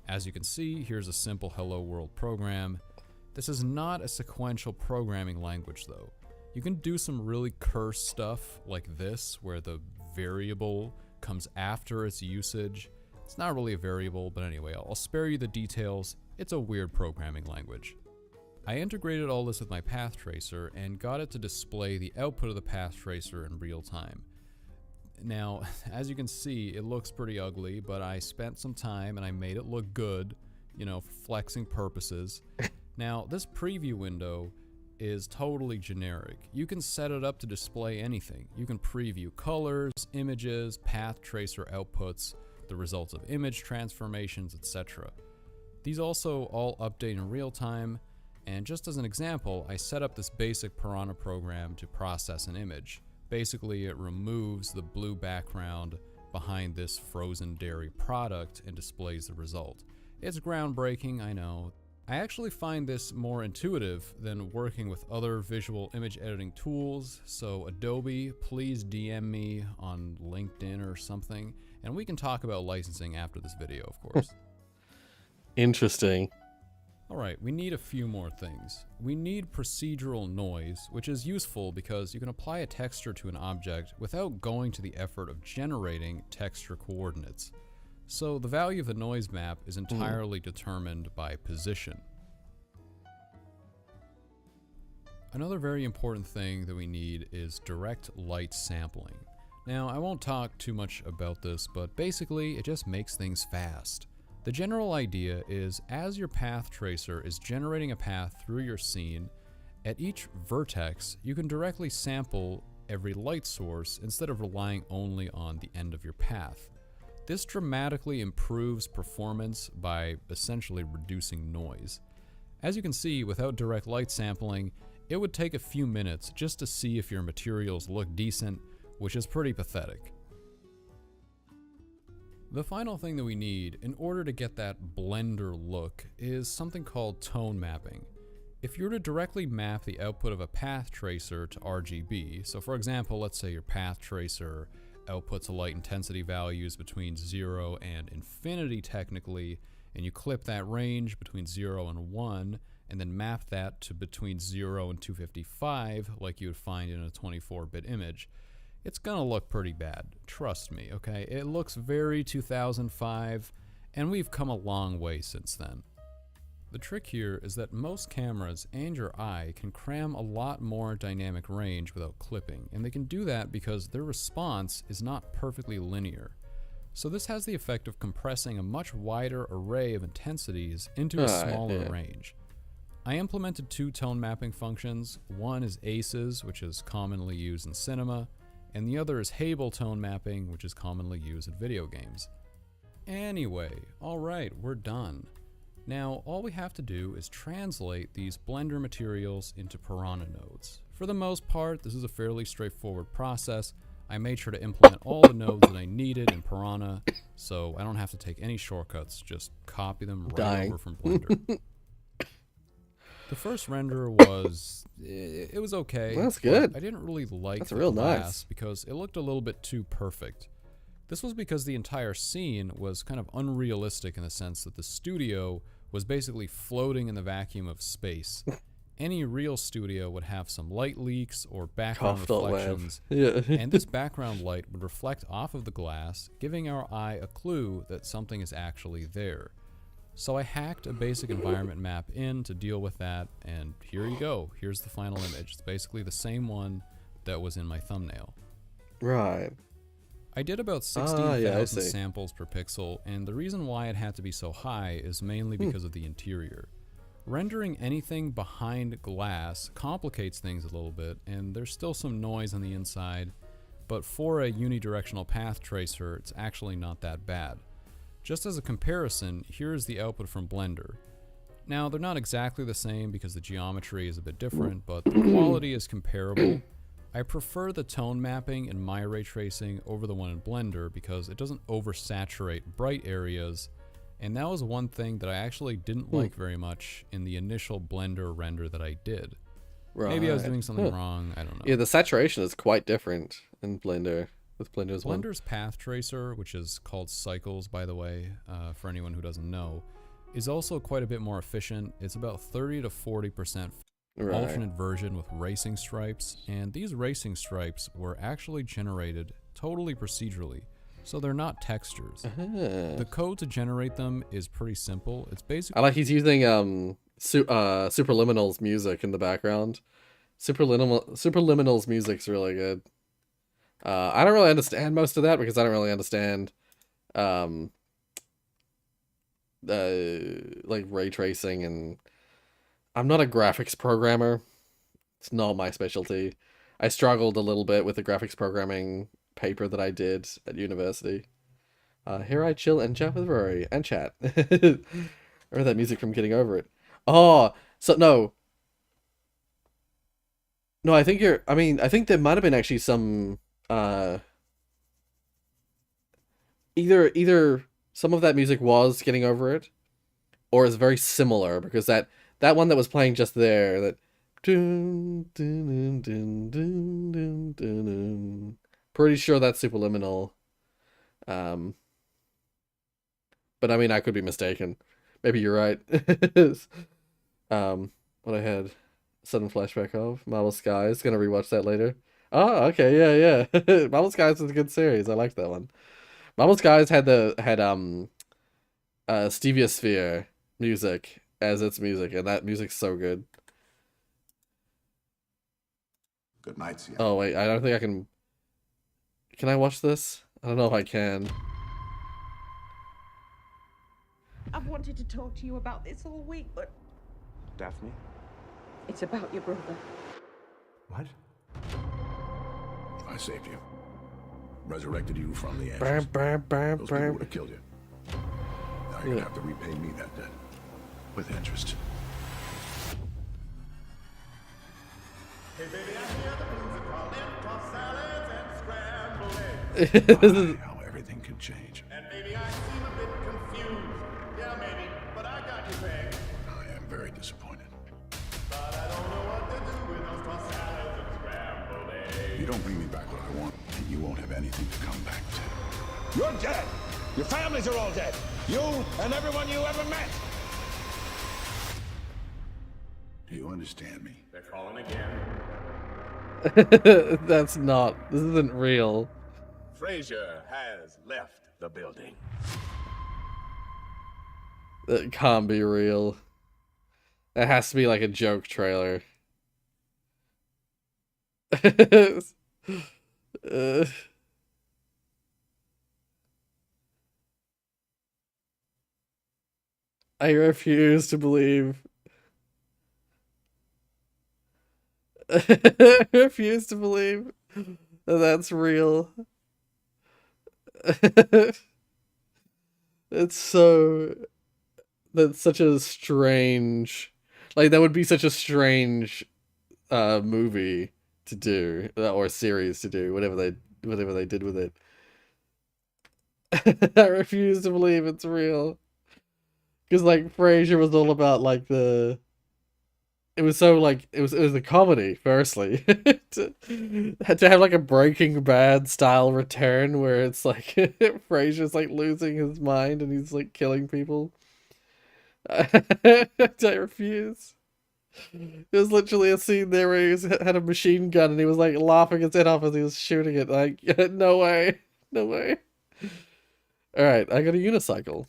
As you can see, here's a simple Hello World program. This is not a sequential programming language, though. You can do some really cursed stuff like this, where the variable comes after its usage. It's not really a variable, but anyway, I'll spare you the details. It's a weird programming language. I integrated all this with my path tracer and got it to display the output of the path tracer in real time. Now, as you can see, it looks pretty ugly, but I spent some time and I made it look good, for flexing purposes. Now, this preview window, is totally generic. You can set it up to display anything. You can preview colors, images, path tracer outputs, the results of image transformations, etc. These also all update in real time, and just as an example, I set up this basic Piranha program to process an image. Basically, it removes the blue background behind this frozen dairy product and displays the result. It's groundbreaking, I know. I actually find this more intuitive than working with other visual image editing tools, so Adobe, please DM me on LinkedIn or something, and we can talk about licensing after this video, of course. Interesting. Alright, we need a few more things. We need procedural noise, which is useful because you can apply a texture to an object without going to the effort of generating texture coordinates. So the value of the noise map is entirely determined by position. Another very important thing that we need is direct light sampling. Now, I won't talk too much about this, but basically it just makes things fast. The general idea is, as your path tracer is generating a path through your scene, at each vertex you can directly sample every light source instead of relying only on the end of your path. This dramatically improves performance by essentially reducing noise. As you can see, without direct light sampling, it would take a few minutes just to see if your materials look decent, which is pretty pathetic. The final thing that we need in order to get that Blender look is something called tone mapping. If you were to directly map the output of a path tracer to RGB, so for example, let's say your path tracer outputs a light intensity values between 0 and infinity technically, and you clip that range between 0 and 1, and then map that to between 0 and 255 like you would find in a 24-bit image, it's gonna look pretty bad. Trust me, okay? It looks very 2005, and we've come a long way since then. The trick here is that most cameras and your eye can cram a lot more dynamic range without clipping, and they can do that because their response is not perfectly linear. So this has the effect of compressing a much wider array of intensities into a smaller range. I implemented two tone mapping functions. One is ACES, which is commonly used in cinema, and the other is Hable tone mapping, which is commonly used in video games. Anyway, alright, we're done. Now, all we have to do is translate these Blender materials into Piranha nodes. For the most part, this is a fairly straightforward process. I made sure to implement all the nodes that I needed in Piranha, so I don't have to take any shortcuts, just copy them right over from Blender. The first render was, it was okay. That's good. I didn't really like That's the real glass nice. because it looked a little bit too perfect. This was because the entire scene was kind of unrealistic in the sense that the studio was basically floating in the vacuum of space. Any real studio would have some light leaks or background reflections, and this background light would reflect off of the glass, giving our eye a clue that something is actually there. So I hacked a basic environment map in to deal with that, and here you go. Here's the final image. It's basically the same one that was in my thumbnail. Right. I did about 16,000 samples per pixel, and the reason why it had to be so high is mainly because of the interior. Rendering anything behind glass complicates things a little bit, and there's still some noise on the inside, but for a unidirectional path tracer, it's actually not that bad. Just as a comparison, here's the output from Blender. Now, they're not exactly the same because the geometry is a bit different, but the quality is comparable. I prefer the tone mapping in my ray tracing over the one in Blender because it doesn't oversaturate bright areas, and that was one thing that I actually didn't like very much in the initial Blender render that I did. Maybe I was doing something wrong, I don't know. Yeah, the saturation is quite different in Blender. With Blender's Blender's path tracer, which is called Cycles, by the way, for anyone who doesn't know, is also quite a bit more efficient. It's about 30 to 40% alternate version with racing stripes, and these racing stripes were actually generated totally procedurally, so they're not textures. The code to generate them is pretty simple. It's basically I like he's using Superliminal's music in the background. Superliminal's music's really good. I don't really understand most of that because I don't really understand like ray tracing, and I'm not a graphics programmer, It's not my specialty. I struggled a little bit with the graphics programming paper that I did at university. Here I chill and chat with Rory and chat. Or that music from Getting Over It. Oh, so no. No, I think you're. I mean, I think there might have been actually some. Either some of that music was Getting Over It, or is very similar, because that one that was playing just there, that. Pretty sure that's Superliminal. But I mean, I could be mistaken. Maybe you're right. What I had sudden flashback of Marble Skies. Gonna rewatch that later. Oh, okay, yeah. Marble Skies is a good series. I like that one. Marble Skies had Stevia Sphere music as its music, and that music's so good. Good night, Seattle. Oh wait, I don't think I can. Can I watch this? I don't know if I can. I've wanted to talk to you about this all week, but Daphne? it's about your brother. What? I saved you. Resurrected you from the ashes. Bam, bam, bam, Those people bam. would have killed you. Now you're gonna have to repay me that debt. With interest. Hey baby, I hear the blues are calling, toss salads and scrambled eggs. How everything can change. And maybe I seem a bit confused. Yeah, maybe, but I got you pegged. I am very disappointed. But I don't know what to do with those tossed salads and scrambled eggs. If you don't bring me back what I want, then you won't have anything to come back to. You're dead. Your families are all dead. You and everyone you ever met. Do you understand me? They're calling again. That's not. This isn't real. Frazier has left the building. That can't be real. That has to be like a joke trailer. I refuse to believe. I refuse to believe that that's real. It's so... That's such a strange... Like, that would be such a strange movie to do, or series to do, whatever they did with it. I refuse to believe it's real. Because, like, Frasier was all about, like, the... It was so, like, it was a comedy, firstly. to have, like, a Breaking Bad style return where it's, like, Frasier's, like, losing his mind and he's, like, killing people. I refuse. There was literally a scene there where he had a machine gun and he was, like, laughing his head off as he was shooting it. Like, no way. No way. Alright, I got a unicycle.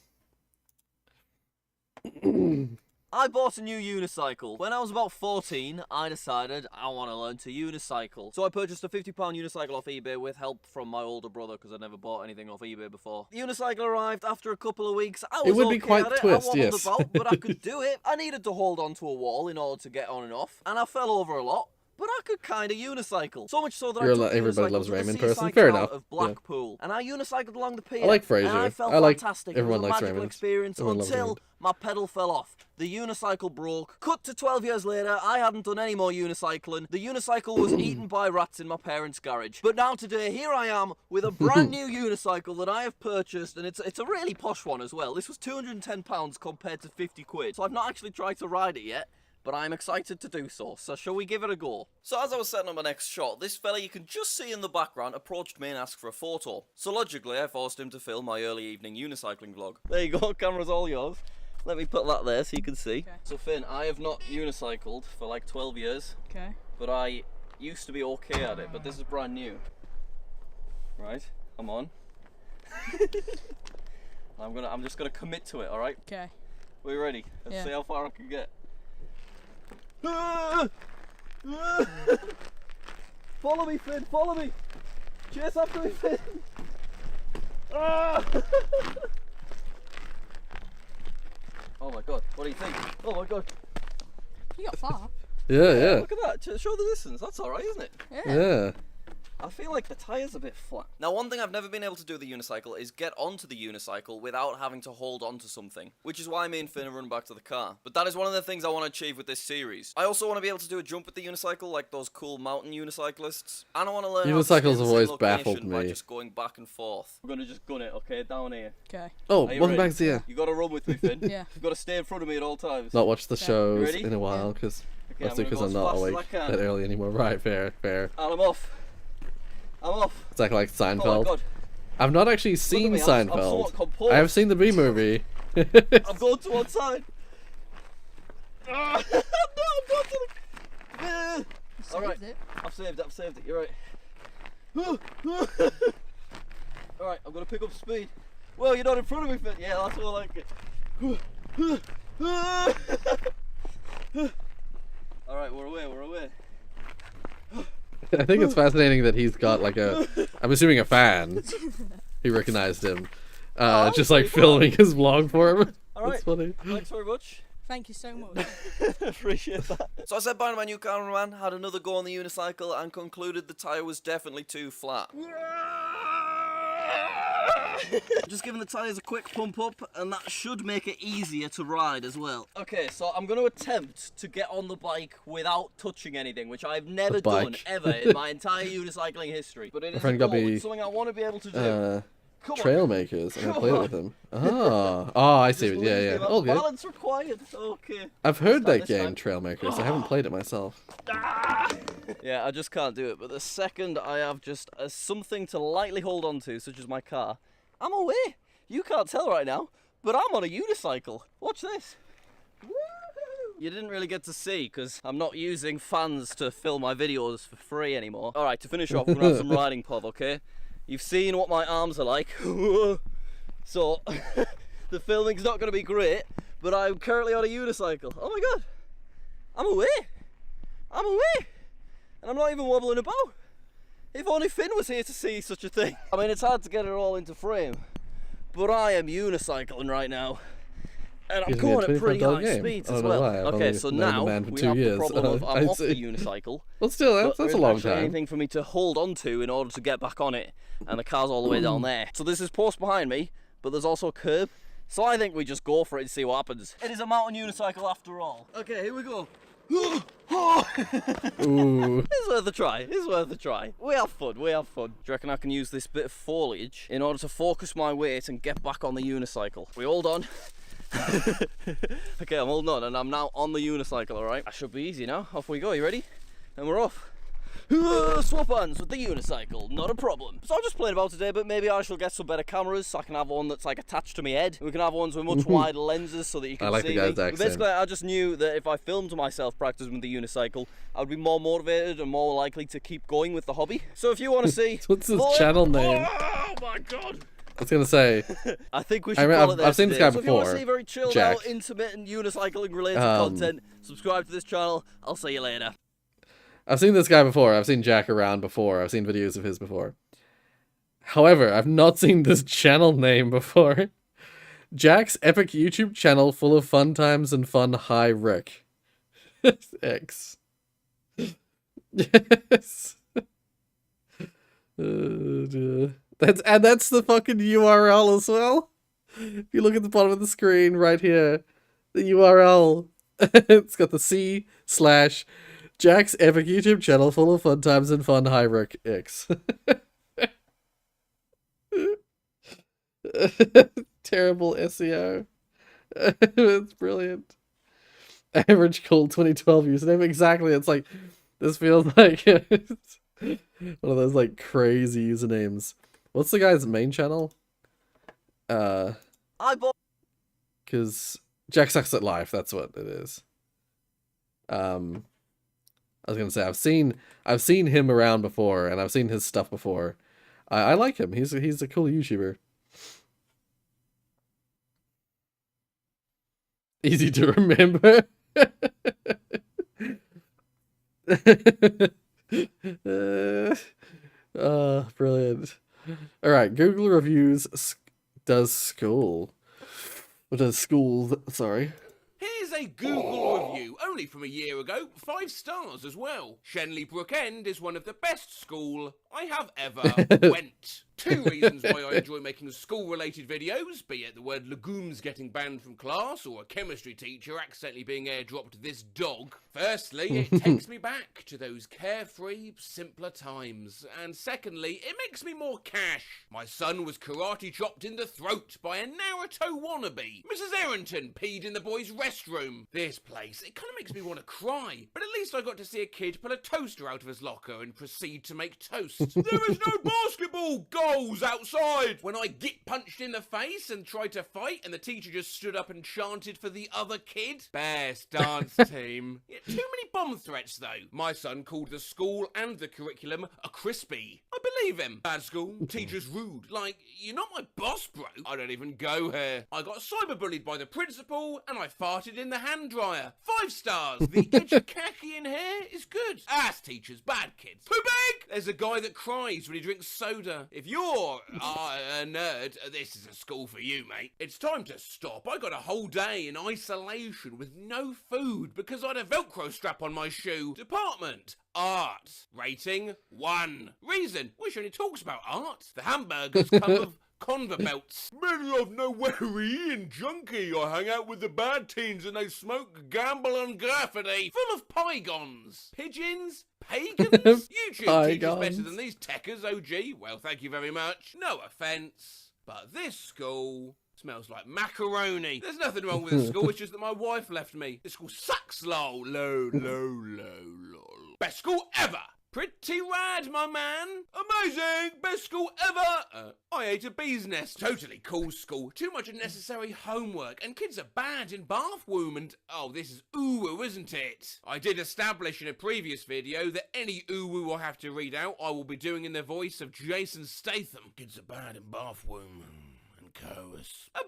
I bought a new unicycle. When I was about 14, I decided I want to learn to unicycle. So I purchased a £50 unicycle off eBay with help from my older brother because I'd never bought anything off eBay before. The unicycle arrived after a couple of weeks. I was It would be okay quite at it. twist, I wobbled yes. about, but I could do it. I needed to hold onto a wall in order to get on and off, and I fell over a lot. But I could kind of unicycle. So much so that You're I took Everybody unicycle Loves to the Raymond person. seaside Fair town enough. of Yeah. Blackpool. And I unicycled along the pier. I like Frasier. And I felt I like fantastic. Everyone It was a Likes magical Raymond. experience Everyone loves until Raymond. my pedal fell off. The unicycle broke. Cut to 12 years later, I hadn't done any more unicycling. The unicycle was eaten by rats in my parents' garage. But now today, here I am with a brand new unicycle that I have purchased, and it's a really posh one as well. This was £210 compared to 50 quid. So I've not actually tried to ride it yet, but I'm excited to do so. So shall we give it a go? So as I was setting up my next shot, this fella you can just see in the background approached me and asked for a photo. So logically, I forced him to film my early evening unicycling vlog. There you go, camera's all yours. Let me put that there so you can see. Okay. So Finn, I have not unicycled for like 12 years. Okay. But I used to be okay at it, but this is brand new. Right, I'm on. I'm just gonna commit to it, alright? Okay. We ready? Let's Yeah. see how far I can get. Follow me, Finn, follow me! Chase after me, Finn! Ah! Oh my god, what do you think? Oh my god. You got far. Yeah. Look at that, show the distance. That's alright, isn't it? Yeah. I feel like the tyre's a bit flat. Now, one thing I've never been able to do with the unicycle is get onto the unicycle without having to hold onto something, which is why me and Finn run back to the car. But that is one of the things I want to achieve with this series. I also want to be able to do a jump with the unicycle like those cool mountain unicyclists. And I want to learn how to stay in Unicycles the have same always location baffled by me. just going back and forth. We're gonna just gun it, okay? Down here. Okay. Oh, Are you welcome ready? back, Zia. You gotta run with me, Finn. Yeah. You've gotta stay in front of me at all times. Not watched the You shows ready? in a while, because Okay, mostly I'm because gonna I'm go not as fast awake as I can. that early anymore. Right, fair. And I'm off. I'm off. It's like Oh my Seinfeld. god. I've not actually seen me, I'm Seinfeld. somewhat composed. I have seen the B movie. I'm going to one side. No, I'm going to the... Alright, I've saved it, you're right. Alright, I'm going to pick up speed. Well, you're not in front of me, Finn. Yeah, that's all I like it. Alright, we're away. I think it's fascinating that he's got like a, I'm assuming a fan. He recognized him. Just like filming his vlog for him. That's funny. Thanks very much. Thank you so much. Appreciate that. So I said bye to my new cameraman, had another go on the unicycle, and concluded the tyre was definitely too flat. Just giving the tyres a quick pump up, and that should make it easier to ride as well. Okay, so I'm going to attempt to get on the bike without touching anything, which I've never done ever in my entire unicycling history. But it is a goal. It's something I want to be able to do. Trail Makers, and I played it with him. I see it. Yeah. All good. Balance required. Okay. I've heard that game, Trail Makers. I haven't played it myself. Yeah, I just can't do it. But the second I have just something to lightly hold on to, such as my car, I'm away. You can't tell right now, but I'm on a unicycle. Watch this. You didn't really get to see because I'm not using fans to film my videos for free anymore. All right, to finish off, we're gonna have some riding pod, okay? You've seen what my arms are like, so the filming's not going to be great, but I'm currently on a unicycle. Oh my god, I'm away, and I'm not even wobbling about. If only Finn was here to see such a thing. I mean, it's hard to get it all into frame, but I am unicycling right now, and I'm going at pretty high speeds as well. Okay, so now we have the problem of I'm off the unicycle. Well, still, that's a long time. Anything for me to hold on to in order to get back on it, and the car's all the way down there. So this is post behind me, but there's also a curb. So I think we just go for it and see what happens. It is a mountain unicycle after all. Okay, here we go. Ooh. It's worth a try. We have fun. Do you reckon I can use this bit of foliage in order to focus my weight and get back on the unicycle? We hold on. Okay, I'm holding on and I'm now on the unicycle, alright? That should be easy now. Off we go, you ready? And we're off. Swap hands with the unicycle, not a problem. So I'm just playing about today, but maybe I shall get some better cameras so I can have one that's like attached to my head. We can have ones with much wider lenses so that you can see the guy's me. accent. Basically, I just knew that if I filmed myself practicing with the unicycle, I would be more motivated and more likely to keep going with the hobby. So if you want to see... What's his channel name? Oh my god! I was gonna say. I think we should call it there I've seen this guy so before. If you want to see very chilled out, intermittent unicycling related content, subscribe to this channel. I'll see you later. I've seen this guy before. I've seen Jack around before. I've seen videos of his before. However, I've not seen this channel name before. Jack's epic YouTube channel full of fun times and fun high Rick. X. Yes. That's the fucking URL as well. If you look at the bottom of the screen right here, the URL, it's got the C/Jack's epic YouTube channel full of fun times and fun high Rick X. Terrible SEO. It's brilliant. Average cool 2012 username. Exactly. It's like, this feels like one of those like crazy usernames. What's the guy's main channel? Because Jack Sucks at Life, that's what it is. I was gonna say I've seen him around before, and I've seen his stuff before. I like him. He's a cool YouTuber. Easy to remember. Brilliant. All right, Google reviews does school. What does school? Sorry. Here's Here's a Google review, only from a year ago, 5 stars as well. Shenley Brook End is one of the best school I have ever went. 2 reasons why I enjoy making school-related videos, be it the word legumes getting banned from class or a chemistry teacher accidentally being airdropped this dog. Firstly, it takes me back to those carefree, simpler times. And secondly, it makes me more cash. My son was karate chopped in the throat by a Naruto wannabe. Mrs. Errington peed in the boys' restroom. This place, it kind of makes me want to cry. But at least I got to see a kid pull a toaster out of his locker and proceed to make toast. There is no basketball goals outside! When I get punched in the face and tried to fight and the teacher just stood up and chanted for the other kid. Best dance team. Yeah, too many bomb threats though. My son called the school and the curriculum a crispy. I believe him. Bad school, teacher's rude. Like, you're not my boss, bro. I don't even go here. I got cyberbullied by the principal and I farted in the hand dryer. 5 stars. The edukaki in here is good. Ass teachers, bad kids. Too big! There's a guy that cries when he drinks soda. If you're a nerd, this is a school for you, mate. It's time to stop. I got a whole day in isolation with no food because I had a Velcro strap on my shoe. Department. Art. Rating 1. Reason. Wish only talks about art. The hamburgers come with conver belts. Middle of nowhere and junkie. I hang out with the bad teens and they smoke, gamble and graffiti. Full of pygons. Pigeons? Pagans? YouTube teaches better than these techers, OG. Well, thank you very much. No offence. But this school smells like macaroni. There's nothing wrong with this school, it's just that my wife left me. This school sucks, lol. Lol. Best school ever! Pretty rad, my man. Amazing! Best school ever! I ate a bee's nest. Totally cool school. Too much unnecessary homework. And kids are bad in bathroom and... Oh, this is ooh, isn't it? I did establish in a previous video that any ooh I have to read out, I will be doing in the voice of Jason Statham. Kids are bad in bathroom. Coas. A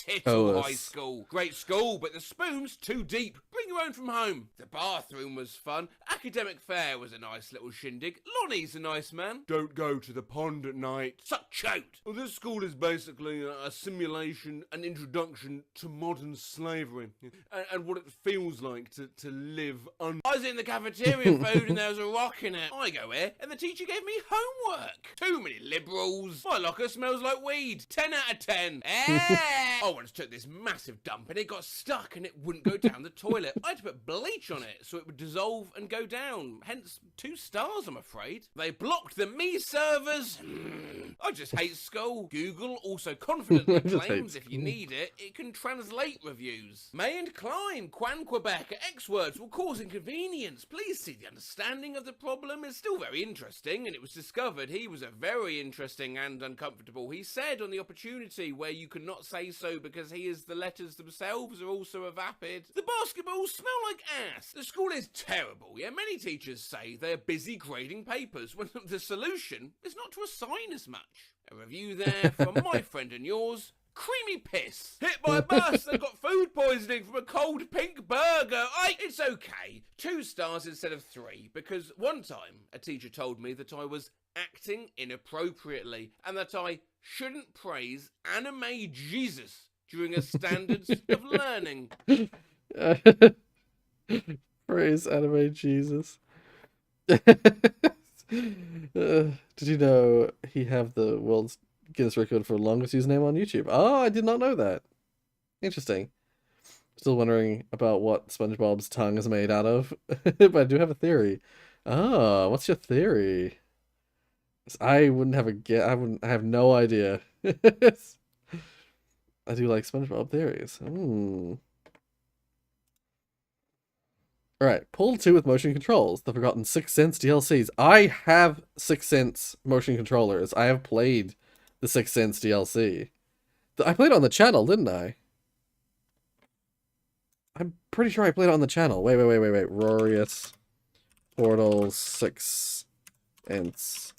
beautiful high school. Great school, but the spoon's too deep. Bring your own from home. The bathroom was fun. Academic fair was a nice little shindig. Lonnie's a nice man. Don't go to the pond at night. Suck out. Well, this school is basically a simulation, an introduction to modern slavery and what it feels like to live I was in the cafeteria food and there was a rock in it. I go here and the teacher gave me homework. Too many liberals. My locker smells like weed. 10 out of 10. I once took this massive dump and it got stuck and it wouldn't go down the toilet. I had to put bleach on it so it would dissolve and go down. Hence 2 stars, I'm afraid. They blocked the me servers. I just hate school. Google also confidently claims if you need it, it can translate reviews. May and Klein, Quan Quebec, X words will cause inconvenience. Please see the understanding of the problem is still very interesting and it was discovered he was a very interesting and uncomfortable. He said on the opportunity where you cannot say so because he is the letters themselves are also a vapid. The basketballs smell like ass. The school is terrible. Yeah, many teachers say they're busy grading papers when the solution is not to assign as much. A review there from my friend and yours. Creamy piss. Hit by a bus. They've got food poisoning from a cold pink burger. It's okay. 2 stars instead of 3 because one time a teacher told me that I was acting inappropriately and that I shouldn't praise anime Jesus during a standards of learning. Praise anime Jesus. Did you know he have the world's Guinness record for longest username on YouTube? Oh, I did not know that. Interesting. Still wondering about what SpongeBob's tongue is made out of, but I do have a theory. Oh, what's your theory? I wouldn't have I have no idea. I do like SpongeBob theories. Alright, Pull 2 with motion controls. The Forgotten 6 Sense DLCs. I have 6 Sense motion controllers. I have played the 6 Sense DLC. I played it on the channel, didn't I? I'm pretty sure I played it on the channel. Wait. Rorius. Portal 6 Sense.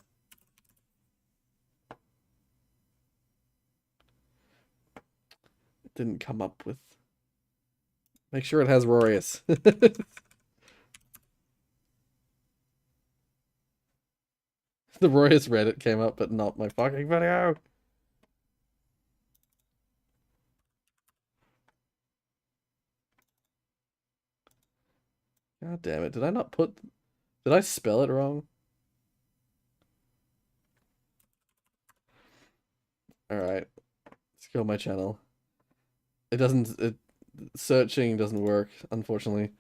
Didn't come up with. Make sure it has Rorius. The Rorius Reddit came up, but not my fucking video. God damn it! Did I not put? Did I spell it wrong? All right, let's go on my channel. It doesn't. Searching doesn't work, unfortunately.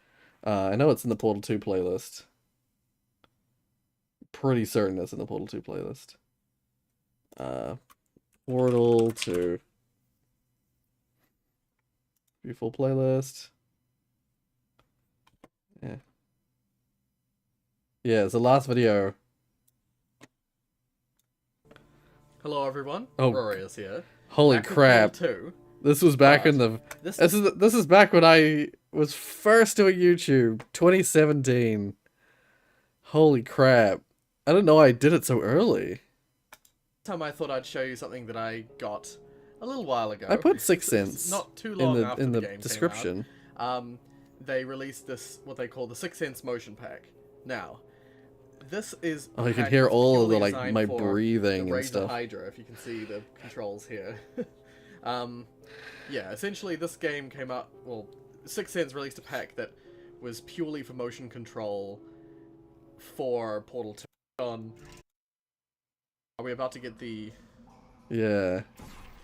I know it's in the Portal 2 playlist. Pretty certain it's in the Portal 2 playlist. Portal 2. Beautiful playlist. Yeah. Yeah, it's the last video. Hello everyone, Oh, Rorius here. Holy Back with crap. Portal 2, This was back but in the... this This is back when I was first doing YouTube. 2017. Holy crap. I didn't know I did it so early. time I thought I'd show you something that I got a little while ago. I put 6 It's cents not too long after in the game description. Came out. They released this, what they call the 6 Cents motion pack. Now, this is Oh, you can pack hear that's all of the, purely like, designed my for breathing the and Razor stuff. Hydra, if you can see the controls here. Yeah, essentially this game came out, well, 6 Cents released a pack that was purely for motion control for Portal 2. Are we about to get the... Yeah.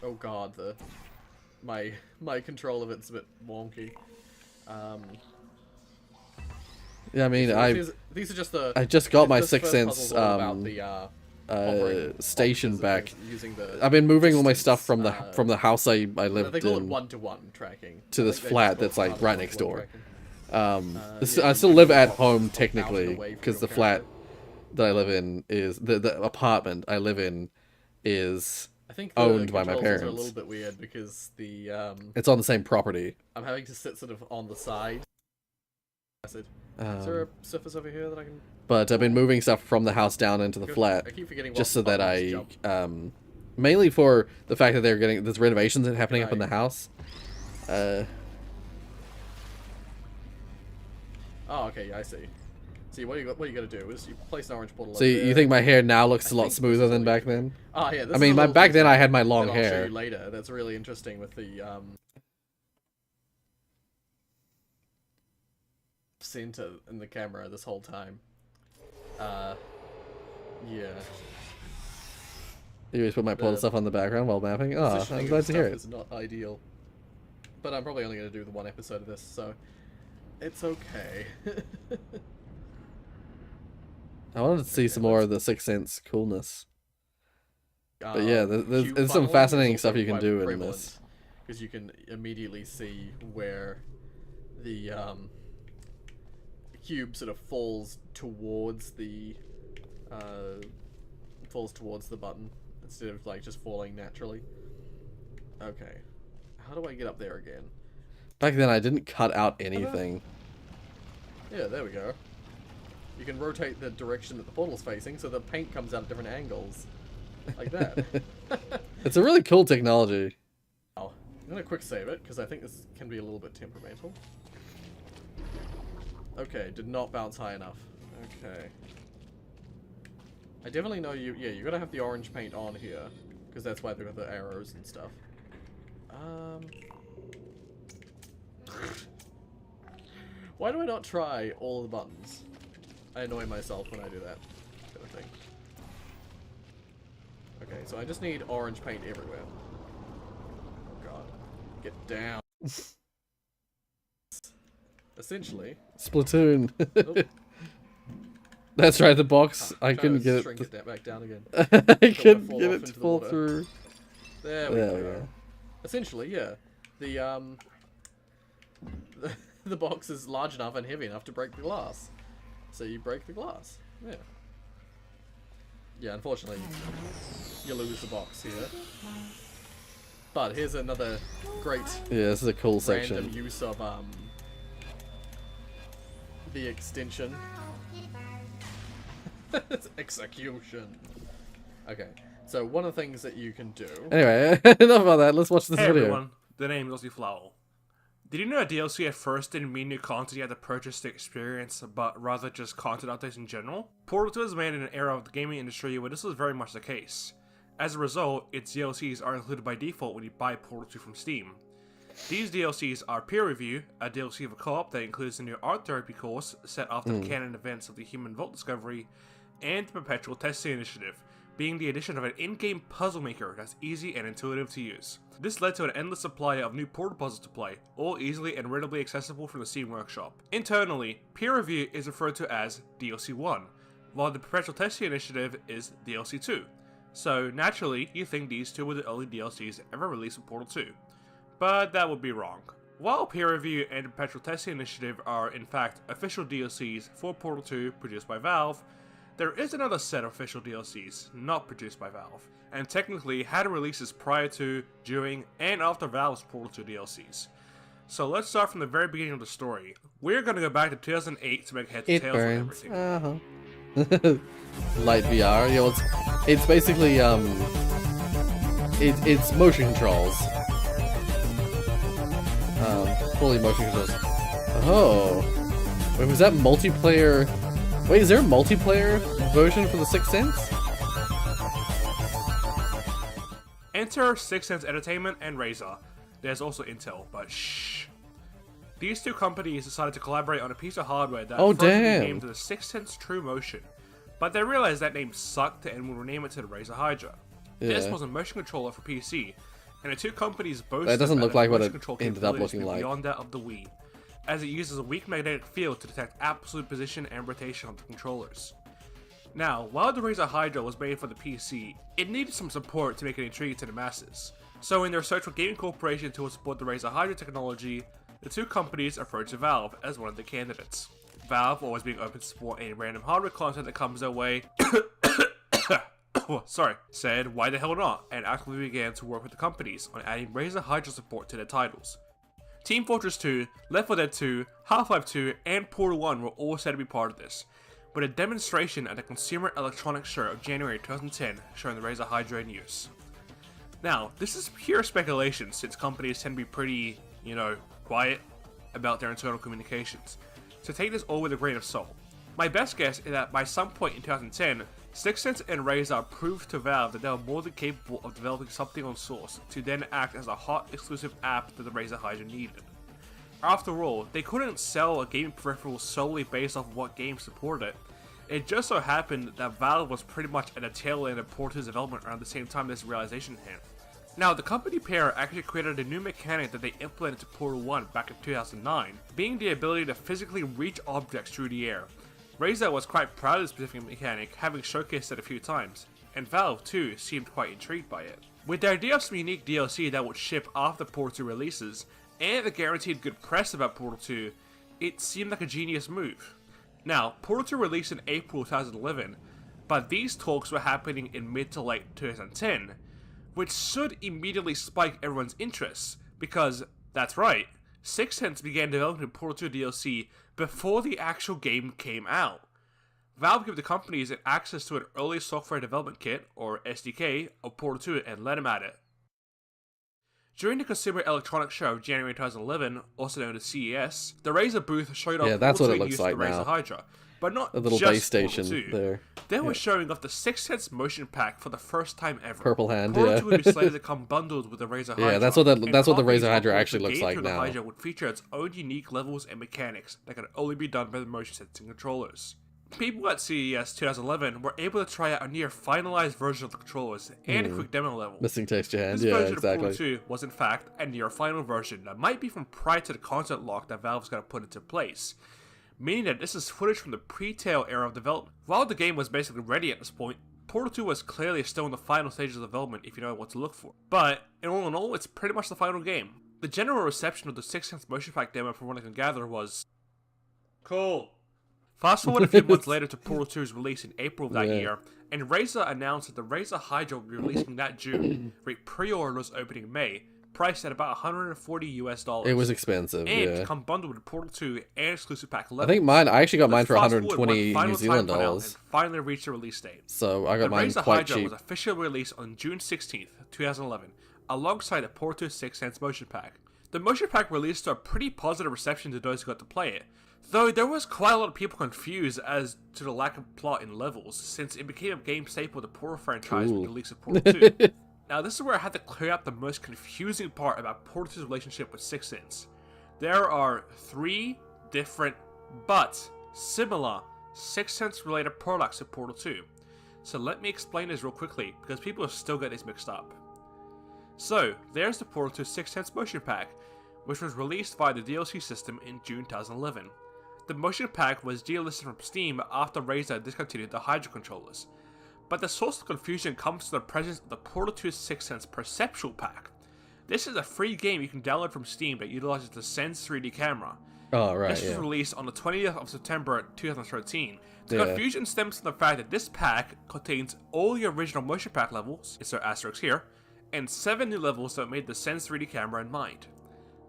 Oh god, my control of it's a bit wonky. Yeah, I mean, so these are just the... I just got my this 6 first Cents puzzle's all about the, station back. using the I've been moving all my stuff from the house I lived they call it in one-to-one tracking. to this I think they flat just that's call it like right next one-to-one door. tracking. I still live at home technically away from because your the flat that I live in is the apartment I live in is I think the owned by my controls are a parents. little bit weird because the It's on the same property. I'm having to sit sort of on the side. Is there a surface over here that I can... But I've been moving stuff from the house down into the Good. flat I keep forgetting just what so that buttons I jump. mainly for the fact that they're getting there's renovations that are happening up in the house. Oh, okay, yeah, I see. See, what you gotta do is you place an orange portal So over you there. think my hair now looks a lot think smoother than back then? Oh yeah, this I is mean, a little back then I had my detail long that I'll show hair. you later. That's really interesting with the center in the camera this whole time. Yeah. You always put my portal stuff on the background while mapping? Oh, Positioning I'm of glad to stuff hear it. is not ideal. But I'm probably only going to do the one episode of this, so it's okay. I wanted to see some more of the 6 Cents coolness. But yeah, there's some fascinating stuff you can do in this. Because you can immediately see where the cube sort of falls towards the button instead of like just falling naturally. Okay, how do I get up there again? Back then I didn't cut out anything. Yeah, there we go. You can rotate the direction that the portal's facing so the paint comes out at different angles. Like that. It's a really cool technology. Oh, I'm gonna quick save it because I think this can be a little bit temperamental. Okay, did not bounce high enough. Okay. I definitely know you gotta have the orange paint on here because that's why they've got the arrows and stuff. Why do I not try all the buttons? I annoy myself when I do that kind of thing. Okay, so I just need orange paint everywhere. Oh god. Get down. Essentially. Splatoon. Nope. That's right, the box. I Trying couldn't to get shrink it. it back down again. I Don't wanna couldn't fall get off it to into the fall water. through. There we There we go. go. Essentially, yeah. The box is large enough and heavy enough to break the glass. So you break the glass. Yeah. Yeah, unfortunately, you lose the box here. But here's another great Yeah, this is a cool section. random use of the extension. It's execution. Okay, so one of the things that you can do. Anyway, enough about that. Let's watch this Hey video. everyone, the name is Ozzy Flowl. Did you know that DLC at first didn't mean new content you had to purchase to experience, but rather just content updates in general? Portal 2 was made in an era of the gaming industry where this was very much the case. As a result, its DLCs are included by default when you buy Portal 2 from Steam. These DLCs are Peer Review, a DLC for co-op that includes a new art therapy course set after the canon events of the Human Vault discovery, and the Perpetual Testing Initiative, being the addition of an in-game puzzle maker that's easy and intuitive to use. This led to an endless supply of new portal puzzles to play, all easily and readily accessible from the Steam Workshop. Internally, Peer Review is referred to as DLC 1, while the Perpetual Testing Initiative is DLC 2. So naturally, you think these two were the only DLCs ever released for Portal 2. But that would be wrong. While Peer Review and the Perpetual Testing Initiative are in fact official DLCs for Portal 2 produced by Valve, there is another set of official DLCs not produced by Valve, and technically had releases prior to, during, and after Valve's Portal 2 DLCs. So let's start from the very beginning of the story. We're gonna go back to 2008 to make heads and tails of everything. Light VR, yeah, well, it's basically, it's motion controls. Fully motion controls. Oh. Wait, was that multiplayer? Wait, is there a multiplayer version for the Sixth Sense? Enter Sixth Sense Entertainment and Razer. There's also Intel, but shh. These two companies decided to collaborate on a piece of hardware that first would be named the Sixth Sense True Motion, but they realized that name sucked and would rename it to the Razer Hydra. This was a motion controller for PC, and the two companies both that doesn't look like what it ended up capabilities looking like. beyond that of the Wii, as it uses a weak magnetic field to detect absolute position and rotation of the controllers. Now, while the Razer Hydra was made for the PC, it needed some support to make it intriguing to the masses. So in their search for gaming corporation to support the Razer Hydra technology, the two companies approached Valve as one of the candidates. Valve, always being open to support any random hardware content that comes their way, said why the hell not, and actively began to work with the companies on adding Razer Hydra support to their titles. Team Fortress 2, Left 4 Dead 2, Half-Life 2, and Portal 1 were all said to be part of this, but a demonstration at the Consumer Electronics Show of January 2010 showing the Razer Hydra in use. Now, this is pure speculation since companies tend to be pretty, quiet about their internal communications, so take this all with a grain of salt. My best guess is that by some point in 2010, Sixth Sense and Razer proved to Valve that they were more than capable of developing something on source to then act as a hot exclusive app that the Razer Hydra needed. After all, they couldn't sell a gaming peripheral solely based off of what games supported it. It just so happened that Valve was pretty much at the tail end of Portal 2's development around the same time this realization hit. Now, the company pair actually created a new mechanic that they implemented to Portal 1 back in 2009, being the ability to physically reach objects through the air. Razer was quite proud of this specific mechanic, having showcased it a few times, and Valve too seemed quite intrigued by it. With the idea of some unique DLC that would ship after Portal 2 releases, and the guaranteed good press about Portal 2, it seemed like a genius move. Now, Portal 2 released in April 2011, but these talks were happening in mid to late 2010, which should immediately spike everyone's interest, because, that's right, Sixth Sense began developing Portal 2 DLC before the actual game came out. Valve gave the companies access to an early software development kit, or SDK, of Portal 2 and let them at it. During the Consumer Electronics Show of January 2011, also known as CES, the Razer booth showed off that's what it Portal 2 looks use like of the Razer now. Hydra, but not A little just base station Portal 2. there. They were showing off the Sixth Sense motion pack for the first time ever. Purple hand, Portal yeah. 2 would be slated to come bundled with the Razer Hydra. Yeah, that's what the and Razer Hydra copies actually of looks the like game through now. The Hydra would feature its own unique levels and mechanics that could only be done by the motion sensing controllers. People at CES 2011 were able to try out a near finalized version of the controllers and a quick demo level. Missing texture hand, This yeah, version exactly. of Portal 2 was in fact a near final version that might be from prior to the content lock that Valve's going to put into place, meaning that this is footage from the pre-tail era of development. While the game was basically ready at this point, Portal 2 was clearly still in the final stages of development if you know what to look for. But, in all, it's pretty much the final game. The general reception of the Sixth Sense motion pack demo from what I can gather was cool. Fast forward a few months later to Portal 2's release in April of that year, and Razer announced that the Razer Hydra would be releasing that June, with pre-orders opening in May, priced at about $140 US. It was expensive, and yeah. come bundled with Portal 2 and exclusive pack I levels. think I actually got mine for Let's fast forward 120 one New final Zealand time dollars. and finally reached the release date. So I got the mine Razer quite Hydra cheap. was officially released on June 16th, 2011, alongside the Portal 2 Sixth Sense motion pack. The motion pack released to a pretty positive reception to those who got to play it, though there was quite a lot of people confused as to the lack of plot in levels, since it became a game staple of the Portal franchise with the release of Portal 2. Now this is where I had to clear up the most confusing part about Portal 2's relationship with 6th Sense. There are 3 different but similar 6th Sense related products to Portal 2. So let me explain this real quickly because people still get these mixed up. So there's the Portal 2 6th Sense motion pack, which was released via the DLC system in June 2011. The motion pack was delisted from Steam after Razer discontinued the Hydra controllers. But the source of confusion comes to the presence of the Portal 2 6th Sense Perceptual Pack. This is a free game you can download from Steam that utilizes the Sense 3D camera. Oh, right, This was released on the 20th of September 2013. The confusion stems from the fact that this pack contains all the original motion pack levels, insert asterisk here, and 7 new levels that made the Sense 3D camera in mind.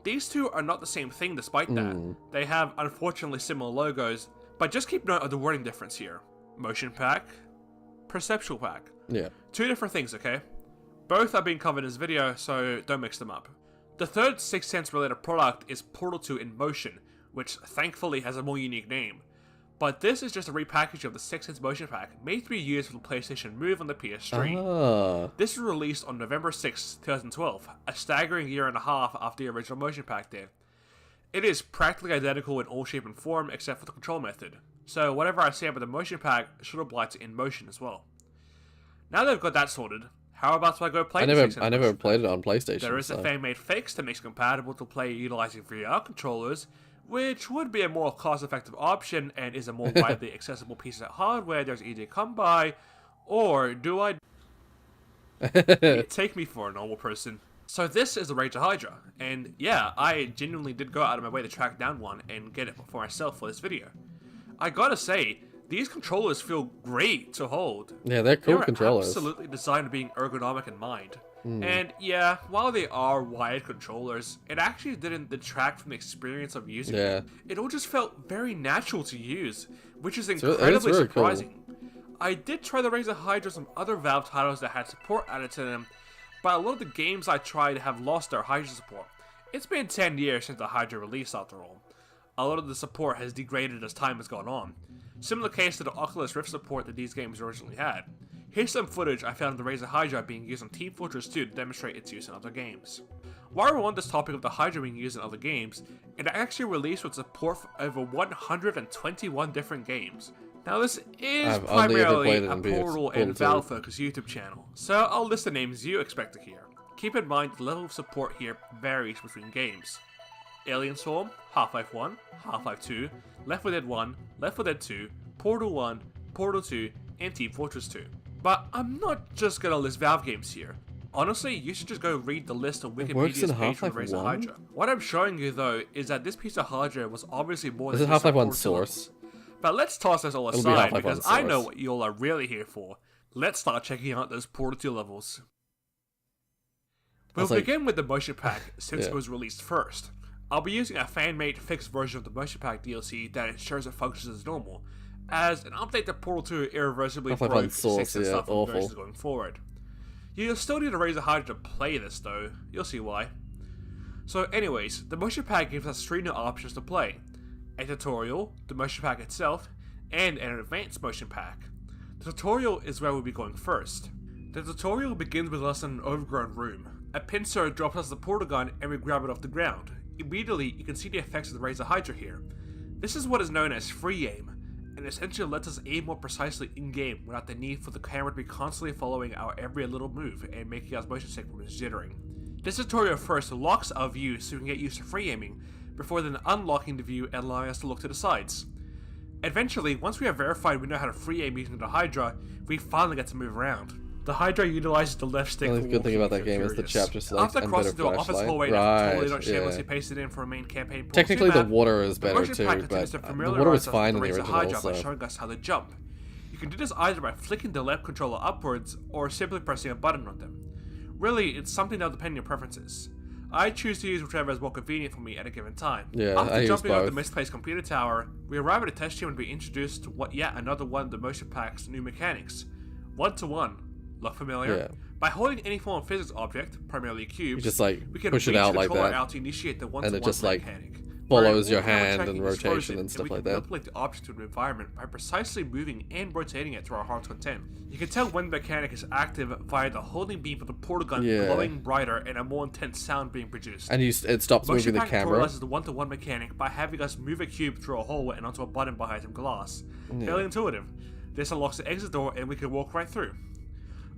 These two are not the same thing despite that. They have unfortunately similar logos, but just keep note of the wording difference here. Motion pack, Perceptual pack. Yeah. 2 different things, okay? Both are being covered in this video, so don't mix them up. The third 6th Sense related product is Portal 2 in Motion, which thankfully has a more unique name. But this is just a repackaging of the 6th Sense motion pack, made to be used for the PlayStation Move on the PS3. This was released on November 6, 2012, a staggering year and a half after the original motion pack did. It is practically identical in all shape and form except for the control method, so whatever I say about the motion pack should apply to In Motion as well. Now that I've got that sorted, how about I go play I never played it on PlayStation. There is a fan-made fix that makes it compatible to play utilizing VR controllers, which would be a more cost-effective option and is a more widely accessible piece of hardware that's easy to come by, or do I take me for a normal person? So this is the Ranger Hydra, and yeah, I genuinely did go out of my way to track down one and get it for myself for this video. I gotta say, these controllers feel great to hold. Yeah, they're cool controllers. Absolutely designed with being ergonomic in mind. And yeah, while they are wired controllers, it actually didn't detract from the experience of using it. It all just felt very natural to use, which is incredibly surprising. Cool. I did try the Razer Hydra on other Valve titles that had support added to them, but a lot of the games I tried have lost their Hydra support. It's been 10 years since the Hydra released after all. A lot of the support has degraded as time has gone on. Similar case to the Oculus Rift support that these games originally had. Here's some footage I found of the Razer Hydra being used on Team Fortress 2 to demonstrate its use in other games. While we're on this topic of the Hydra being used in other games, it actually released with support for over 121 different games. Now this is primarily a Portal and Valve focused YouTube channel, so I'll list the names you expect to hear. Keep in mind the level of support here varies between games. Alien Swarm, Half-Life 1, Half-Life 2, Left 4 Dead 1, Left 4 Dead 2, Portal 1, Portal 2, and Team Fortress 2. But I'm not just gonna list Valve games here. Honestly, you should just go read the list on Wikipedia's page for the Razer Hydra. What I'm showing you though is that this piece of hardware was obviously more than Half-Life 1 source. But let's toss this all aside because I know what you all are really here for. Let's start checking out those Portal 2 levels. We'll begin with the motion pack since it was released first. I'll be using a fan-made fixed version of the motion pack DLC that ensures it functions as normal, as an update to Portal 2 irreversibly broke stuff from versions going forward. You'll still need a Razer Hydra to play this though, you'll see why. So anyways, the motion pack gives us 3 new options to play. A tutorial, the motion pack itself, and an advanced motion pack. The tutorial is where we'll be going first. The tutorial begins with us in an overgrown room. A pincer drops us the portal gun and we grab it off the ground. Immediately, you can see the effects of the Razer Hydra here. This is what is known as free aim, and essentially lets us aim more precisely in-game without the need for the camera to be constantly following our every little move and making our motion signals jittering. This tutorial first locks our view so we can get used to free aiming, before then unlocking the view and allowing us to look to the sides. Eventually, once we have verified we know how to free aim using the Hydra, we finally get to move around. The Hydra utilizes the left stick. The only good thing about that game is the chapter select and better flashlight. Totally not shamelessly pasted in for a main campaign. Technically, the water is better too, but the water was fine in the original. By showing us how to jump. You can do this either by flicking the left controller upwards or simply pressing a button on them. Really, it's something that'll depend on your preferences. I choose to use whichever is more convenient for me at a given time. Yeah, after jumping over the misplaced computer tower, we arrive at a test chamber and be introduced to what yet another one of the motion pack's new mechanics. 1-to-1. Look familiar? Yeah. By holding any form of physics object, primarily cubes, just like we can push reach it out the like controller that, out to initiate the 1-to-1 and it just like mechanic. follows your Where hand tracking and is rotation frozen, and stuff we like can that. manipulate the object to an environment by precisely moving and rotating it to our heart's content. You can tell when the mechanic is active via the holding beam of the portal gun glowing brighter and a more intense sound being produced. And it stops moving the camera. Motion tutorializes the one-to-one mechanic by having us move a cube through a hole and onto a button behind some glass. Fairly intuitive. This unlocks the exit door and we can walk right through.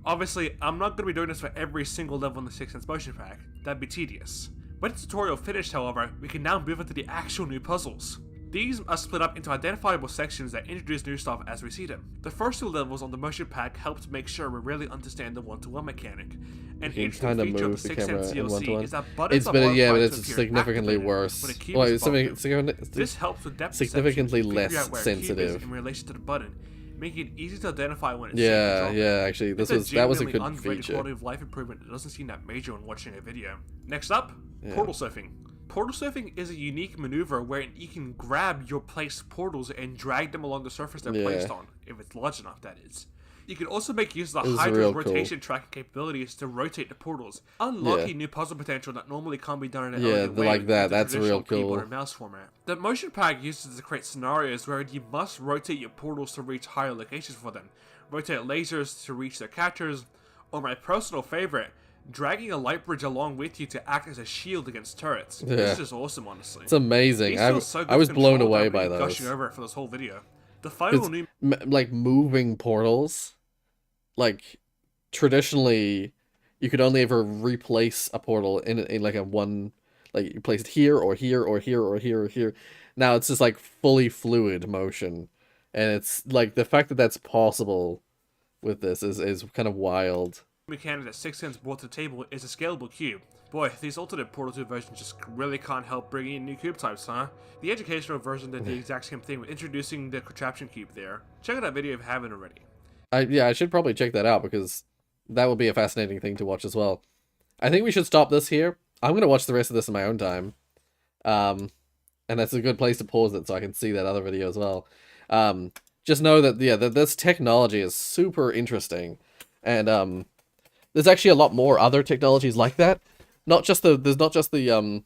Obviously, I'm not going to be doing this for every single level in the 6th Sense motion pack. That'd be tedious. When the tutorial finished, however, we can now move into the actual new puzzles. These are split up into identifiable sections that introduce new stuff as we see them. The first 2 levels on the motion pack help to make sure we really understand the one-to-one mechanic. An interesting feature of the 6th Sense DLC is that buttons are but it's to appear significantly activated worse. when a cube Well, is above them. it's This helps with depth significantly perception to figure less out where a cube is sensitive. in relation to the button, making it easy to identify when it's Actually, that was a good feature. Quality of life improvement that doesn't seem that major when watching a video. Next up, portal surfing. Portal surfing is a unique maneuver where you can grab your placed portals and drag them along the surface they're placed on, if it's large enough, that is. You can also make use of the Hydra's rotation tracking capabilities to rotate the portals, unlocking new puzzle potential that normally can't be done in an elegant way like that. with the That's real traditional keyboard cool. and mouse format. The motion pack uses to create scenarios where you must rotate your portals to reach higher locations for them, rotate lasers to reach their catchers, or my personal favorite, dragging a light bridge along with you to act as a shield against turrets. This is just awesome, honestly. It's amazing. I was blown away by those. Gushing over it for this whole video. The final new like moving portals, like traditionally, you could only ever replace a portal in like a one, like you place it here or here or here or here or here. Now it's just like fully fluid motion, and it's like the fact that that's possible with this is kind of wild. mechanic that 6th Sense brought to the table is a scalable cube. Boy, these alternate Portal 2 versions just really can't help bringing in new cube types, huh? The educational version did the exact same thing with introducing the contraption cube there. Check out that video if you haven't already. I should probably check that out because that would be a fascinating thing to watch as well. I think we should stop this here. I'm going to watch the rest of this in my own time. And that's a good place to pause it so I can see that other video as well. Just know that, that this technology is super interesting. And there's actually a lot more other technologies like that. There's not just the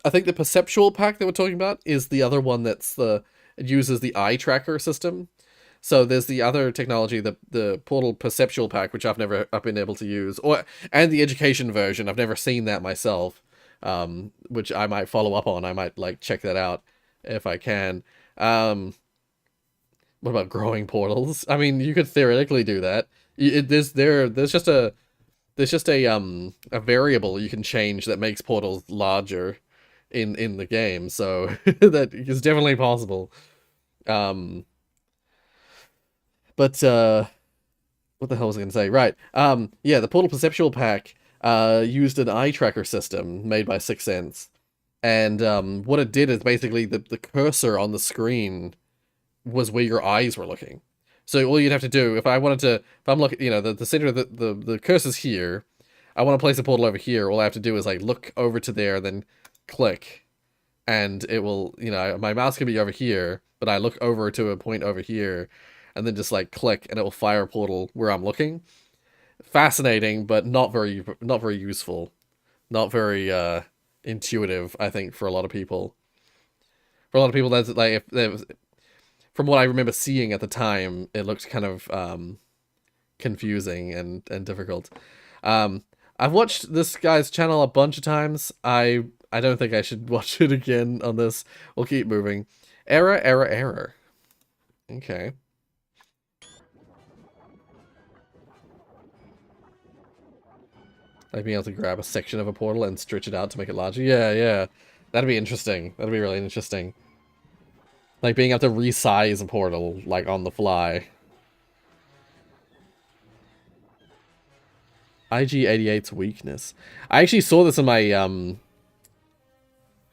I think the perceptual pack that we're talking about is the other one it uses the eye tracker system. So there's the other technology, the Portal Perceptual Pack, which I've never been able to use, and the education version. I've never seen that myself, which I might follow up on. I might check that out if I can. What about growing portals? I mean, you could theoretically do that. There's just a variable you can change that makes portals larger in the game, so that is definitely possible. But what the hell was I going to say? Right. The Portal Perceptual Pack used an eye tracker system made by 6th Sense. And what it did is basically the cursor on the screen was where your eyes were looking. So all you'd have to do, if I'm looking, the center of the cursor's here, I want to place a portal over here, all I have to do is look over to there, then click. And it will, my mouse can be over here, but I look over to a point over here, and then just click, and it will fire a portal where I'm looking. Fascinating, but not very useful, not very intuitive. I think for a lot of people. For a lot of people, that's from what I remember seeing at the time, it looked kind of confusing and difficult. I've watched this guy's channel a bunch of times. I don't think I should watch it again on this. We'll keep moving. Error. Okay. Being able to grab a section of a portal and stretch it out to make it larger. Yeah. That'd be interesting. That'd be really interesting. Being able to resize a portal, on the fly. IG88's weakness. I actually saw this in my,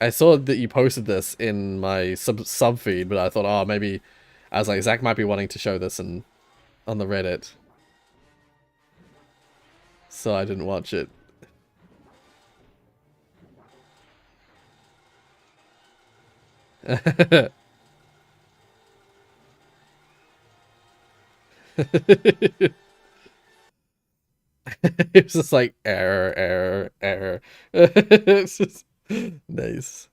I saw that you posted this in my sub feed, but I thought, oh, maybe, I was like, Zach might be wanting to show this on the Reddit. So I didn't watch it. It's just error. It's just nice.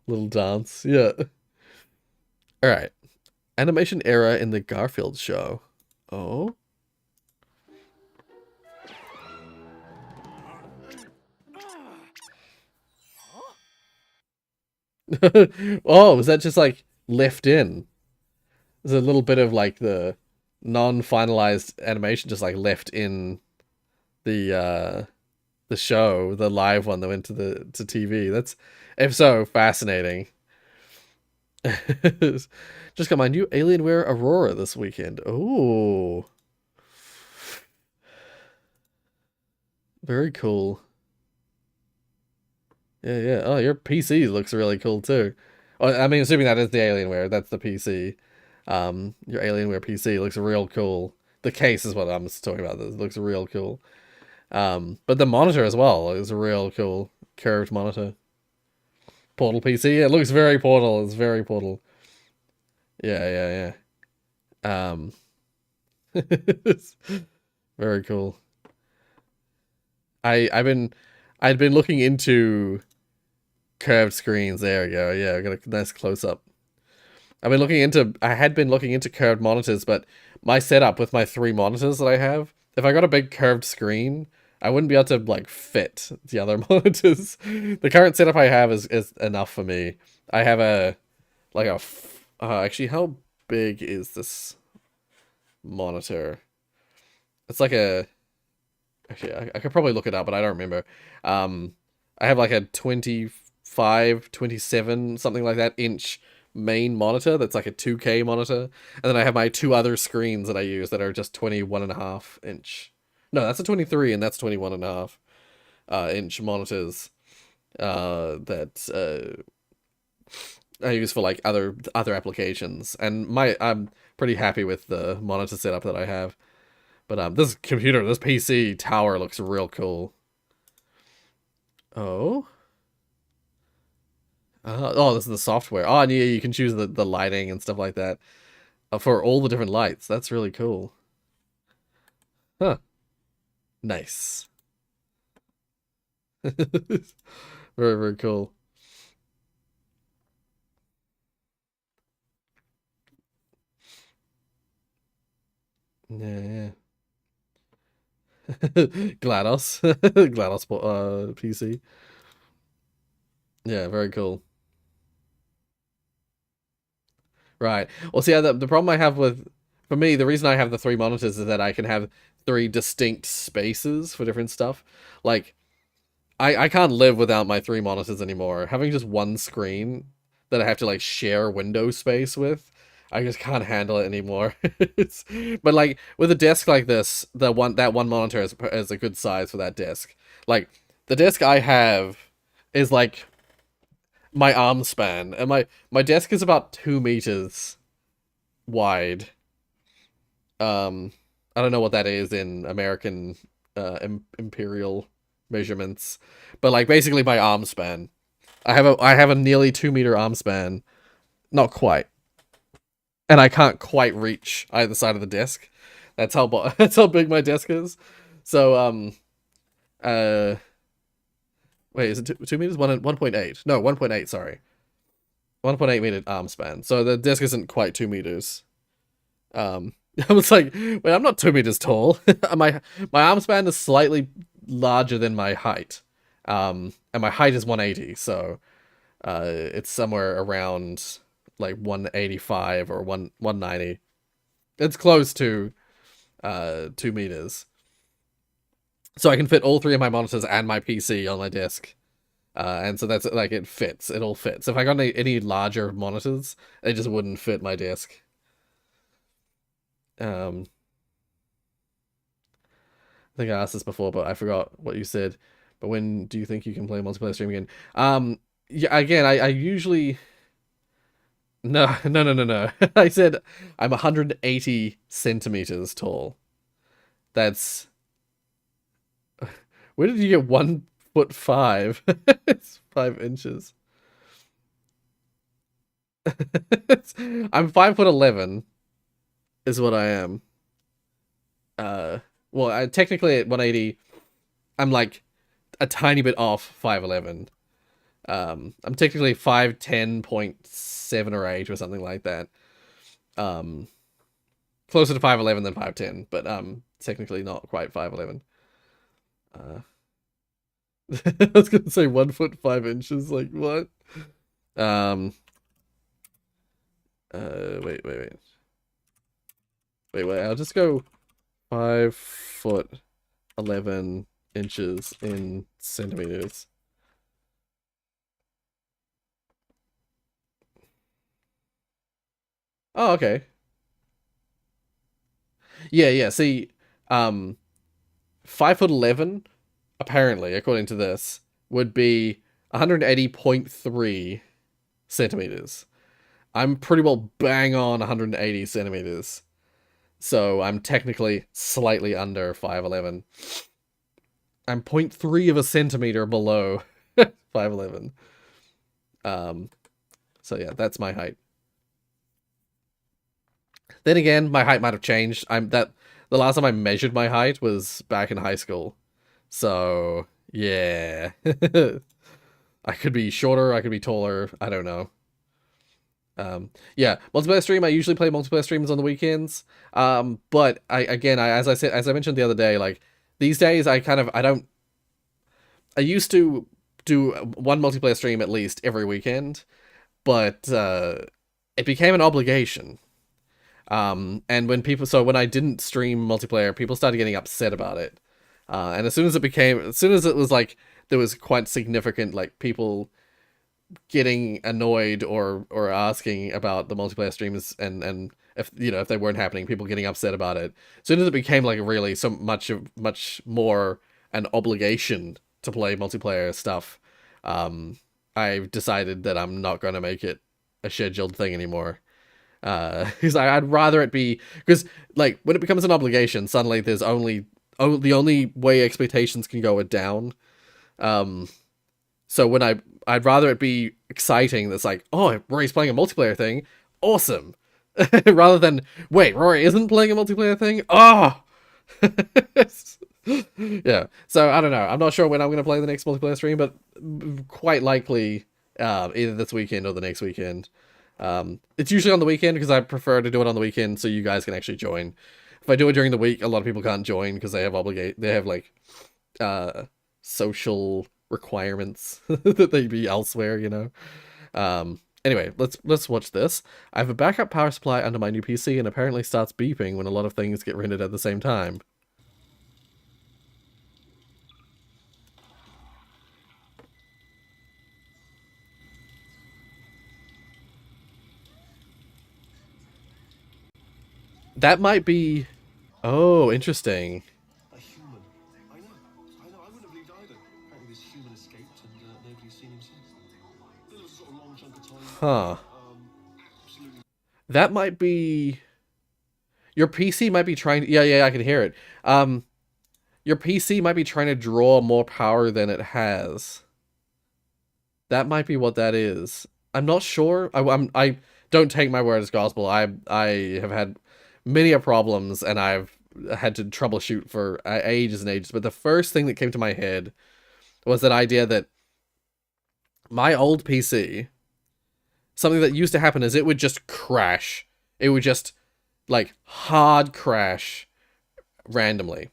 Little dance, yeah. All right, animation era in the Garfield show. Oh. Oh, was that just like left in? There's a little bit of like the non-finalized animation just like left in the show, the live one that went to TV. That's, if so, fascinating. Just got my new Alienware Aurora this weekend. Oh, very cool. Yeah, yeah. Oh, your PC looks really cool too. Oh, I mean, assuming that is the Alienware, that's the PC. Your Alienware PC looks real cool. The case is what I'm talking about. It looks real cool. But the monitor as well is a real cool curved monitor. Portal PC. It looks very Portal. It's very Portal. Yeah, yeah, yeah. Very cool. I'd been looking into curved screens. There we go. Yeah, I got a nice close up. I had been looking into curved monitors, but my setup with my 3 monitors that I have, if I got a big curved screen, I wouldn't be able to like fit the other monitors. The current setup I have is enough for me. I have actually, how big is this monitor? It's like actually, I could probably look it up, but I don't remember. I have like a 25, 27, something like that inch main monitor that's like a 2K monitor, and then I have my 2 other screens that I use that are just 21.5 inch. No, that's a 23 and that's 21.5 inch monitors that I use for like other applications, and I'm pretty happy with the monitor setup that I have. But this PC tower looks real cool. Oh. Oh, this is the software. Oh, and yeah, you can choose the lighting and stuff like that for all the different lights. That's really cool. Huh. Nice. Very, very cool. Yeah, yeah. GLaDOS. GLaDOS PC. Yeah, very cool. Right. Well, see, the problem I have for me, the reason I have the 3 monitors is that I can have 3 distinct spaces for different stuff. Like, I can't live without my 3 monitors anymore. Having just one screen that I have to like share window space with, I just can't handle it anymore. But like with a desk like this, that one monitor is a good size for that desk. Like the desk I have is like my arm span, and my desk is about 2 meters wide. I don't know what that is in American imperial measurements, but like basically my arm span. I have a nearly 2 meter arm span, not quite, and I can't quite reach either side of the desk. That's how that's how big my desk is. So wait, is it 2 meters? 1.8? No, 1.8. Sorry, 1.8 meter arm span. So the desk isn't quite 2 meters. I was like, wait, I'm not 2 meters tall. my arm span is slightly larger than my height. And my height is 180, so it's somewhere around like 185 or 190. It's close to 2 meters. So I can fit all 3 of my monitors and my PC on my desk. And so that's like, it fits. It all fits. If I got any larger monitors, they just wouldn't fit my desk. I think I asked this before, but I forgot what you said. But when do you think you can play multiplayer stream again? Yeah, again, I usually... No. I said I'm 180 centimeters tall. That's... Where did you get 1'5"? It's 5 inches. I'm 5'11", is what I am. Well, technically at 180, I'm like a tiny bit off 5'11". I'm technically 5'10.7 or 8 or something like that. Closer to 5'11 than 5'10, but technically not quite 5'11. I was gonna say 1 foot 5 inches. Like what? Wait. I'll just go 5 foot 11 inches in centimeters. Oh, okay. Yeah. See, 5'11", apparently, according to this, would be 180.3 centimeters. I'm pretty well bang on 180 centimeters. So I'm technically slightly under 5'11". I'm 0.3 of a centimeter below 5'11". So yeah, that's my height. Then again, my height might have changed. The last time I measured my height was back in high school. So yeah. I could be shorter, I could be taller, I don't know. Yeah, multiplayer stream, I usually play multiplayer streams on the weekends. But as I mentioned the other day, like these days I used to do one multiplayer stream at least every weekend, but it became an obligation. And when I didn't stream multiplayer, people started getting upset about it. And as soon as it was like there was quite significant like people getting annoyed or asking about the multiplayer streams, and if they weren't happening, people getting upset about it. As soon as it became like really so much more an obligation to play multiplayer stuff, I've decided that I'm not going to make it a scheduled thing anymore. Because I'd rather it be, because like when it becomes an obligation, suddenly there's the only way expectations can go are down. So when I'd rather it be exciting. That's like, oh, Rory's playing a multiplayer thing, awesome, rather than wait, Rory isn't playing a multiplayer thing. Oh, yeah. So I don't know. I'm not sure when I'm going to play the next multiplayer stream, but quite likely either this weekend or the next weekend. It's usually on the weekend because I prefer to do it on the weekend so you guys can actually join. If I do it during the week, a lot of people can't join because they have like social requirements that they be elsewhere, Anyway, let's watch this. I have a backup power supply under my new PC and apparently starts beeping when a lot of things get rendered at the same time. That might be... Oh, interesting. A human. I know. I wouldn't have believed either. Apparently this human escaped and nobody's seen him since. There was a sort of long chunk of time. Huh. That might be... Your PC might be trying to... Yeah, I can hear it. Your PC might be trying to draw more power than it has. That might be what that is. I'm not sure. I don't take my word as gospel. I have had many problems, and I've had to troubleshoot for ages and ages. But the first thing that came to my head was that idea that my old PC, something that used to happen is it would just crash. It would just, like, hard crash randomly.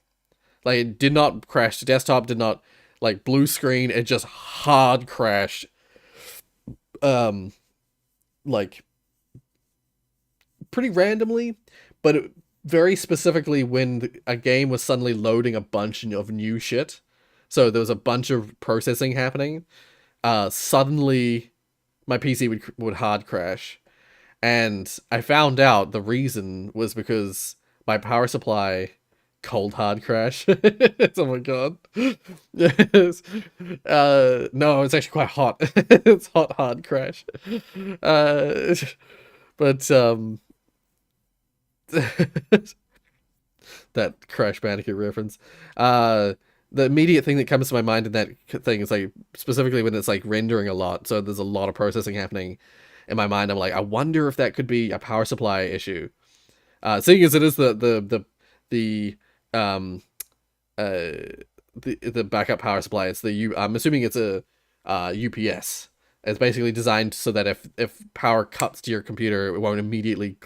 Like, it did not crash. The desktop did not, like, blue screen. It just hard crashed. Like, pretty randomly, but very specifically when a game was suddenly loading a bunch of new shit. So there was a bunch of processing happening. Suddenly, my PC would hard crash. And I found out the reason was because my power supply cold hard crash. Oh my god. Yes. No, it's actually quite hot. It's hot hard crash. But that Crash Bandicoot reference. The immediate thing that comes to my mind in that thing is like specifically when it's like rendering a lot, so there's a lot of processing happening in my mind. I'm like, I wonder if that could be a power supply issue. Seeing as it is the backup power supply, I'm assuming it's a UPS. It's basically designed so that if power cuts to your computer, it won't immediately,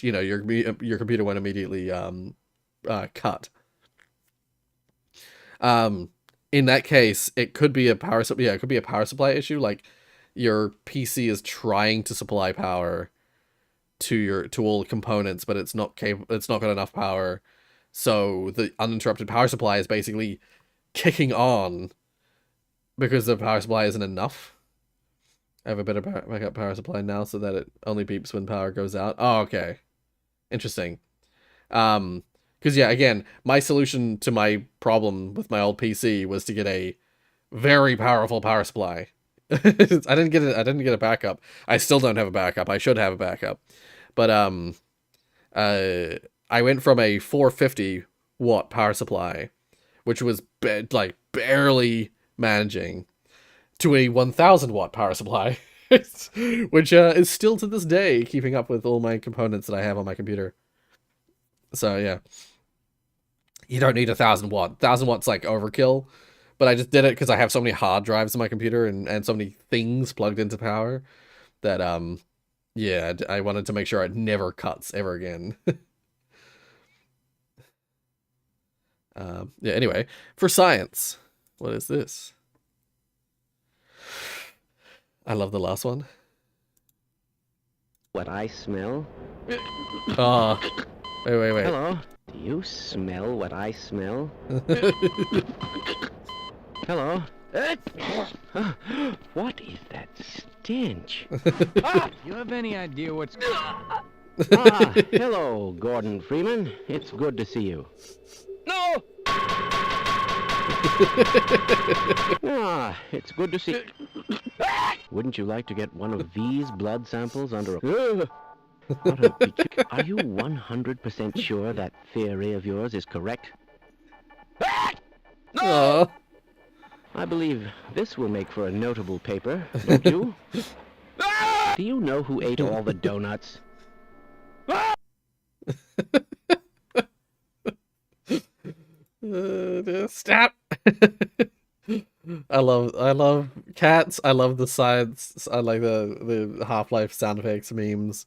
your computer won't immediately cut. In that case, it could be a power supply issue. Like your PC is trying to supply power to all the components, but it's not got enough power. So the uninterrupted power supply is basically kicking on because the power supply isn't enough. I have a better backup power supply now so that it only beeps when power goes out. Oh, okay. Interesting. Because yeah, again, my solution to my problem with my old PC was to get a very powerful power supply. I didn't get a backup. I still don't have a backup. I should have a backup. But I went from a 450 watt power supply, which was barely managing, to a 1000 watt power supply, which is still to this day keeping up with all my components that I have on my computer. So yeah, you don't need 1000 watt. 1000 watts like overkill, but I just did it because I have so many hard drives in my computer and so many things plugged into power that yeah, I wanted to make sure it never cuts ever again. Yeah. Anyway, for science, what is this? I love the last one. What I smell? Wait. Hello? Do you smell what I smell? Hello? What is that stench? You have any idea what's... Hello, Gordon Freeman. It's good to see you. No! It's good to see. Wouldn't you like to get one of these blood samples under a... Are you 100% sure that theory of yours is correct? No! I believe this will make for a notable paper, don't you? Do you know who ate all the donuts? Stop! I love cats. I love the science. I like the Half-Life sound effects memes.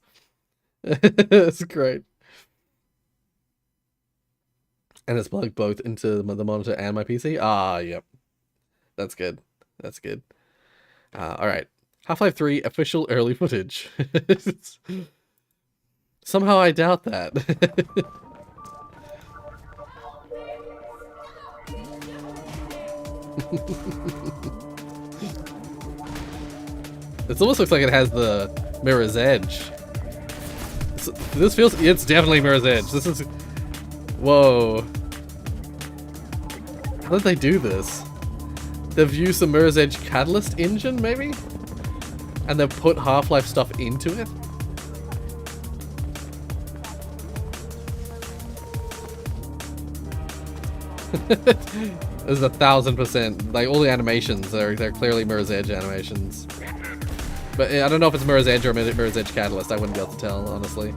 It's great. And it's plugged both into the monitor and my PC. Ah, yep. That's good. That's good. Alright. Half-Life 3 official early footage. Somehow I doubt that. This almost looks like it has the Mirror's Edge. This feels... It's definitely Mirror's Edge. This is... Whoa. How did they do this? They've used the Mirror's Edge Catalyst engine, maybe? And they've put Half-Life stuff into it? This is 1000%. Like, all the animations, they're clearly Mirror's Edge animations. But I don't know if it's Mirror's Edge or Mirror's Edge Catalyst. I wouldn't be able to tell, honestly.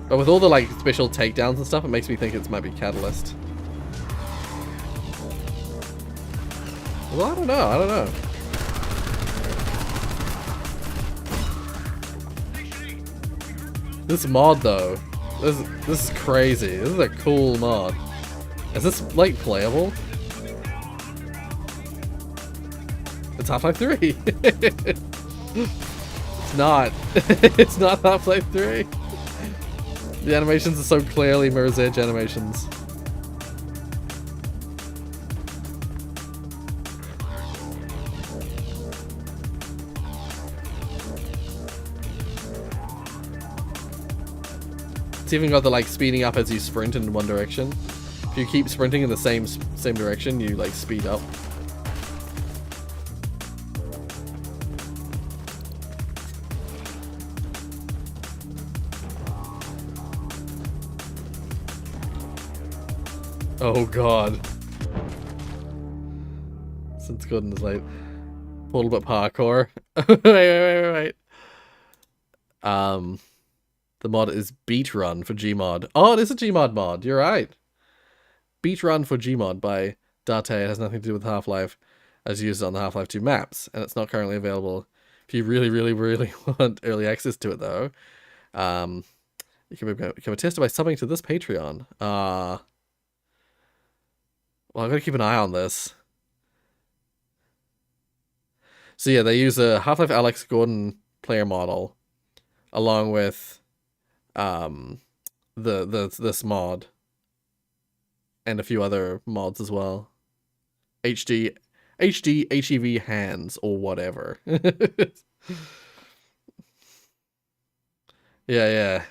But with all the, like, special takedowns and stuff, it makes me think it might be Catalyst. Well, I don't know. This mod, though, this is crazy. This is a cool mod. Is this, like, playable? It's Half-Life 3. It's not. It's not Half-Life 3. The animations are so clearly Mirror's Edge animations. It's even got the, like, speeding up as you sprint in one direction. If you keep sprinting in the same direction, you, like, speed up. Oh god. Since Gordon is late. A little bit parkour. wait. The mod is Beat Run for Gmod. Oh, it is a Gmod mod. You're right. Beach Run for Gmod by Date. It has nothing to do with Half-Life, as used on the Half-Life 2 maps, and it's not currently available. If you really, really, really want early access to it, though, you can become a tester by subbing to this Patreon. Well, I've got to keep an eye on this. So yeah, they use a Half-Life Alex Gordon player model, along with this mod, and a few other mods as well. HD HEV hands or whatever. Yeah.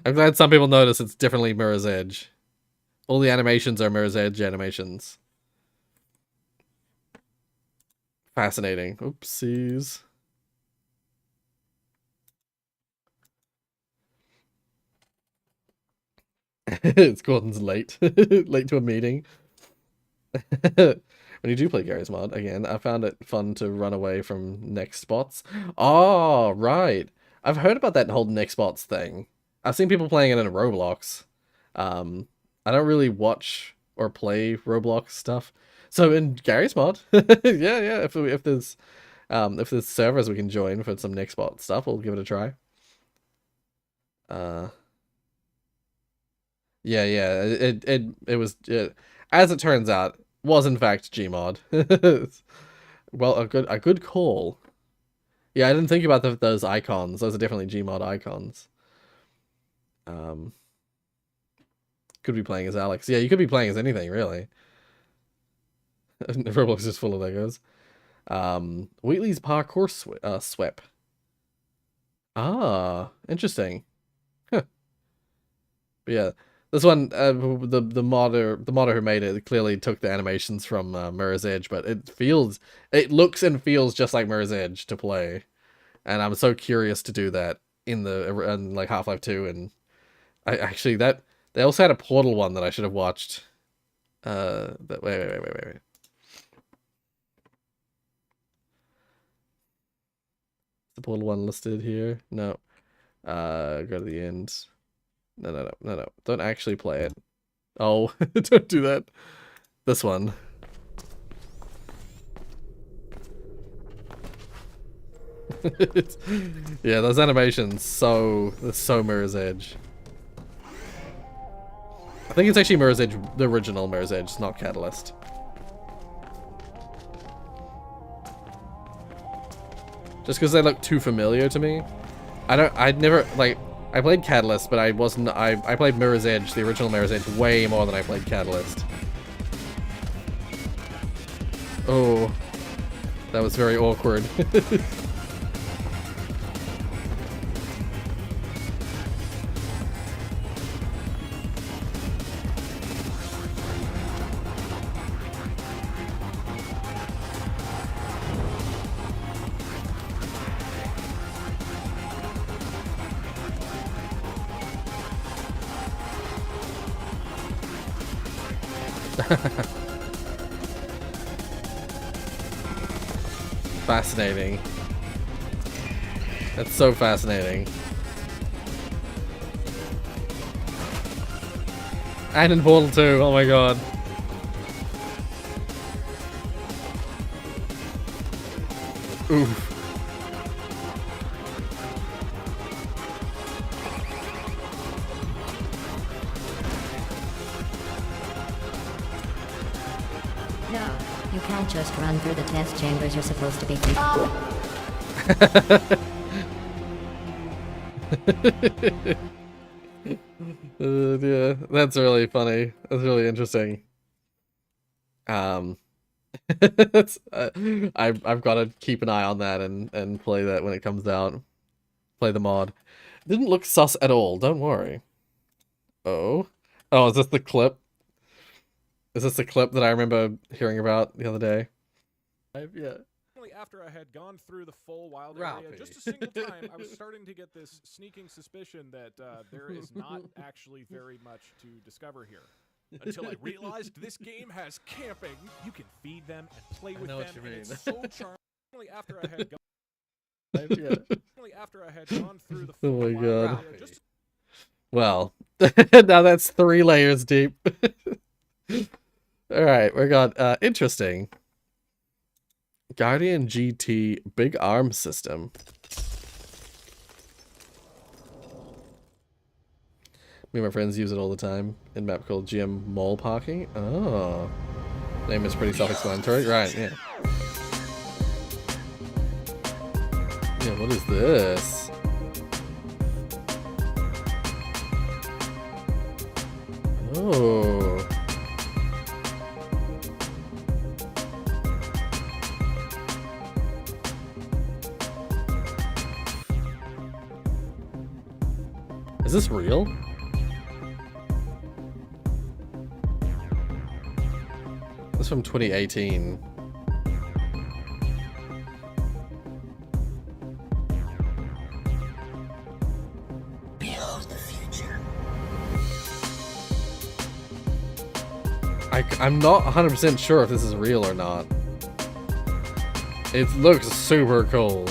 I'm glad some people notice it's definitely Mirror's Edge. All the animations are Mirror's Edge animations. Fascinating. Oopsies. It's Gordon's late. Late to a meeting. When you do play Gary's mod, again, I found it fun to run away from next spots. Oh, right. I've heard about that whole next spots thing. I've seen people playing it in Roblox. I don't really watch or play Roblox stuff. So in Gary's mod, yeah, if there's servers we can join for some next spot stuff, we'll give it a try. Yeah, it was, as it turns out, was in fact Gmod. Well, a good call. Yeah, I didn't think about those icons. Those are definitely Gmod icons. Could be playing as Alex. Yeah, you could be playing as anything, really. Roblox is full of Legos. Wheatley's Parkour Sweep. Ah, interesting. Huh. But yeah, this one, the modder who made it clearly took the animations from Mirror's Edge, but it looks and feels just like Mirror's Edge to play, and I'm so curious to do that in like Half-Life 2, and I actually they also had a Portal one that I should have watched. Wait. The Portal one listed here? No. Go to the end. No. Don't actually play it. Oh, don't do that. This one. Yeah, those animations, they're so Mirror's Edge. I think it's actually Mirror's Edge, the original Mirror's Edge, it's not Catalyst. Just because they look too familiar to me. I played Catalyst, but I played Mirror's Edge, the original Mirror's Edge, way more than I played Catalyst. Oh, that was very awkward. Fascinating. That's so fascinating. And in Portal 2, oh my god. Oof. No, you can't just run through the test chambers. You're supposed to be. Yeah, that's really funny. That's really interesting. That's, I've got to keep an eye on that and play that when it comes out. Play the mod. Didn't look sus at all. Don't worry. Oh, is this the clip? Is this the clip that I remember hearing about the other day? Yeah. After I had gone through the full wild area just a single time, I was starting to get this sneaking suspicion that there is not actually very much to discover here. Until I realized this game has camping. You can feed them and play with them. And it's so charming. After I had gone through the full wild area, Well, now that's 3 layers deep. Alright, we got interesting. Guardian GT big arm system. Me and my friends use it all the time in a map called GM Mall Parking. Oh. Name is pretty self-explanatory. Right, yeah. Yeah, what is this? Oh. Is this real? This is from 2018. Behold the future. I'm not 100% sure if this is real or not. It looks super cool.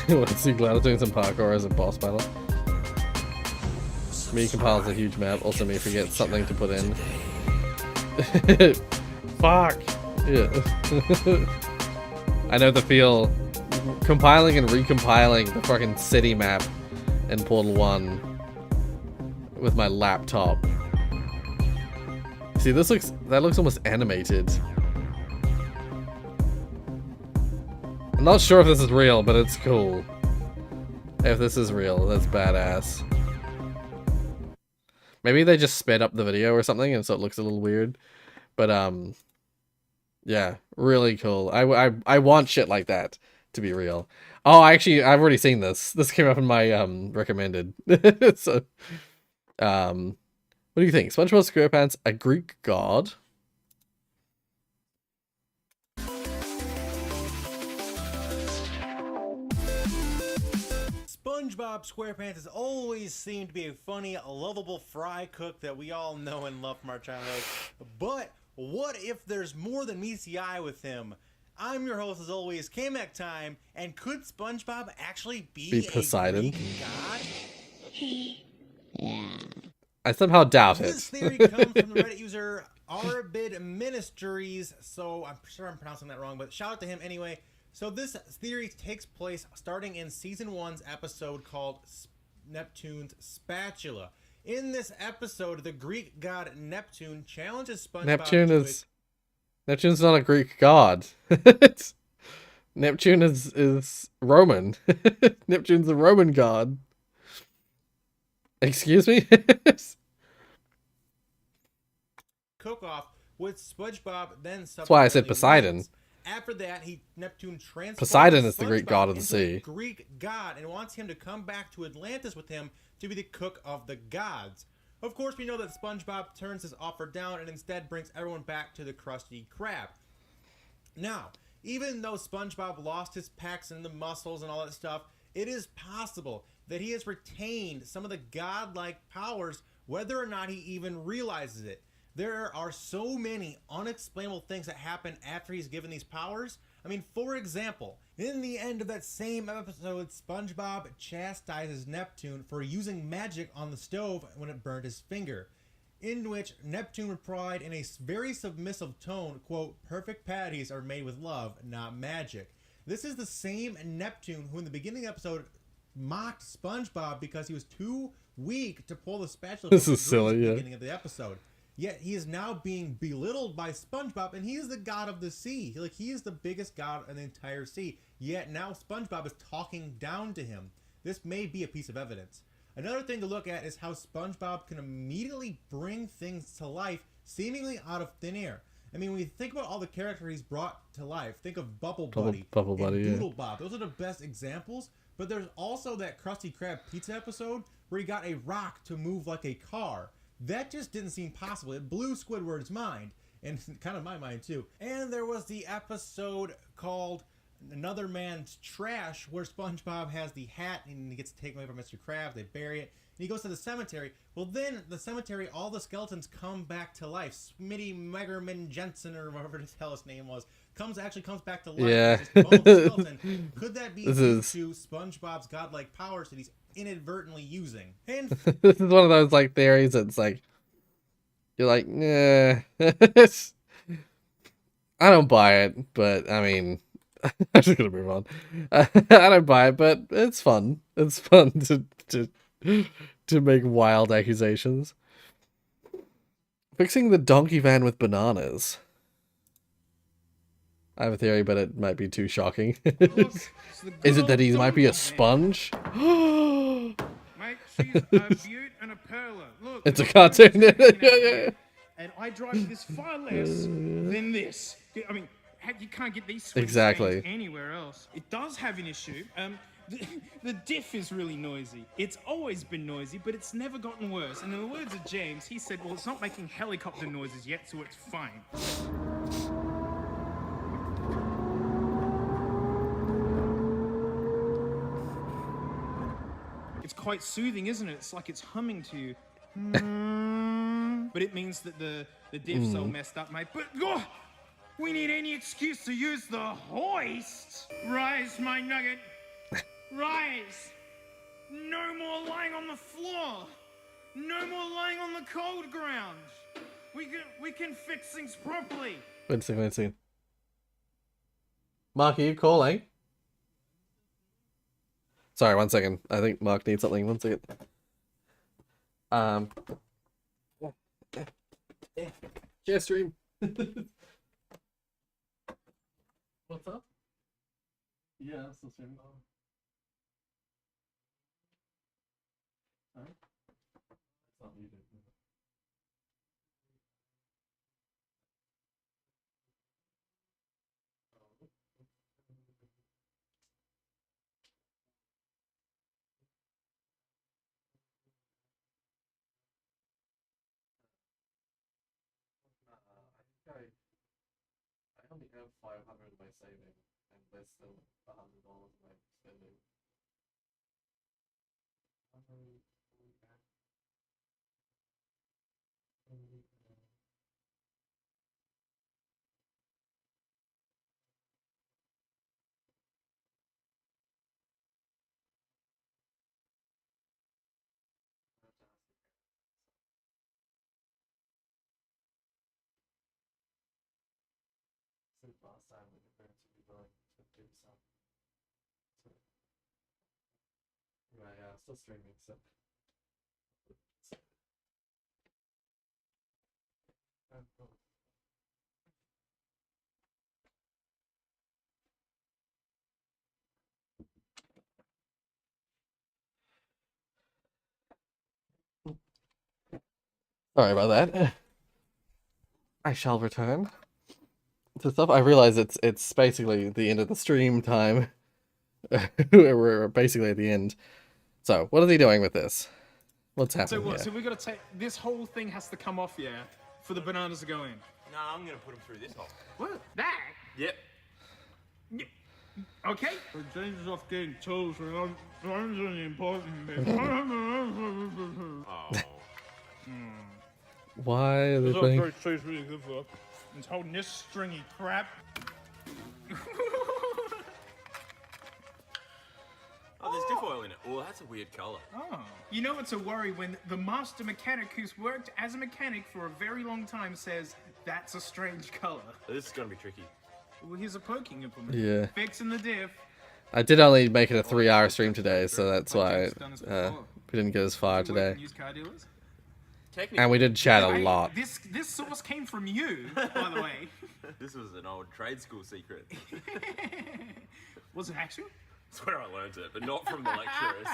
Want to see Gladys doing some parkour as a boss battle? Me compiles a huge map, also me forgets something to put in. Fuck! Yeah. I know the feel. Compiling and recompiling the fucking city map in Portal 1 with my laptop. See, that looks almost animated. I'm not sure if this is real, but it's cool. If this is real, that's badass. Maybe they just sped up the video or something, and so it looks a little weird. But yeah, really cool. I want shit like that to be real. Oh, actually, I've already seen this. This came up in my recommended. So, what do you think? SpongeBob SquarePants, a Greek god? SpongeBob SquarePants has always seemed to be a funny, lovable fry cook that we all know and love from our childhood. But what if there's more than meets the eye with him? I'm your host, as always, K-Mac Time, and could SpongeBob actually be Poseidon? a Greek god? Yeah. I somehow doubt This it. theory comes from the Reddit user Arbid Ministries, so I'm sure I'm pronouncing that wrong, but shout out to him anyway. So this theory takes place starting in Season 1's episode called Neptune's Spatula. In this episode, the Greek god Neptune challenges SpongeBob Neptune's not a Greek god. Neptune is Roman. Neptune's a Roman god. Excuse me? cook-off with SpongeBob then That's why I said subsequently Poseidon. wins. After that, Neptune transforms Poseidon is the Greek SpongeBob god of the into a sea. Greek god and wants him to come back to Atlantis with him to be the cook of the gods. Of course, we know that SpongeBob turns his offer down and instead brings everyone back to the Krusty Krab. Now, even though SpongeBob lost his pecs and the muscles and all that stuff, it is possible that he has retained some of the godlike powers, whether or not he even realizes it. There are so many unexplainable things that happen after he's given these powers. I mean, for example, in the end of that same episode, SpongeBob chastises Neptune for using magic on the stove when it burned his finger, in which Neptune replied in a very submissive tone, quote, "Perfect patties are made with love, not magic." This is the same Neptune who in the beginning of the episode mocked SpongeBob because he was too weak to pull the spatula. This is silly, at the yeah. beginning of the episode. Yet he is now being belittled by SpongeBob, and he is the god of the sea. Like, he is the biggest god in the entire sea. Yet now SpongeBob is talking down to him. This may be a piece of evidence. Another thing to look at is how SpongeBob can immediately bring things to life, seemingly out of thin air. I mean, when you think about all the characters he's brought to life, think of Bubble Buddy, Bubble and Buddy, yeah. Doodle Bob. Those are the best examples. But there's also that Krusty Krab pizza episode where he got a rock to move like a car. That just didn't seem possible. It blew Squidward's mind, and kind of my mind too. And there was the episode called another man's trash where SpongeBob has the hat and he gets taken away from Mr. Krabs. They bury it. And he goes to the cemetery. Well, then the cemetery, all the skeletons come back to life. Smitty Megerman Jensen, or whatever the hell his name was, comes back to life. Yeah. Skeleton. Could that be due to SpongeBob's godlike powers that he's inadvertently using? And this is one of those like theories that's like, you're like, nah. I don't buy it, but I mean, I'm just gonna move on. I don't buy it, but it's fun. It's fun to make wild accusations. Fixing the donkey van with bananas. I have a theory, but it might be too shocking. Is it that he might be a sponge? Mate, she's a beaut and a perler. Look, it's a cartoon. And I drive this far less than this. I mean, you can't get these swing exactly stands anywhere else. It does have an issue. The diff is really noisy. It's always been noisy, but it's never gotten worse. And in the words of James, he said, well, it's not making helicopter noises yet, so it's fine. It's quite soothing, isn't it? It's like it's humming to you. But it means that the diff's all messed up, mate. But we need any excuse to use the hoist. Rise, my nugget. Rise. No more lying on the floor. No more lying on the cold ground. We can fix things properly. Wait a second. Mark, are you calling? Sorry, 1 second. I think Mark needs something. 1 second. Share stream. What's up? Yeah, I'm still streaming. Huh? It's not muted. I only have 500 in my saving and less than $100 in my spending. Since last time we were going to be willing to do some. Right, yeah, I'm still streaming, so. Sorry about that. I shall return to stuff. I realize it's basically the end of the stream time. We're basically at the end. So, what are they doing with this? What's happening? So what? Here? So we got to take this whole thing has to come off, yeah, for the bananas to go in. No, I'm gonna put them through this hole. What? That? Yep. Okay. It changes off getting tools for the important bit. Oh. Why are they That's playing? what Trace really good for. It's holding this stringy crap. Oh, there's diff oil in it. Oh, that's a weird color. Oh. You know it's a worry when the master mechanic who's worked as a mechanic for a very long time says, that's a strange color. This is gonna be tricky. Well, here's a poking implement. Yeah. Fixing the diff. I did only make it a 3-hour stream today, so that's why we didn't get as far today. Used car dealers? And we did chat a lot. This source came from you, by the way. This was an old trade school secret. Was it actually? That's where I learned it, but not from the lecturers.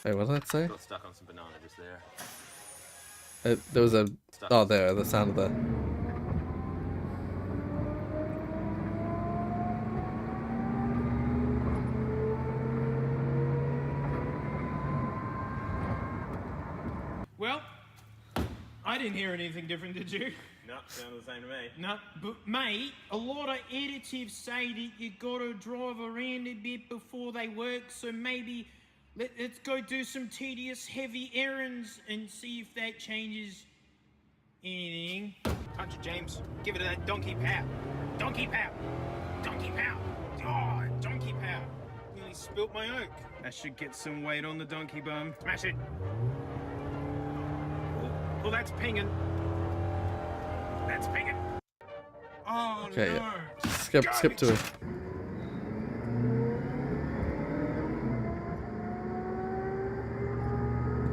Wait, what did that say? Got stuck on some banana just there. There was a... Oh, there, the sound of the... Well, I didn't hear anything different, did you? No, No, sounds the same to me. No, but mate, a lot of editors say that you gotta drive around a bit before they work, so maybe let's go do some tedious, heavy errands and see if that changes anything. Punch it, James. Give it that donkey pow. Donkey pow. Donkey pow. Oh, donkey pow. Nearly spilt my oak. That should get some weight on the donkey bum. Smash it. Oh, that's pinging. That's pinging. Oh, Okay, no. yeah. Skip to it.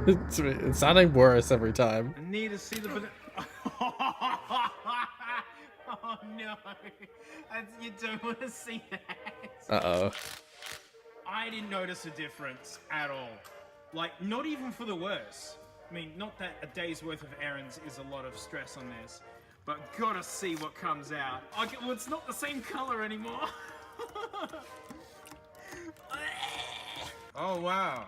It's sounding worse every time. I need to see the... Oh no, you don't want to see that. Uh-oh. I didn't notice a difference at all. Like, not even for the worse. I mean, not that a day's worth of errands is a lot of stress on this, but gotta see what comes out. Well, it's not the same color anymore. Oh, wow.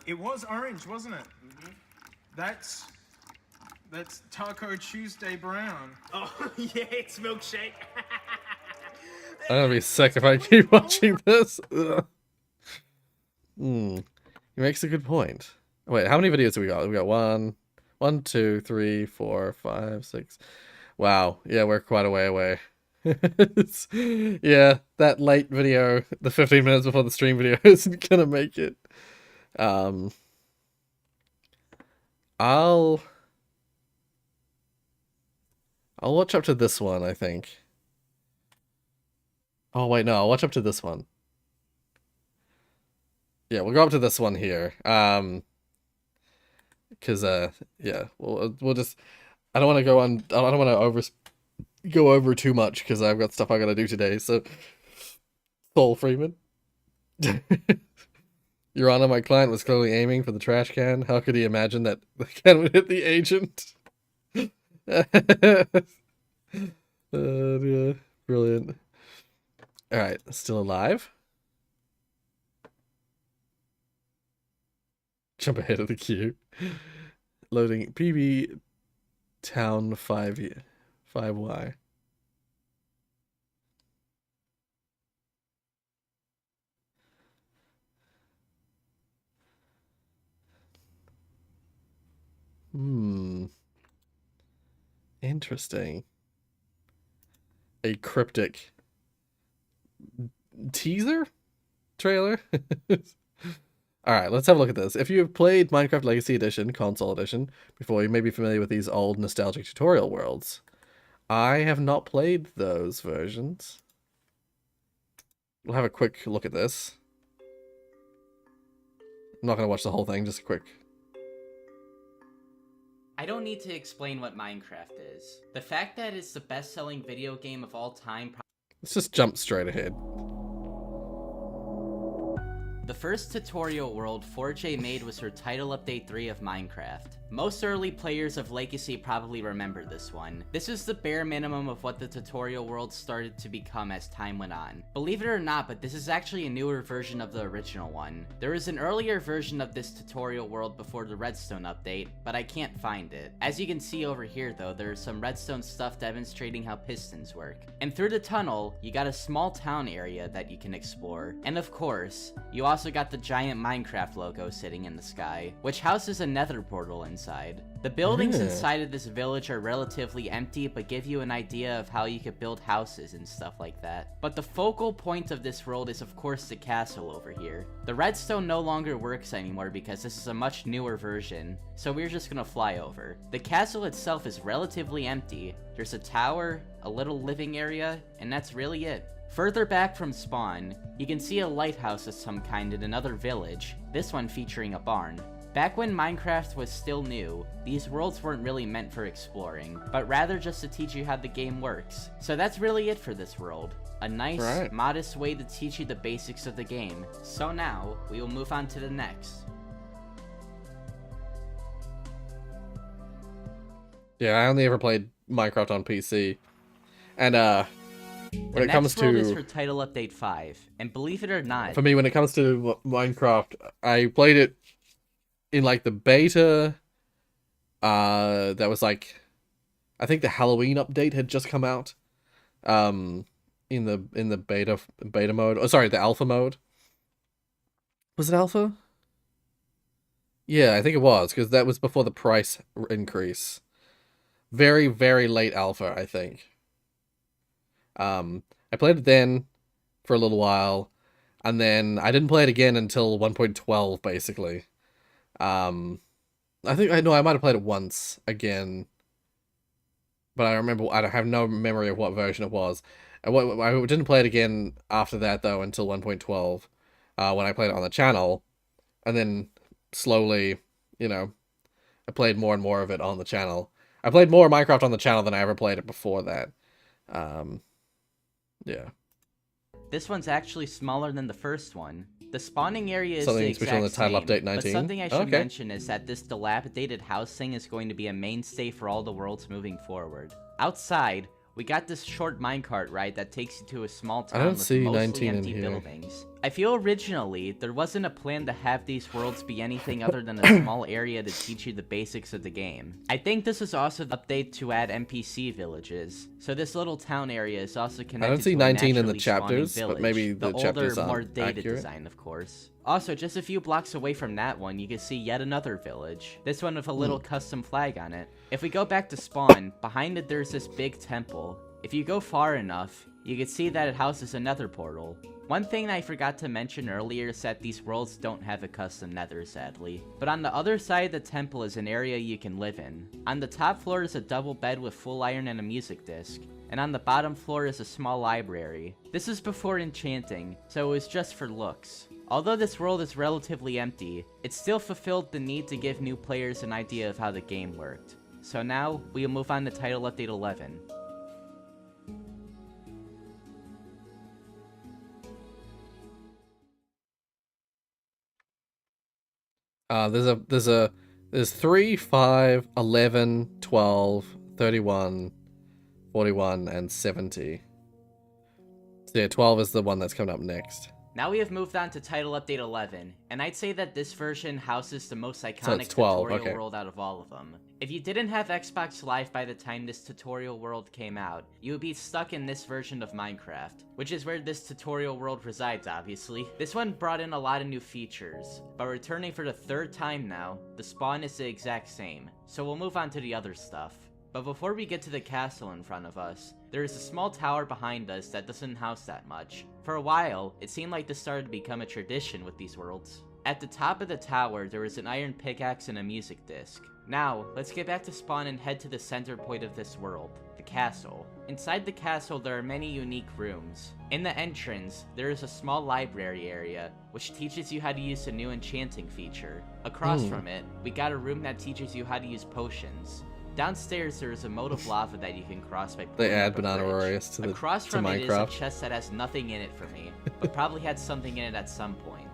It was orange, wasn't it? Mm-hmm. That's Taco Tuesday brown. Oh, yeah, it's milkshake. I'm gonna be sick if I keep watching this. Ugh. He makes a good point. Wait, how many videos do we got? We got 1, 2, 3, 4, 5, 6. Wow. Yeah, we're quite a way away. Yeah, that late video, the 15 minutes before the stream video, isn't gonna make it. I'll watch up to this one, I think. Oh wait, no, I'll watch up to this one. Yeah, we'll go up to this one here. Cause yeah, we'll just. I don't want to go on. I don't want to go over too much because I've got stuff I gotta do today. So, Saul Freeman. Your Honor, my client was clearly aiming for the trash can. How could he imagine that the can would hit the agent? Yeah, brilliant. All right, still alive. Jump ahead of the queue. Loading PB Town 5Y. Interesting. A cryptic teaser trailer. All right, let's have a look at this. If you have played Minecraft Legacy Edition, Console Edition, before, you may be familiar with these old nostalgic tutorial worlds. I have not played those versions. We'll have a quick look at this. I'm not going to watch the whole thing, just a quick. I don't need to explain what Minecraft is. The fact that it's the best-selling video game of all time... Let's just jump straight ahead. The first tutorial world 4J made was her Title Update 3 of Minecraft. Most early players of Legacy probably remember this one. This is the bare minimum of what the tutorial world started to become as time went on. Believe it or not, but this is actually a newer version of the original one. There is an earlier version of this tutorial world before the Redstone update, but I can't find it. As you can see over here though, there is some redstone stuff demonstrating how pistons work. And through the tunnel, you got a small town area that you can explore. And of course, you also got the giant Minecraft logo sitting in the sky, which houses a nether portal inside. The buildings inside of this village are relatively empty, but give you an idea of how you could build houses and stuff like that. But the focal point of this world is of course the castle over here. The redstone no longer works anymore because this is a much newer version, so we're just gonna fly over. The castle itself is relatively empty. There's a tower, a little living area, and that's really it. Further back from spawn, you can see a lighthouse of some kind in another village, this one featuring a barn. Back when Minecraft was still new, these worlds weren't really meant for exploring, but rather just to teach you how the game works. So that's really it for this world. A nice, modest way to teach you the basics of the game. So now, we will move on to the next. Yeah, I only ever played Minecraft on PC. And when it comes to... is for Title Update 5, and believe it or not... For me, when it comes to Minecraft, I played it in like the beta. That was like... I think the Halloween update had just come out. In the beta mode. Oh, sorry, the alpha mode. Was it alpha? Yeah, I think it was, because that was before the price increase. Very, very late alpha, I think. I played it then for a little while, and then I didn't play it again until 1.12, basically. I might have played it once again, but I have no memory of what version it was. I didn't play it again after that, though, until 1.12, when I played it on the channel, and then slowly, I played more and more of it on the channel. I played more Minecraft on the channel than I ever played it before that. Yeah. This one's actually smaller than the first one. The spawning area is Something the exact special in the title same, update 19? but something I should Okay. mention is that this dilapidated housing is going to be a mainstay for all the worlds moving forward. Outside, we got this short minecart ride that takes you to a small town with see mostly 19 in empty here. buildings. I feel originally there wasn't a plan to have these worlds be anything other than a small area to teach you the basics of the game. I think this is also the update to add NPC villages, so this little town area is also connected I don't see to a 19 in the naturally spawning chapters, village. but maybe the chapters older, more aren't dated accurate. design, of course. Also, just a few blocks away from that one, you can see yet another village. This one with a little custom flag on it. If we go back to spawn, behind it there's this big temple. If you go far enough, you can see that it houses another portal. One thing I forgot to mention earlier is that these worlds don't have a custom nether, sadly. But on the other side of the temple is an area you can live in. On the top floor is a double bed with full iron and a music disc. And on the bottom floor is a small library. This is before enchanting, so it was just for looks. Although this world is relatively empty, it still fulfilled the need to give new players an idea of how the game worked. So now, we'll move on to Title Update 11. There's 3, 5, 11, 12, 31, 41, and 70. So yeah, 12 is the one that's coming up next. Now we have moved on to Title Update 11, and I'd say that this version houses the most iconic it's 12, tutorial okay. world out of all of them. If you didn't have Xbox Live by the time this tutorial world came out, you would be stuck in this version of Minecraft, which is where this tutorial world resides, obviously. This one brought in a lot of new features, but returning for the third time now, the spawn is the exact same, so we'll move on to the other stuff. But before we get to the castle in front of us, there is a small tower behind us that doesn't house that much. For a while, it seemed like this started to become a tradition with these worlds. At the top of the tower, there is an iron pickaxe and a music disc. Now, let's get back to spawn and head to the center point of this world, the castle. Inside the castle, there are many unique rooms. In the entrance, there is a small library area, which teaches you how to use the new enchanting feature. Across from it, we got a room that teaches you how to use potions. Downstairs, there is a moat of lava that you can cross by They pulling add up a Banana bridge. Rorius to Across from it is a Minecraft. chest that has nothing in it for me, but probably had something in it at some point.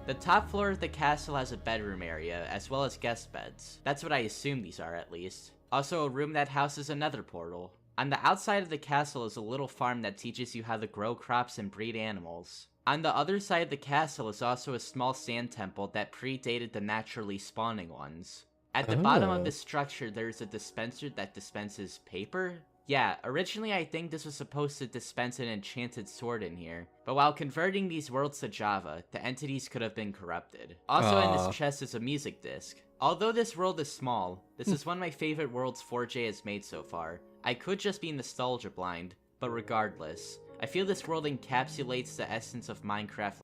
The top floor of the castle has a bedroom area, as well as guest beds. That's what I assume these are, at least. Also a room that houses another portal. On the outside of the castle is a little farm that teaches you how to grow crops and breed animals. On the other side of the castle is also a small sand temple that predated the naturally spawning ones. At the bottom of the structure, there's a dispenser that dispenses paper? Yeah, originally I think this was supposed to dispense an enchanted sword in here, but while converting these worlds to Java, the entities could have been corrupted. Also in this chest is a music disc. Although this world is small, this is one of my favorite worlds 4J has made so far. I could just be nostalgia blind, but regardless, I feel this world encapsulates the essence of Minecraft.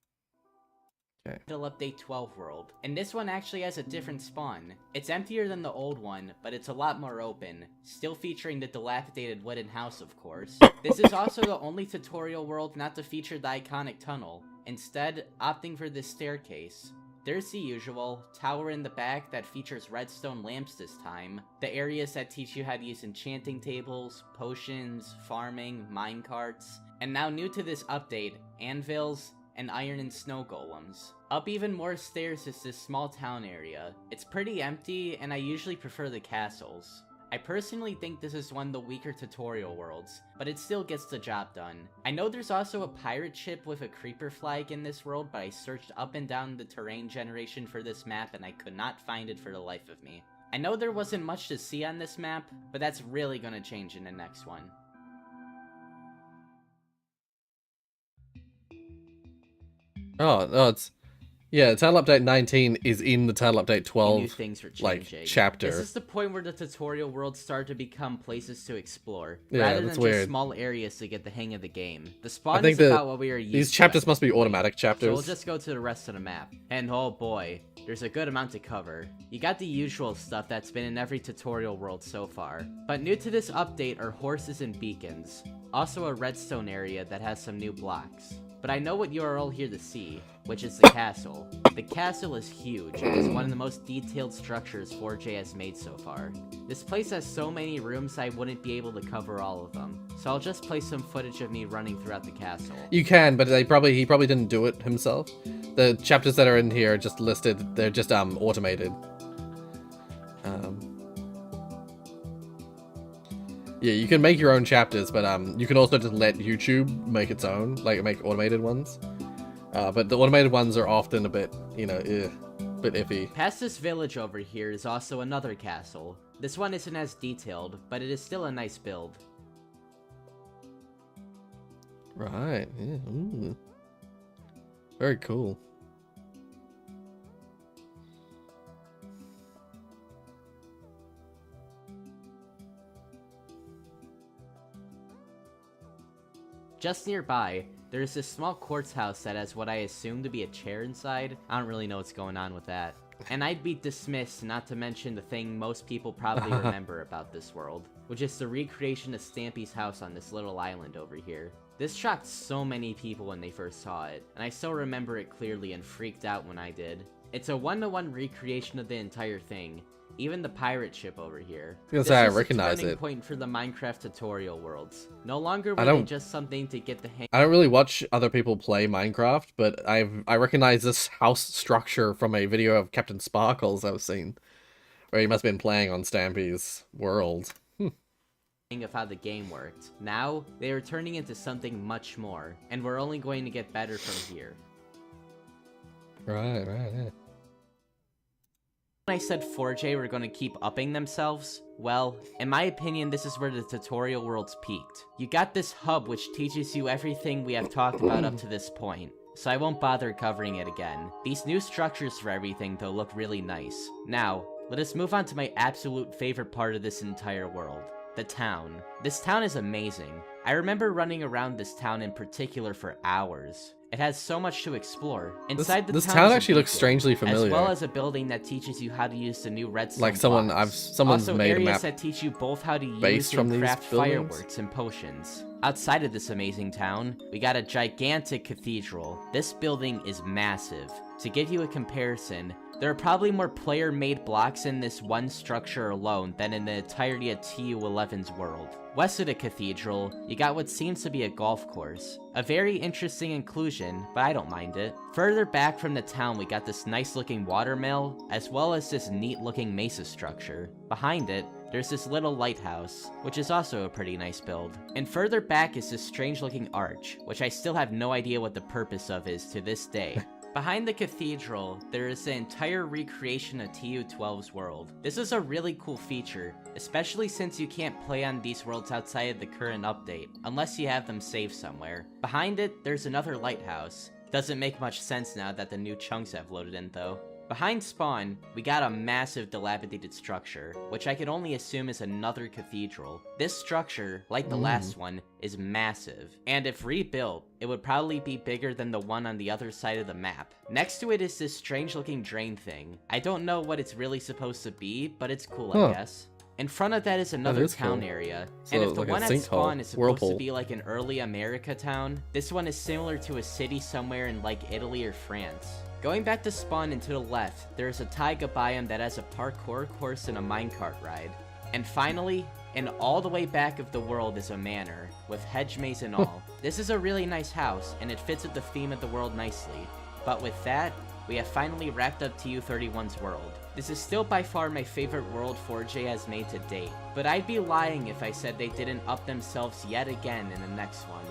Title Update 12 world. And this one actually has a different spawn. It's emptier than the old one, but it's a lot more open, still featuring the dilapidated wooden house, of course. This is also the only tutorial world not to feature the iconic tunnel, instead opting for this staircase. There's the usual tower in the back that features redstone lamps this time, the areas that teach you how to use enchanting tables, potions, farming, minecarts, and now new to this update, anvils, and iron and snow golems. Up even more stairs is this small town area. It's pretty empty, and I usually prefer the castles. I personally think this is one of the weaker tutorial worlds, but it still gets the job done. I know there's also a pirate ship with a creeper flag in this world, but I searched up and down the terrain generation for this map and I could not find it for the life of me. I know there wasn't much to see on this map, but that's really gonna change in the next one. Oh, no, it's... Yeah, Title Update 19 is in the Title Update 12, New things are like, changing. chapter. This is the point where the tutorial worlds start to become places to explore, Yeah, rather that's than weird. just small areas to get the hang of the game. The spawn I think is about what we are used these to chapters at must this be point. automatic chapters. So we'll just go to the rest of the map. And oh boy, there's a good amount to cover. You got the usual stuff that's been in every tutorial world so far. But new to this update are horses and beacons. Also a redstone area that has some new blocks. But I know what you are all here to see, which is the castle. The castle is huge, and is one of the most detailed structures 4J has made so far. This place has so many rooms I wouldn't be able to cover all of them, so I'll just play some footage of me running throughout the castle. You can, but he probably didn't do it himself. The chapters that are in here are just listed, they're just automated. Yeah, you can make your own chapters, but you can also just let YouTube make its own, like make automated ones. But the automated ones are often a bit, you know, bit iffy. Past this village over here is also another castle. This one isn't as detailed, but it is still a nice build. Right, yeah, ooh. Very cool. Just nearby, there's this small quartz house that has what I assume to be a chair inside. I don't really know what's going on with that. And I'd be dismissed not to mention the thing most people probably remember about this world, which is the recreation of Stampy's house on this little island over here. This shocked so many people when they first saw it, and I still remember it clearly and freaked out when I did. It's a one-to-one recreation of the entire thing, even the pirate ship over here. I recognize This is a turning it. point for the Minecraft tutorial worlds. No longer I were they don't- just something to get the hang. I don't really watch other people play Minecraft, but I recognize this house structure from a video of Captain Sparkles I've seen, where he must have been playing on Stampy's world. Of how the game worked. Now, they are turning into something much more, and we're only going to get better from here. Right, yeah. When I said 4J were going to keep upping themselves, well, in my opinion, this is where the tutorial worlds peaked. You got this hub which teaches you everything we have talked about up to this point, so I won't bother covering it again. These new structures for everything, though, look really nice. Now, let us move on to my absolute favorite part of this entire world. The town. This town is amazing. I remember running around this town in particular for hours. It has so much to explore. Inside This the town is a actually looks beacon, strangely familiar. as well as a building that teaches you how to use the new redstone Like blocks. someone's also made a areas map that teach you both how to based use from and these craft buildings? fireworks and potions. Outside of this amazing town, we got a gigantic cathedral. This building is massive. To give you a comparison, there are probably more player-made blocks in this one structure alone than in the entirety of TU11's world. West of the cathedral, you got what seems to be a golf course. A very interesting inclusion, but I don't mind it. Further back from the town, we got this nice-looking watermill, as well as this neat-looking mesa structure. Behind it, there's this little lighthouse, which is also a pretty nice build. And further back is this strange-looking arch, which I still have no idea what the purpose of is to this day. Behind the cathedral, there is the entire recreation of TU12's world. This is a really cool feature, especially since you can't play on these worlds outside of the current update, unless you have them saved somewhere. Behind it, there's another lighthouse. Doesn't make much sense now that the new chunks have loaded in though. Behind spawn, we got a massive dilapidated structure, which I could only assume is another cathedral. This structure, like the last one, is massive, and if rebuilt, it would probably be bigger than the one on the other side of the map. Next to it is this strange looking drain thing. I don't know what it's really supposed to be, but it's cool, I guess. In front of that is another town cool. area, So and if the like a one at sinkhole, spawn is supposed whirlpool. to be like an early America town, this one is similar to a city somewhere in like Italy or France. Going back to spawn and to the left, there is a taiga biome that has a parkour course and a minecart ride. And finally, and all the way back of the world is a manor, with hedge maze and all. This is a really nice house, and it fits with the theme of the world nicely. But with that, we have finally wrapped up TU31's world. This is still by far my favorite world 4J has made to date, but I'd be lying if I said they didn't up themselves yet again in the next one.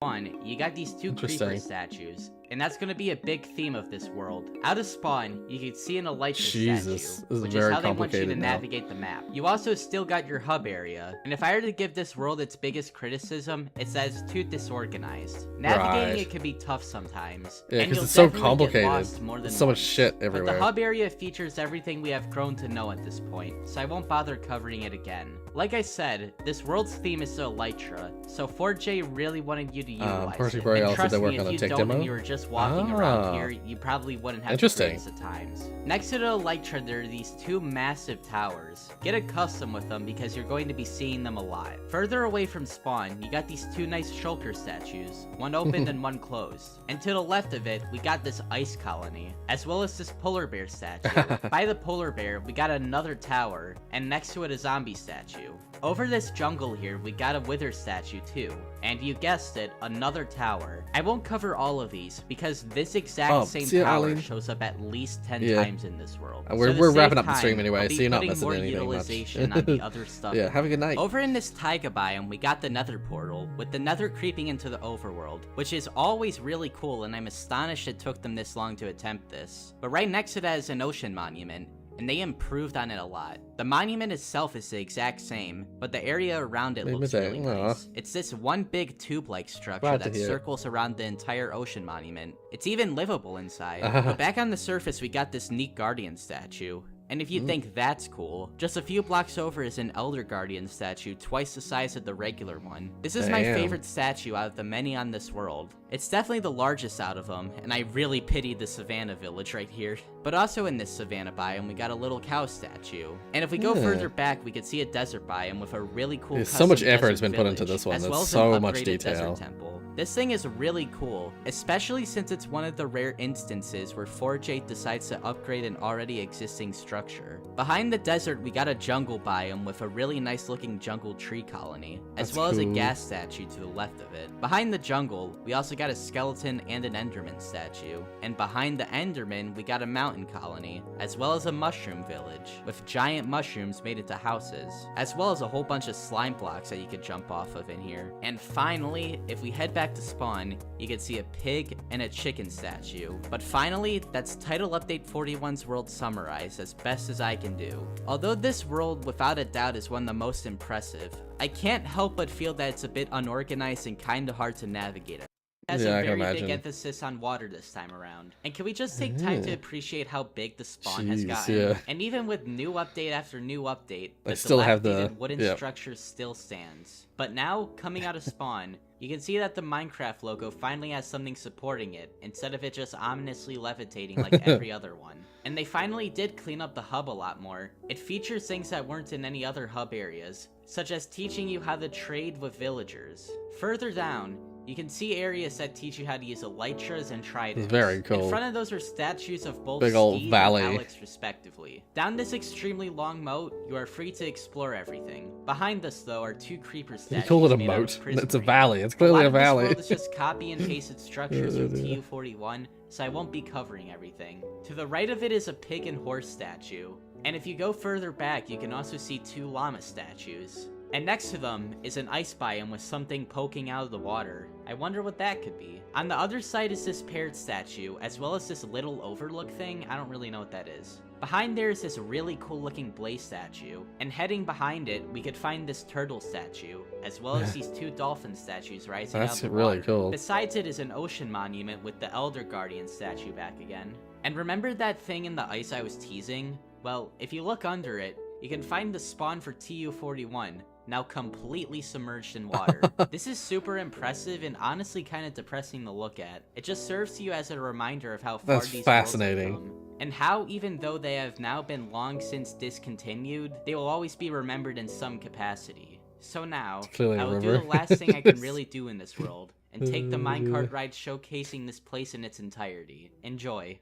Spawn, you got these two creeper statues, and that's gonna be a big theme of this world. Out of Spawn, you can see an Elytra statue, which is how they want you to navigate the map. You also still got your hub area, and if I were to give this world its biggest criticism, it's that it's too disorganized. Navigating it can be tough sometimes, Yeah, and because you'll it's so definitely get complicated. lost more than There's so much once. shit But everywhere. the hub area features everything we have grown to know at this point, so I won't bother covering it again. Like I said, this world's theme is Elytra, so 4J really wanted you to utilize it. And trust me, if you don't and you were just walking around here, you probably wouldn't have the greatest of times. Next to the Elytra, there are these two massive towers. Get accustomed with them because you're going to be seeing them a lot. Further away from Spawn, you got these two nice shulker statues, one opened and one closed. And to the left of it, we got this ice colony, as well as this polar bear statue. By the polar bear, we got another tower, and next to it a zombie statue. Over this jungle here, we got a wither statue too, and you guessed it, another tower. I won't cover all of these, because this exact same tower shows up at least 10 times in this world. We're wrapping up the stream anyway, so you're not missing anything much. On the other stuff. Yeah, have a good night. Over in this taiga biome, we got the nether portal, with the nether creeping into the overworld, which is always really cool, and I'm astonished it took them this long to attempt this. But right next to that is an ocean monument, and they improved on it a lot. The monument itself is the exact same, but the area around it looks really nice. It's this one big tube-like structure that circles around the entire ocean monument. It's even livable inside. But back on the surface, we got this neat guardian statue. And if you think that's cool, just a few blocks over is an Elder Guardian statue twice the size of the regular one. This is my favorite statue out of the many on this world. It's definitely the largest out of them, and I really pity the savannah village right here. But also in this savannah biome, we got a little cow statue. And if we go further back, we could see a desert biome with a really cool so much effort has desert been put into village, this one. as There's well as so an much upgraded detail. desert temple. This thing is really cool, especially since it's one of the rare instances where 4J decides to upgrade an already existing structure. Behind the desert, we got a jungle biome with a really nice looking jungle tree colony, as well as a gas statue to the left of it. Behind the jungle, we also got a skeleton and an enderman statue. And behind the enderman, we got a mountain colony, as well as a mushroom village, with giant mushrooms made into houses, as well as a whole bunch of slime blocks that you could jump off of in here. And finally, if we head back to Spawn, you can see a pig and a chicken statue. But finally, that's Title Update 41's world summarized as best as I can do. Although this world without a doubt is one of the most impressive, I can't help but feel that it's a bit unorganized and kinda hard to navigate. Has a very big emphasis on water this time around. And can we just take time to appreciate how big the spawn has gotten? And even with new update after new update, the dilapidated wooden structure still stands. But now, coming out of Spawn, you can see that the Minecraft logo finally has something supporting it, instead of it just ominously levitating like every other one. And they finally did clean up the hub a lot more. It features things that weren't in any other hub areas, such as teaching you how to trade with villagers. Further down, you can see areas that teach you how to use elytras and tridents. It's very cool. In front of those are statues of both big old Steve valley. and Alex respectively. Down this extremely long moat, you are free to explore everything. Behind us though are two creeper statues. You call it a made out of moat? prison It's a rain. valley. It's clearly a lot of valley. This world is just copy and pasted structures from TU41, so I won't be covering everything. To the right of it is a pig and horse statue. And if you go further back, you can also see two llama statues. And next to them is an ice biome with something poking out of the water. I wonder what that could be. On the other side is this parrot statue, as well as this little overlook thing. I don't really know what that is. Behind there is this really cool looking blaze statue, and heading behind it, we could find this turtle statue, as well as these two dolphin statues rising out of the really water. cool. Besides it is an ocean monument with the Elder Guardian statue back again. And remember that thing in the ice I was teasing? Well, if you look under it, you can find the spawn for TU41, now completely submerged in water. This is super impressive and honestly kind of depressing to look at. It just serves you as a reminder of how far That's these fascinating. worlds have come, and how even though they have now been long since discontinued, they will always be remembered in some capacity. So now, clearly I will do remember. the last thing I can really do in this world, and take the minecart ride showcasing this place in its entirety. Enjoy.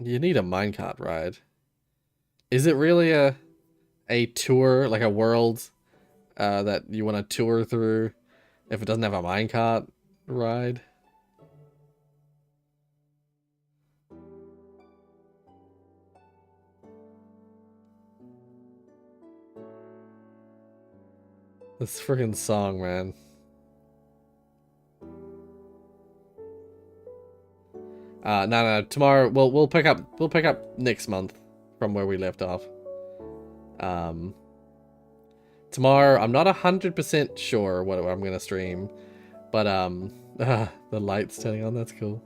You need a minecart ride. Is it really a tour, like a world that you want to tour through if it doesn't have a minecart ride? This freaking song, man. No. Tomorrow we'll pick up next month from where we left off. Tomorrow I'm not 100% sure what I'm gonna stream, but the light's turning on. That's cool.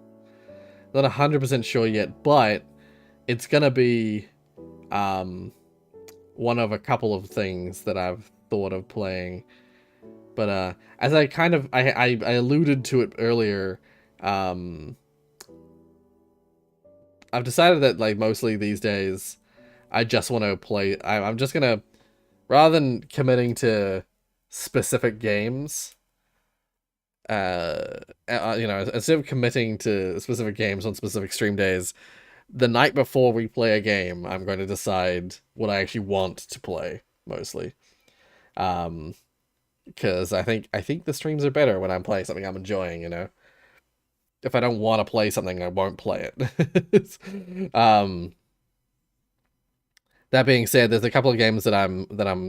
Not 100% sure yet, but it's gonna be one of a couple of things that I've thought of playing. But as I kind of I alluded to it earlier, I've decided that like mostly these days I just want to play. I'm just gonna, rather than committing to specific games, instead of committing to specific games on specific stream days, the night before we play a game, I'm going to decide what I actually want to play mostly. Because I think the streams are better when I'm playing something I'm enjoying, you know. If I don't want to play something, I won't play it. That being said, there's a couple of games that I'm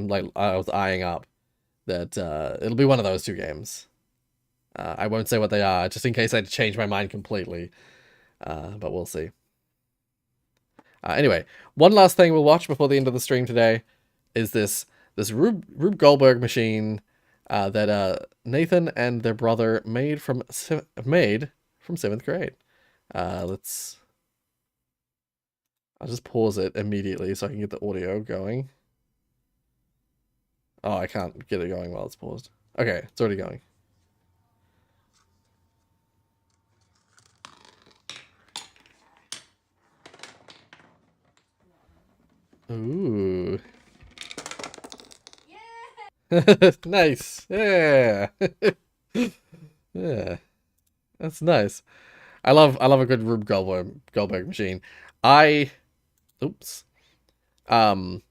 like I was eyeing up that it'll be one of those two games. I won't say what they are, just in case I change my mind completely. But we'll see. Anyway, one last thing we'll watch before the end of the stream today is this Rube Goldberg machine that Nathan and their brother made from 7th grade. I'll just pause it immediately so I can get the audio going. Oh, I can't get it going while it's paused. Okay, it's already going. Ooh. Nice. Yeah. Yeah. That's nice. I love a good Rube Goldberg machine. Oops. When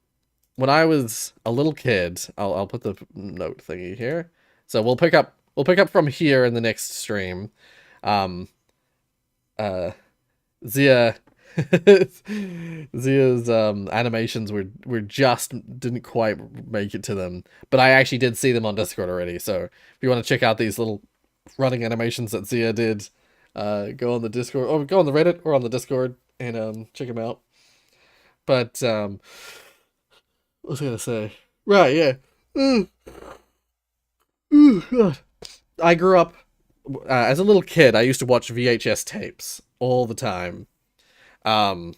I was a little kid, I'll put the note thingy here. So we'll pick up from here in the next stream. Zia's animations were just didn't quite make it to them, but I actually did see them on Discord already. So if you want to check out these little running animations that Zia did, go on the Discord or go on the Reddit or on the Discord and check them out. But what was I gonna say? Right, yeah. God. I grew up as a little kid. I used to watch VHS tapes all the time. And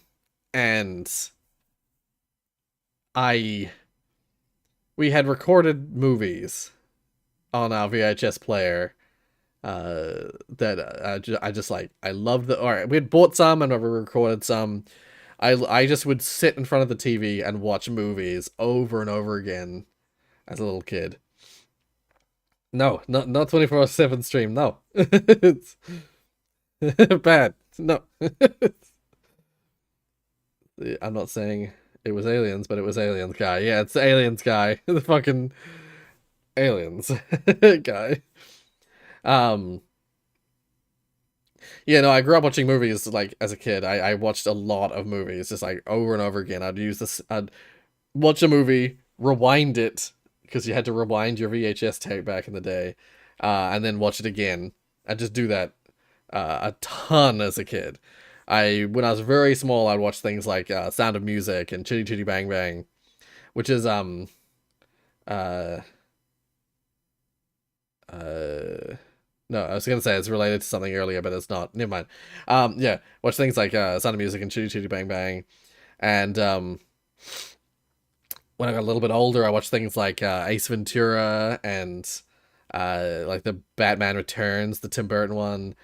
we had recorded movies on our VHS player, that I just like, I loved we had bought some and we recorded some. I just would sit in front of the TV and watch movies over and over again as a little kid. No, not 24/7 stream, no. It's bad. No. I'm not saying it was aliens, but it was aliens guy. Yeah, it's the aliens guy. The fucking aliens guy. Yeah, no, I grew up watching movies like as a kid. I watched a lot of movies just like over and over again. I'd watch a movie, rewind it, because you had to rewind your VHS tape back in the day, and then watch it again. I'd just do that a ton as a kid. When I was very small, I'd watch things like Sound of Music and Chitty Chitty Bang Bang, which is no, I was gonna say it's related to something earlier, but it's not. Never mind. Yeah, watch things like Sound of Music and Chitty Chitty Bang Bang, and when I got a little bit older, I watched things like Ace Ventura and like the Batman Returns, the Tim Burton one,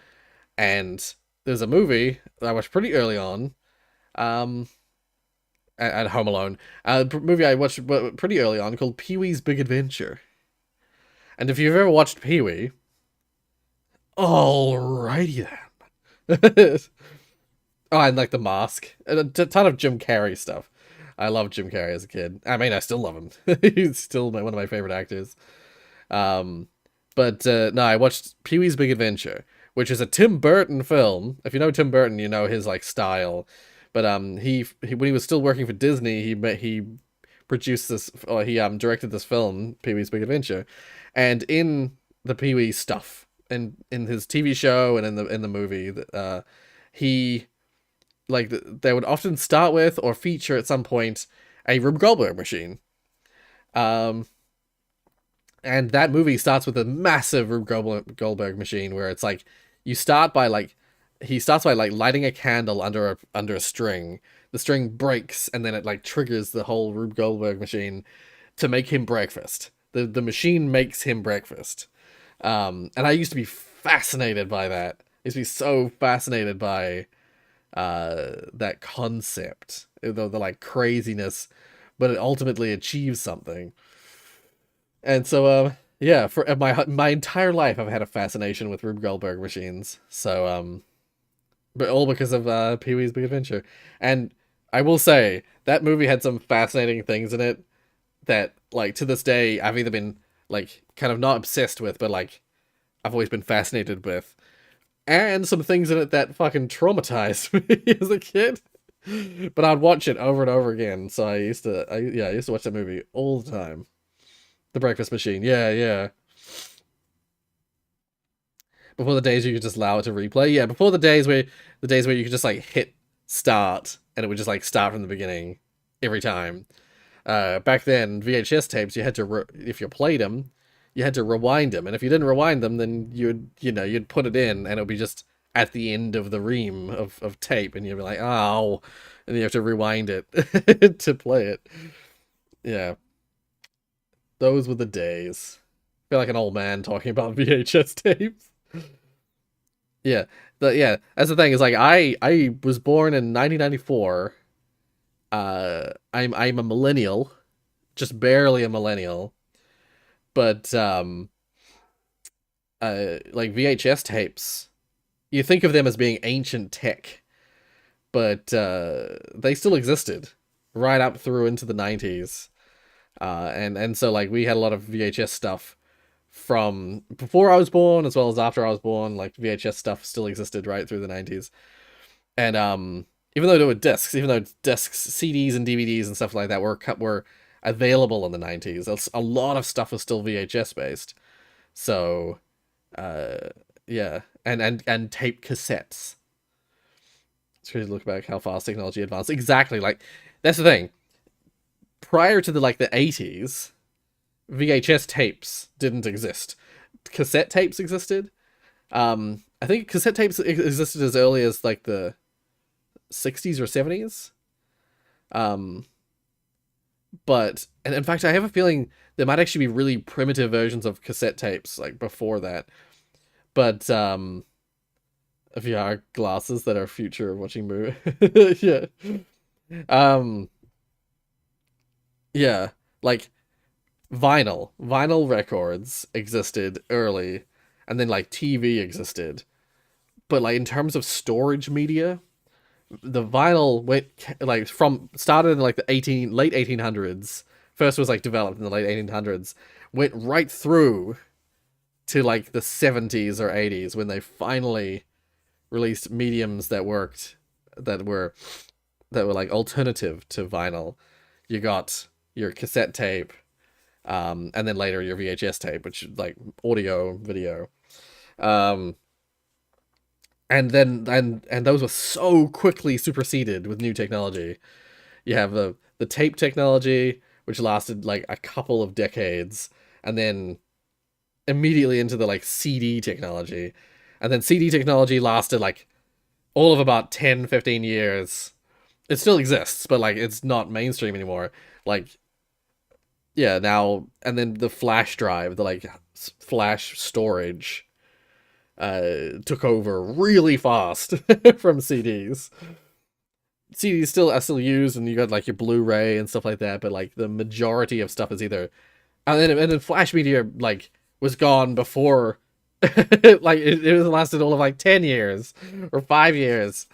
and there's a movie that I watched pretty early on, at Home Alone. A movie I watched pretty early on called Pee-wee's Big Adventure. And if you've ever watched Pee-wee, alrighty then. Oh, and like The Mask, and a ton of Jim Carrey stuff. I loved Jim Carrey as a kid. I mean, I still love him. He's still one of my favorite actors. No, I watched Pee-wee's Big Adventure, which is a Tim Burton film. If you know Tim Burton, you know his like style. But he when he was still working for Disney, he produced this, or he directed this film, Pee-wee's Big Adventure, and in the Pee-wee stuff, and in his TV show and in the movie, he, like, they would often start with or feature at some point a Rube Goldberg machine. And that movie starts with a massive Rube Goldberg machine where it's like he starts by lighting a candle under a string. The string breaks and then it like triggers the whole Rube Goldberg machine to make him breakfast. The machine makes him breakfast. And I used to be fascinated by that. I used to be so fascinated by that concept, the like craziness, but it ultimately achieves something. And so yeah, for my entire life I've had a fascination with Rube Goldberg machines. So but all because of Pee-wee's Big Adventure. And I will say that movie had some fascinating things in it that, like, to this day I've either been like kind of not obsessed with, but like I've always been fascinated with, and some things in it that fucking traumatized me as a kid. But I'd watch it over and over again. So I used to watch that movie all the time. The Breakfast Machine, yeah. Before the days where you could just allow it to replay, yeah. Before the days where you could just like hit start and it would just like start from the beginning every time. Back then, VHS tapes, you had to if you played them, you had to rewind them, and if you didn't rewind them, then you'd put it in, and it would be just at the end of the ream of tape, and you'd be like, oh, and you have to rewind it to play it. Yeah, those were the days. I feel like an old man talking about VHS tapes. Yeah, that's the thing. Is like I was born in 1994. I'm a millennial, just barely a millennial. But like VHS tapes, you think of them as being ancient tech, but they still existed right up through into the 90s. And so like we had a lot of VHS stuff from before I was born as well as after I was born. Like VHS stuff still existed right through the 90s. And even though there were discs, CDs and DVDs and stuff like that were available in the 90s, a lot of stuff was still VHS based. So yeah, and tape cassettes. It's crazy to look back how fast technology advanced. Exactly, like that's the thing. Prior to the 80s, VHS tapes didn't exist. Cassette tapes existed. I think cassette tapes existed as early as like the 60s or 70s. But, and in fact, I have a feeling there might actually be really primitive versions of cassette tapes like before that. But VR glasses that are future of watching movies. Yeah. Yeah, like vinyl records existed early, and then like TV existed. But like in terms of storage media, the vinyl went like started in like the late 1800s. First was like developed in the late 1800s, went right through to like the 70s or 80s when they finally released mediums that were like alternative to vinyl. You got your cassette tape, and then later your VHS tape, which is like audio, video. And those were so quickly superseded with new technology. You have the tape technology, which lasted like a couple of decades, and then immediately into the like CD technology. And then CD technology lasted like all of about 10-15 years. It still exists, but like it's not mainstream anymore. Like, yeah, now, and then the flash drive, the like flash storage took over really fast from CDs. CDs are still used, and you got like your Blu-ray and stuff like that, but like the majority of stuff is either, and then flash media like was gone before like it was lasted all of like 10 years or 5 years.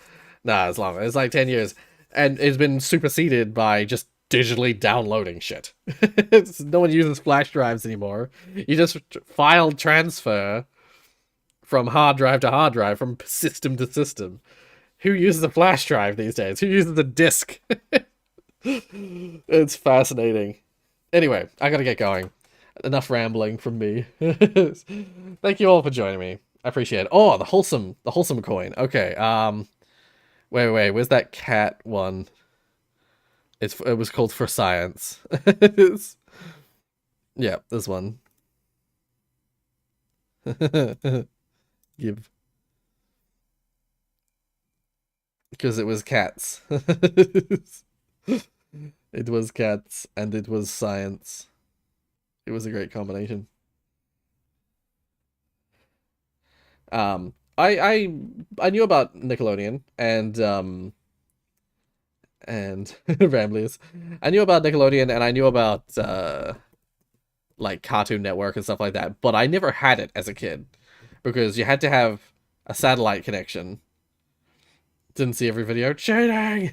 Nah, it's longer. It's like 10 years, and it's been superseded by just digitally downloading shit. No one uses flash drives anymore. You just file transfer from hard drive to hard drive, from system to system. Who uses a flash drive these days? Who uses a disk? It's fascinating. Anyway, I gotta get going. Enough rambling from me. Thank you all for joining me. I appreciate it. Oh, the wholesome coin. Okay. Wait. Where's that cat one? It was called For Science. Yeah, this one. Give. Because it was cats. It was cats and it was science. It was a great combination. I knew about Nickelodeon and Ramblies. I knew about Nickelodeon and I knew about like Cartoon Network and stuff like that, but I never had it as a kid because you had to have a satellite connection. Didn't see every video. Cheating!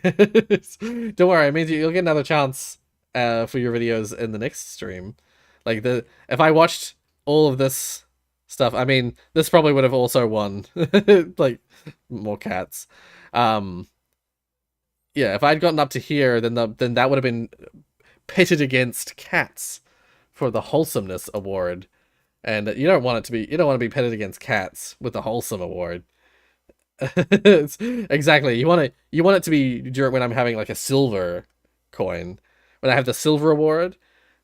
Don't worry, it means you'll get another chance for your videos in the next stream. Like, if I watched all of this stuff, I mean, this probably would have also won. Like, more cats. Yeah, if I'd gotten up to here, then that would have been pitted against cats for the Wholesomeness Award. And you don't want to be pitted against cats with the Wholesome Award. Exactly. You want it to be during when I'm having like a silver coin. When I have the silver award,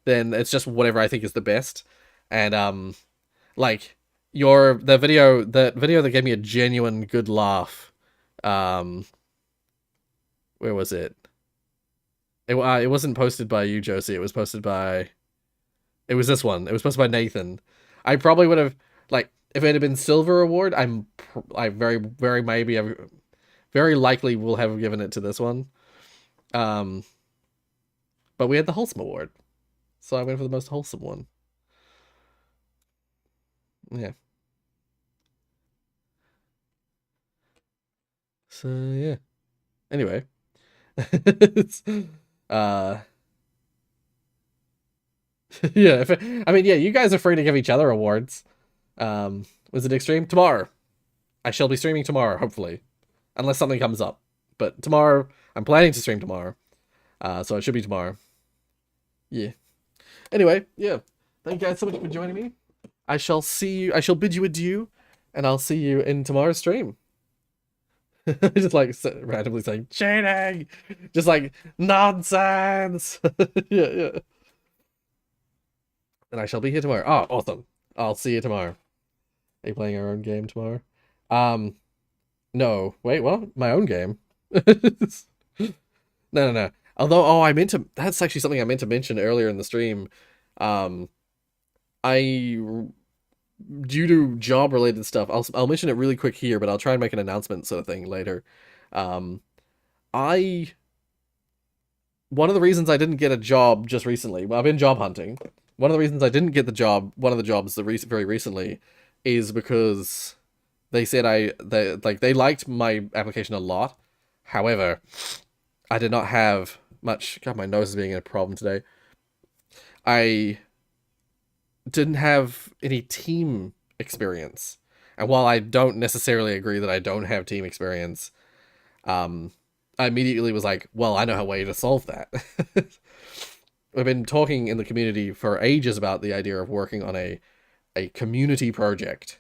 then it's just whatever I think is the best. And like the video that gave me a genuine good laugh. Where was it? It wasn't posted by you, Josie. It was posted by. It was this one. It was posted by Nathan. I probably would have like. If it had been silver award, I very likely will have given it to this one. But we had the wholesome award, so I went for the most wholesome one. Yeah. So yeah. Anyway, yeah. You guys are free to give each other awards. Was it extreme? Tomorrow. I shall be streaming tomorrow, hopefully. Unless something comes up. But tomorrow, I'm planning to stream tomorrow. So it should be tomorrow. Yeah. Anyway, yeah. Thank you guys so much for joining me. I shall bid you adieu, and I'll see you in tomorrow's stream. Just like randomly saying, cheating! Just like, nonsense! Yeah. And I shall be here tomorrow. Oh, awesome. I'll see you tomorrow. Are you playing our own game tomorrow? No. Wait, what? My own game? No. Although, that's actually something I meant to mention earlier in the stream. Due to job-related stuff, I'll mention it really quick here, but I'll try and make an announcement sort of thing later. One of the reasons I didn't get a job just recently, well, I've been job hunting. One of the reasons I didn't get one of the jobs very recently, is because they said they liked my application a lot. However, I did not have much. God, my nose is being a problem today. I didn't have any team experience, and while I don't necessarily agree that I don't have team experience, I immediately was like, well, I know a way to solve that. We've been talking in the community for ages about the idea of working on a community project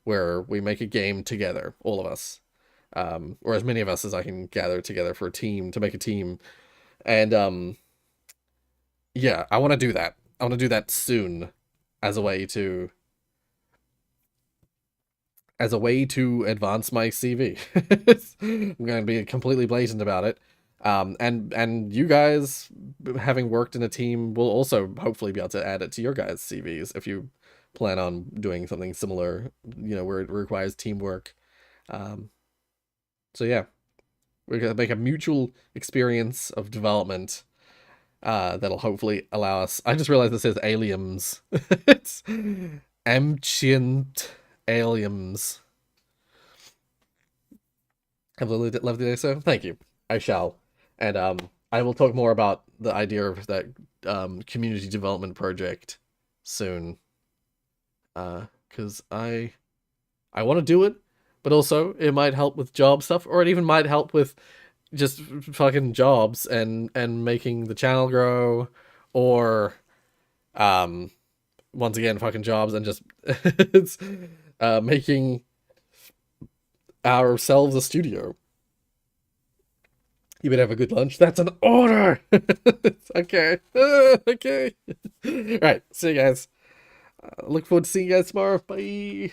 where we make a game together, all of us, or as many of us as I can gather together for to make a team. And yeah, I want to do that. I want to do that soon as a way to advance my CV. I'm going to be completely blatant about it. And you guys, having worked in a team, will also hopefully be able to add it to your guys' CVs if you plan on doing something similar, where it requires teamwork. So yeah, we're going to make a mutual experience of development that'll hopefully allow us. I just realized this says aliens. It's ancient aliens. Have a lovely day, so thank you. I shall. And I will talk more about the idea of that community development project soon. Because I want to do it, but also it might help with job stuff, or it even might help with just fucking jobs and making the channel grow, or once again fucking jobs and just it's making ourselves a studio. You better have a good lunch. That's an order. Okay. Okay. All right. See you guys. Look forward to seeing you guys tomorrow. Bye.